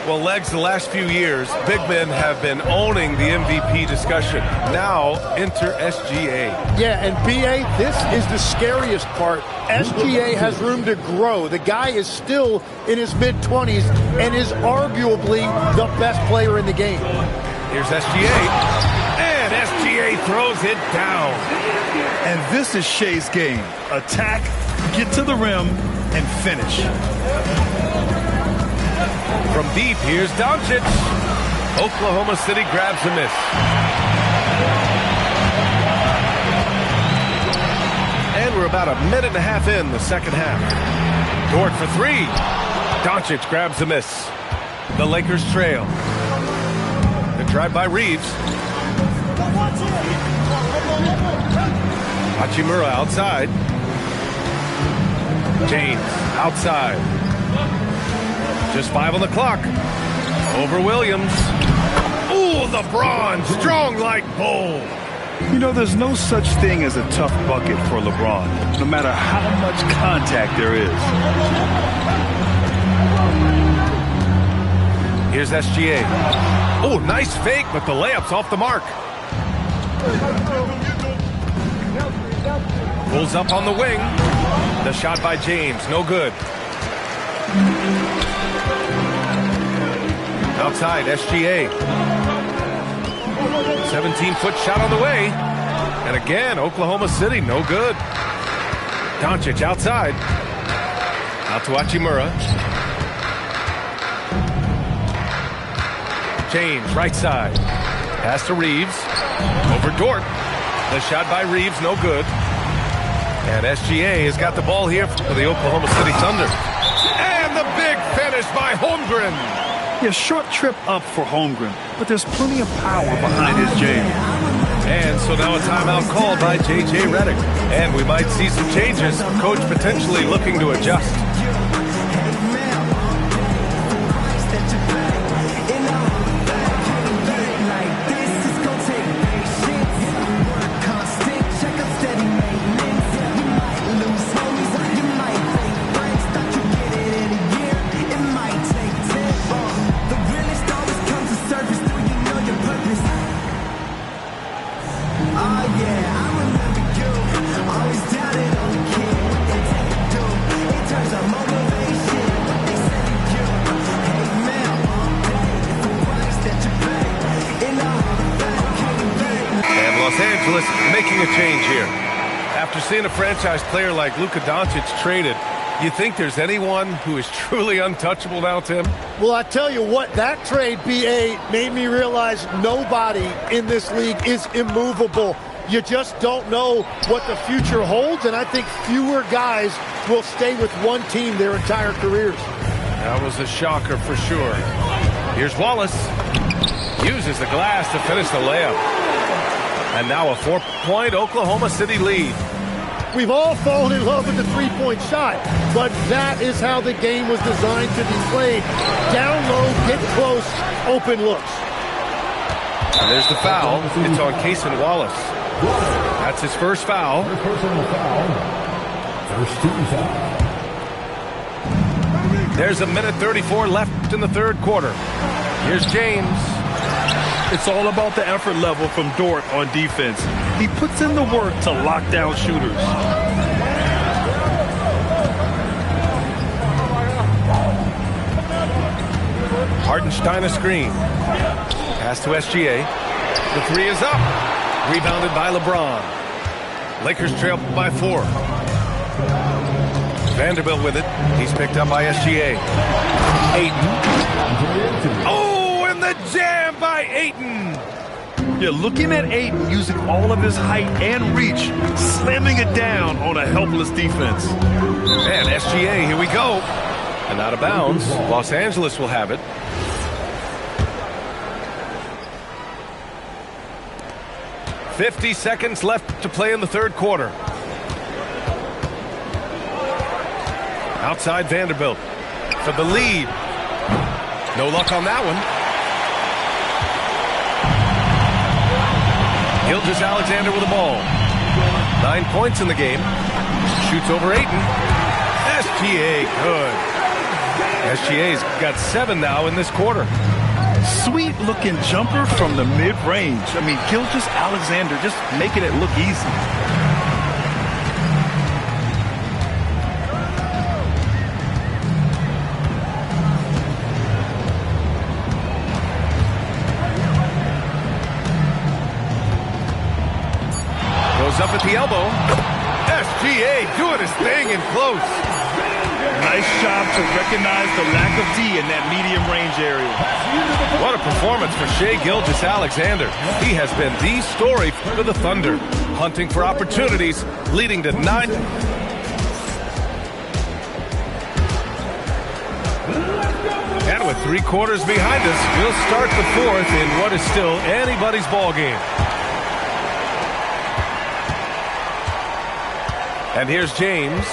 Well, Legs, the last few years, big men have been owning the MVP discussion. Now, enter SGA. Yeah, and B.A., this is the scariest part. SGA has room to grow. The guy is still in his mid-20s and is arguably the best player in the game. Here's SGA. And SGA throws it down. And this is Shea's game. Attack, get to the rim, and finish. From deep, here's Doncic. Oklahoma City grabs a miss. And we're about a minute and a half in the second half. Dort for 3. Doncic grabs a miss. The Lakers trail. The drive by Reeves. Hachimura outside. James outside. Just 5 on the clock. Over Williams. Ooh, LeBron, strong like bull. You know, there's no such thing as a tough bucket for LeBron, no matter how much contact there is. Here's SGA. Oh, nice fake, but the layup's off the mark. Pulls up on the wing. The shot by James, no good. Outside, SGA. 17-foot shot on the way. And again, Oklahoma City, no good. Doncic outside. Out to Hachimura. James, right side. Pass to Reeves. Over Dort. The shot by Reeves, no good. And SGA has got the ball here for the Oklahoma City Thunder. And the big finish by Holmgren. Yeah, short trip up for Holmgren, but there's plenty of power behind his jam. And so now a timeout called by J.J. Redick. And we might see some changes. Coach potentially looking to adjust. Making a change here. After seeing a franchise player like Luka Doncic traded, you think there's anyone who is truly untouchable now, Tim? Well, I tell you what, that trade, B.A., made me realize nobody in this league is immovable. You just don't know what the future holds, and I think fewer guys will stay with one team their entire careers. That was a shocker for sure. Here's Wallace. Uses the glass to finish the layup. And now a 4-point Oklahoma City lead. We've all fallen in love with the three-point shot, but that is how the game was designed to be played. Down low, get close, open looks. And there's the foul. It's on Cason Wallace. That's his first foul. First team foul. There's a minute 34 left in the third quarter. Here's James. It's all about the effort level from Dort on defense. He puts in the work to lock down shooters. Hartenstein a screen. Pass to SGA. The three is up. Rebounded by LeBron. Lakers trail by 4. Vanderbilt with it. He's picked up by SGA. Ayton. Oh, and the jam by Ayton. Yeah, looking at Ayton using all of his height and reach, slamming it down on a helpless defense. And SGA, here we go. And out of bounds. Los Angeles will have it. .50 seconds left to play in the third quarter. Outside Vanderbilt for the lead. No luck on that one. Gilgeous-Alexander with the ball. 9 points in the game. Shoots over Ayton. SGA, good. SGA's got 7 now in this quarter. Sweet looking jumper from the mid-range. I mean, Gilgeous-Alexander just making it look easy. Goes up at the elbow. SGA doing his thing in close. Nice job to recognize the lack of D in that medium range area. What a performance for Shai Gilgeous-Alexander. He has been the story for the Thunder, hunting for opportunities, leading to 9. And with 3 quarters behind us, we'll start the fourth in what is still anybody's ball game. And here's James.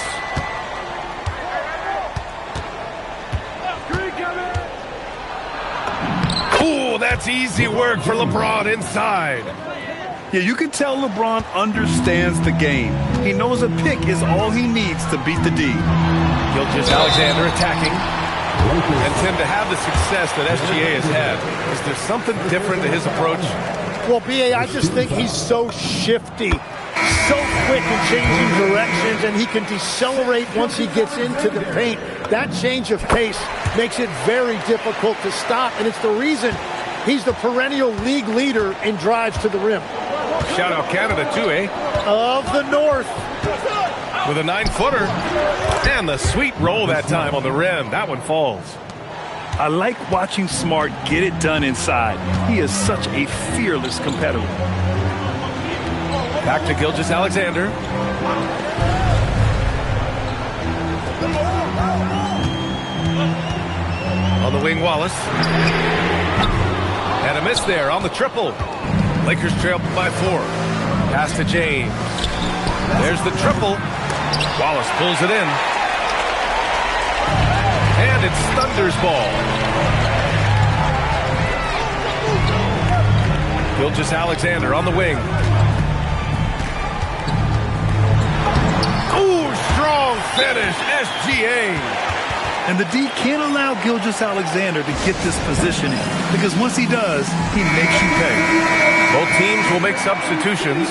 Ooh, that's easy work for LeBron inside. Yeah, you can tell LeBron understands the game. He knows a pick is all he needs to beat the D. Gilgeous-Alexander attacking. And Tim, to have the success that SGA has had, is there something different to his approach? Well, B.A., I just think he's so shifty, so quick in changing directions, and he can decelerate once he gets into the paint. That change of pace makes it very difficult to stop, and it's the reason he's the perennial league leader in drives to the rim. Shout out Canada, too, eh? Of the North. With a 9-footer. And the sweet roll that time on the rim. That one falls. I like watching Smart get it done inside. He is such a fearless competitor. Back to Gilgeous-Alexander. On the wing, Wallace. And a miss there on the triple. Lakers trail by 4. Pass to James. There's the triple. Wallace pulls it in. And it's Thunder's ball. Gilgeous-Alexander on the wing. Ooh, strong finish, SGA. And the D can't allow Gilgeous-Alexander to get this positioning, because once he does, he makes you pay. Both teams will make substitutions.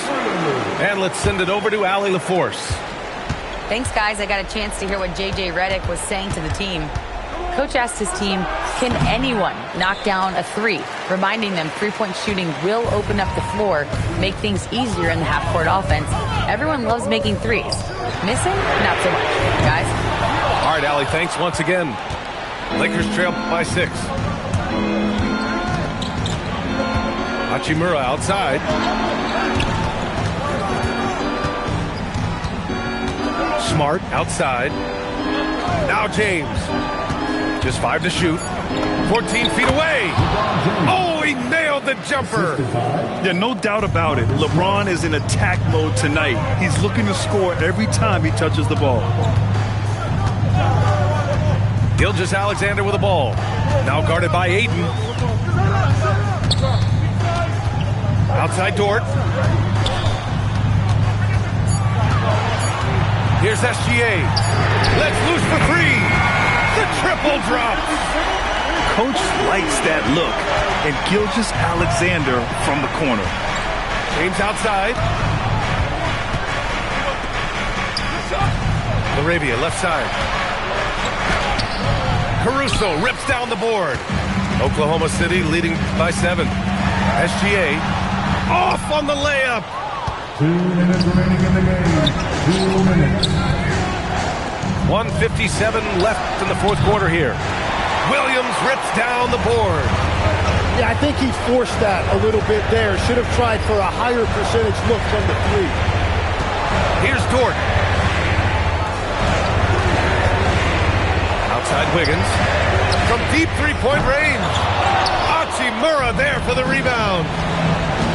And let's send it over to Allie LaForce. Thanks, guys. I got a chance to hear what J.J. Redick was saying to the team. Coach asked his team, can anyone knock down a 3? Reminding them three-point shooting will open up the floor, make things easier in the half-court offense. Everyone loves making threes. Missing? Not so much. Guys? All right, Allie, thanks once again. Lakers trail by 6. Hachimura outside. Smart outside. Now James. Just 5 to shoot. 14 feet away. Oh, he nailed the jumper. Yeah, no doubt about it. LeBron is in attack mode tonight. He's looking to score every time he touches the ball. Gilgeous-Alexander with the ball. Now guarded by Ayton. Outside Dort. Here's SGA. Let's loose for 3. The triple drops. Coach likes that look. And Gilgeous-Alexander from the corner. James outside. Laravia left side. Caruso rips down the board. Oklahoma City leading by 7. SGA off on the layup. 2 minutes remaining in the game. 2 minutes. 1:57 left in the fourth quarter here. Williams rips down the board. Yeah, I think he forced that a little bit there. Should have tried for a higher percentage look from the 3. Here's Dort. Outside Wiggins. From deep three-point range. Hachimura there for the rebound.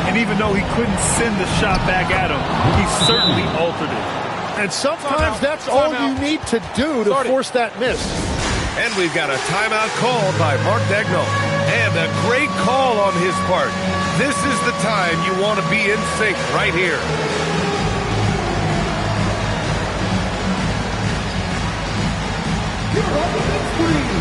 And even though he couldn't send the shot back at him, he certainly altered it. And sometimes that's all you need to do to force that miss. And we've got a timeout called by Mark Daigneault. And a great call on his part. This is the time you want to be in sync right here. You're on the big screen.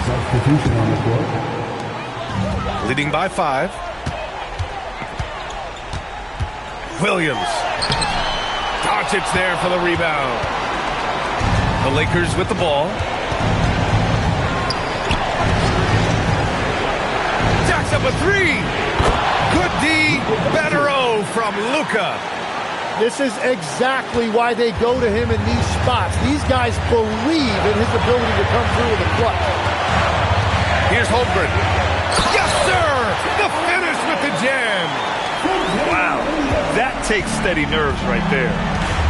Substitution on the court. Leading by 5. Williams. Doncic there for the rebound. The Lakers with the ball. Jacks up a 3. Good D. Better O from Luka. This is exactly why they go to him in these spots. These guys believe in his ability to come through in the clutch. Here's Holmgren. Yes, sir! The finish with the jam. Wow, that takes steady nerves right there.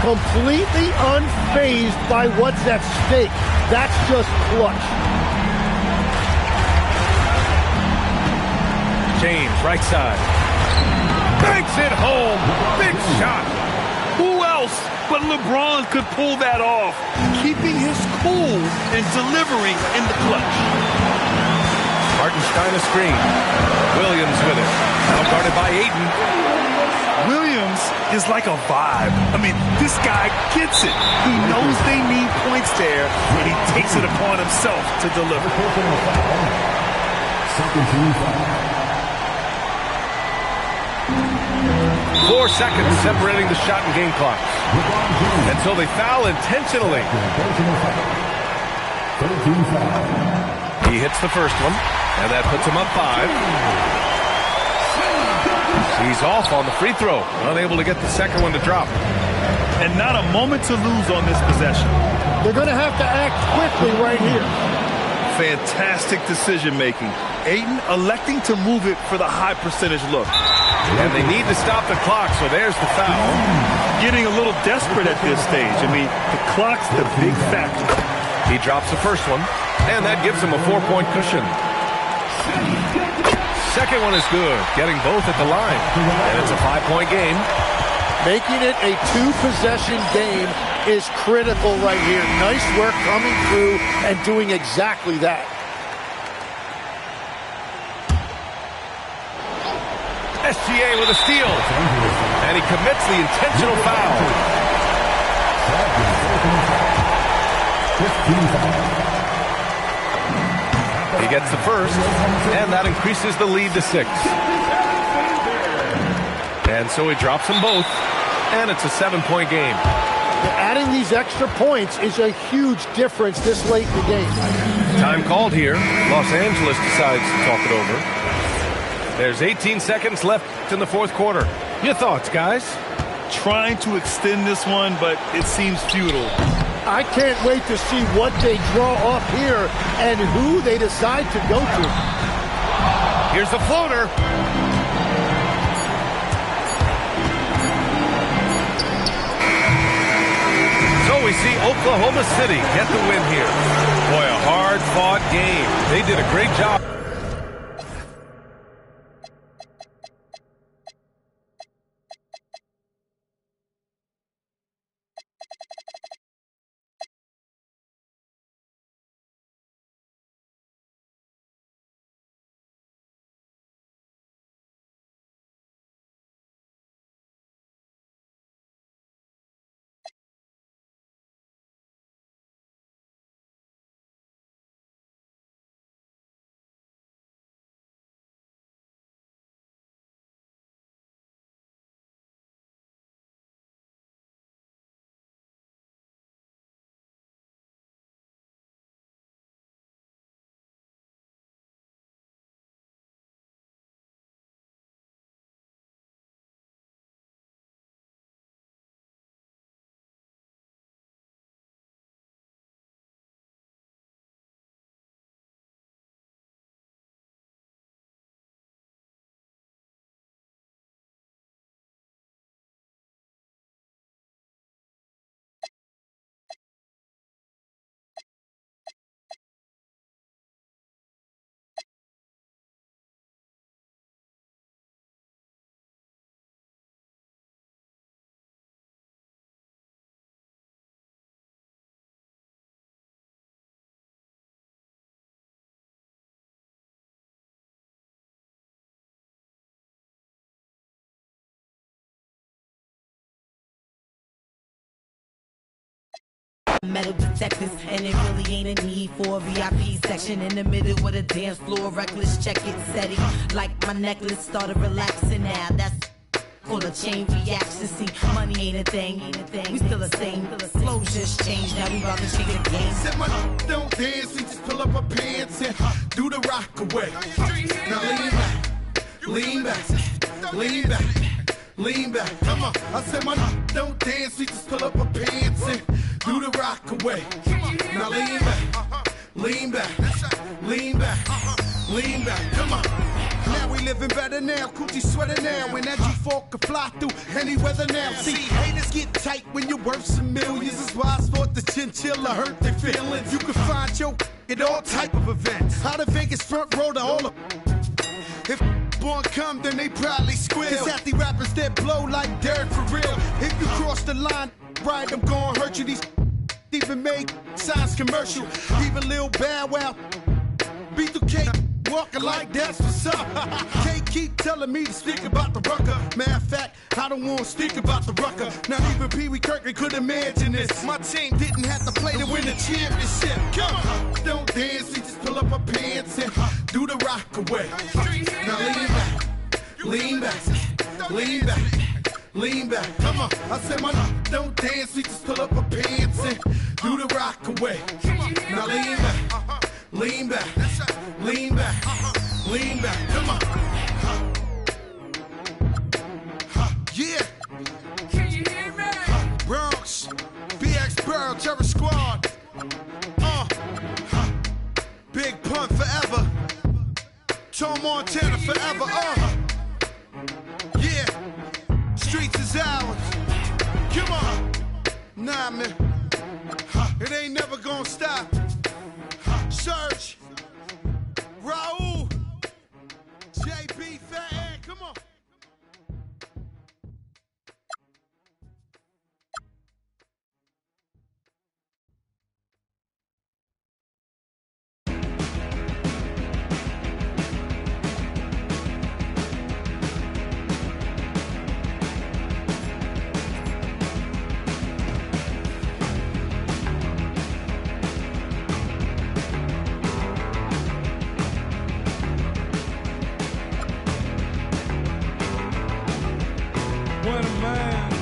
Completely unfazed by what's at stake. That's just clutch. James, right side. Banks it home. Big shot. Who else but LeBron could pull that off, keeping his cool and delivering in the clutch. Hartenstein a screen. Williams with it. Now guarded by Ayton. Williams is like a vibe. I mean, this guy gets it. He knows they need points there, and he takes it upon himself to deliver. 4 seconds separating the shot and game clock. Until they foul intentionally. He hits the first one, and that puts him up 5. He's off on the free throw, unable to get the second one to drop. And not a moment to lose on this possession. They're going to have to act quickly right here. Fantastic decision-making. Ayton electing to move it for the high percentage look. And they need to stop the clock, so there's the foul. Getting a little desperate at this stage. I mean, the clock's the big factor. He drops the first one, and that gives him a 4-point cushion. Second one is good, getting both at the line. And it's a 5-point game. Making it a 2-possession game is critical right here. Nice work coming through and doing exactly that. SGA with a steal. And he commits the intentional foul. He gets the first, and that increases the lead to 6. And so he drops them both, and it's a 7-point game. Adding these extra points is a huge difference this late in the game. Time called here. Los Angeles decides to talk it over. There's 18 seconds left in the fourth quarter. Your thoughts, guys? Trying to extend this one, but it seems futile. I can't wait to see what they draw up here and who they decide to go to. Here's the floater. So we see Oklahoma City get the win here. Boy, a hard-fought game. They did a great job. Metal detectors, and it really ain't a need for a VIP section in the middle with a dance floor. Reckless, check it, steady. Like my necklace started relaxing now. That's for the chain reaction. See, money ain't a thing. We still the same. Flow just changed. Now we about to change the game. Said my don't dance, we just pull up our pants and do the rock away. Now lean back, lean back, lean back. Come on, I said my don't dance, we just pull up our pants and do the rock away. Now lean back, lean back, lean back, lean back. Come on. Now we living better now, coochie sweater now. When that G4 can fly through any weather now. See, haters get tight when you're worth some millions. That's why I thought the chinchilla hurt their feelings. You can find your at all type of events. Out of Vegas front row to all of. If born come come, then they probably squeal. Cause half the rappers that blow like Derek for real. If you cross the line, right, I'm gonna hurt you. These even make signs commercial. Even Lil Bow Wow beat the cake, walking like that's what's up. Can't keep telling me to speak about the rucker. Matter of fact, I don't want to speak about the rucker. Not even Pee Wee Kirkland could imagine this. My team didn't have to play to win the championship. Come on, don't dance, we just pull up our pants and do the rock away. Now lean back, lean back, lean back, lean back. Come on, I said my don't dance, we just pull up our pants and do the rock away. Now lean back, lean back, lean back, lean back. Come on. Yeah. Can you hear me? Bronx, BX Burrow, Terror Squad. Big Pun forever. Tom Montana forever. Yeah. Streets is ours. Come on. Nah, man. It ain't never gonna stop. Serge, Raul, JB, Fat Ed, come on. When a man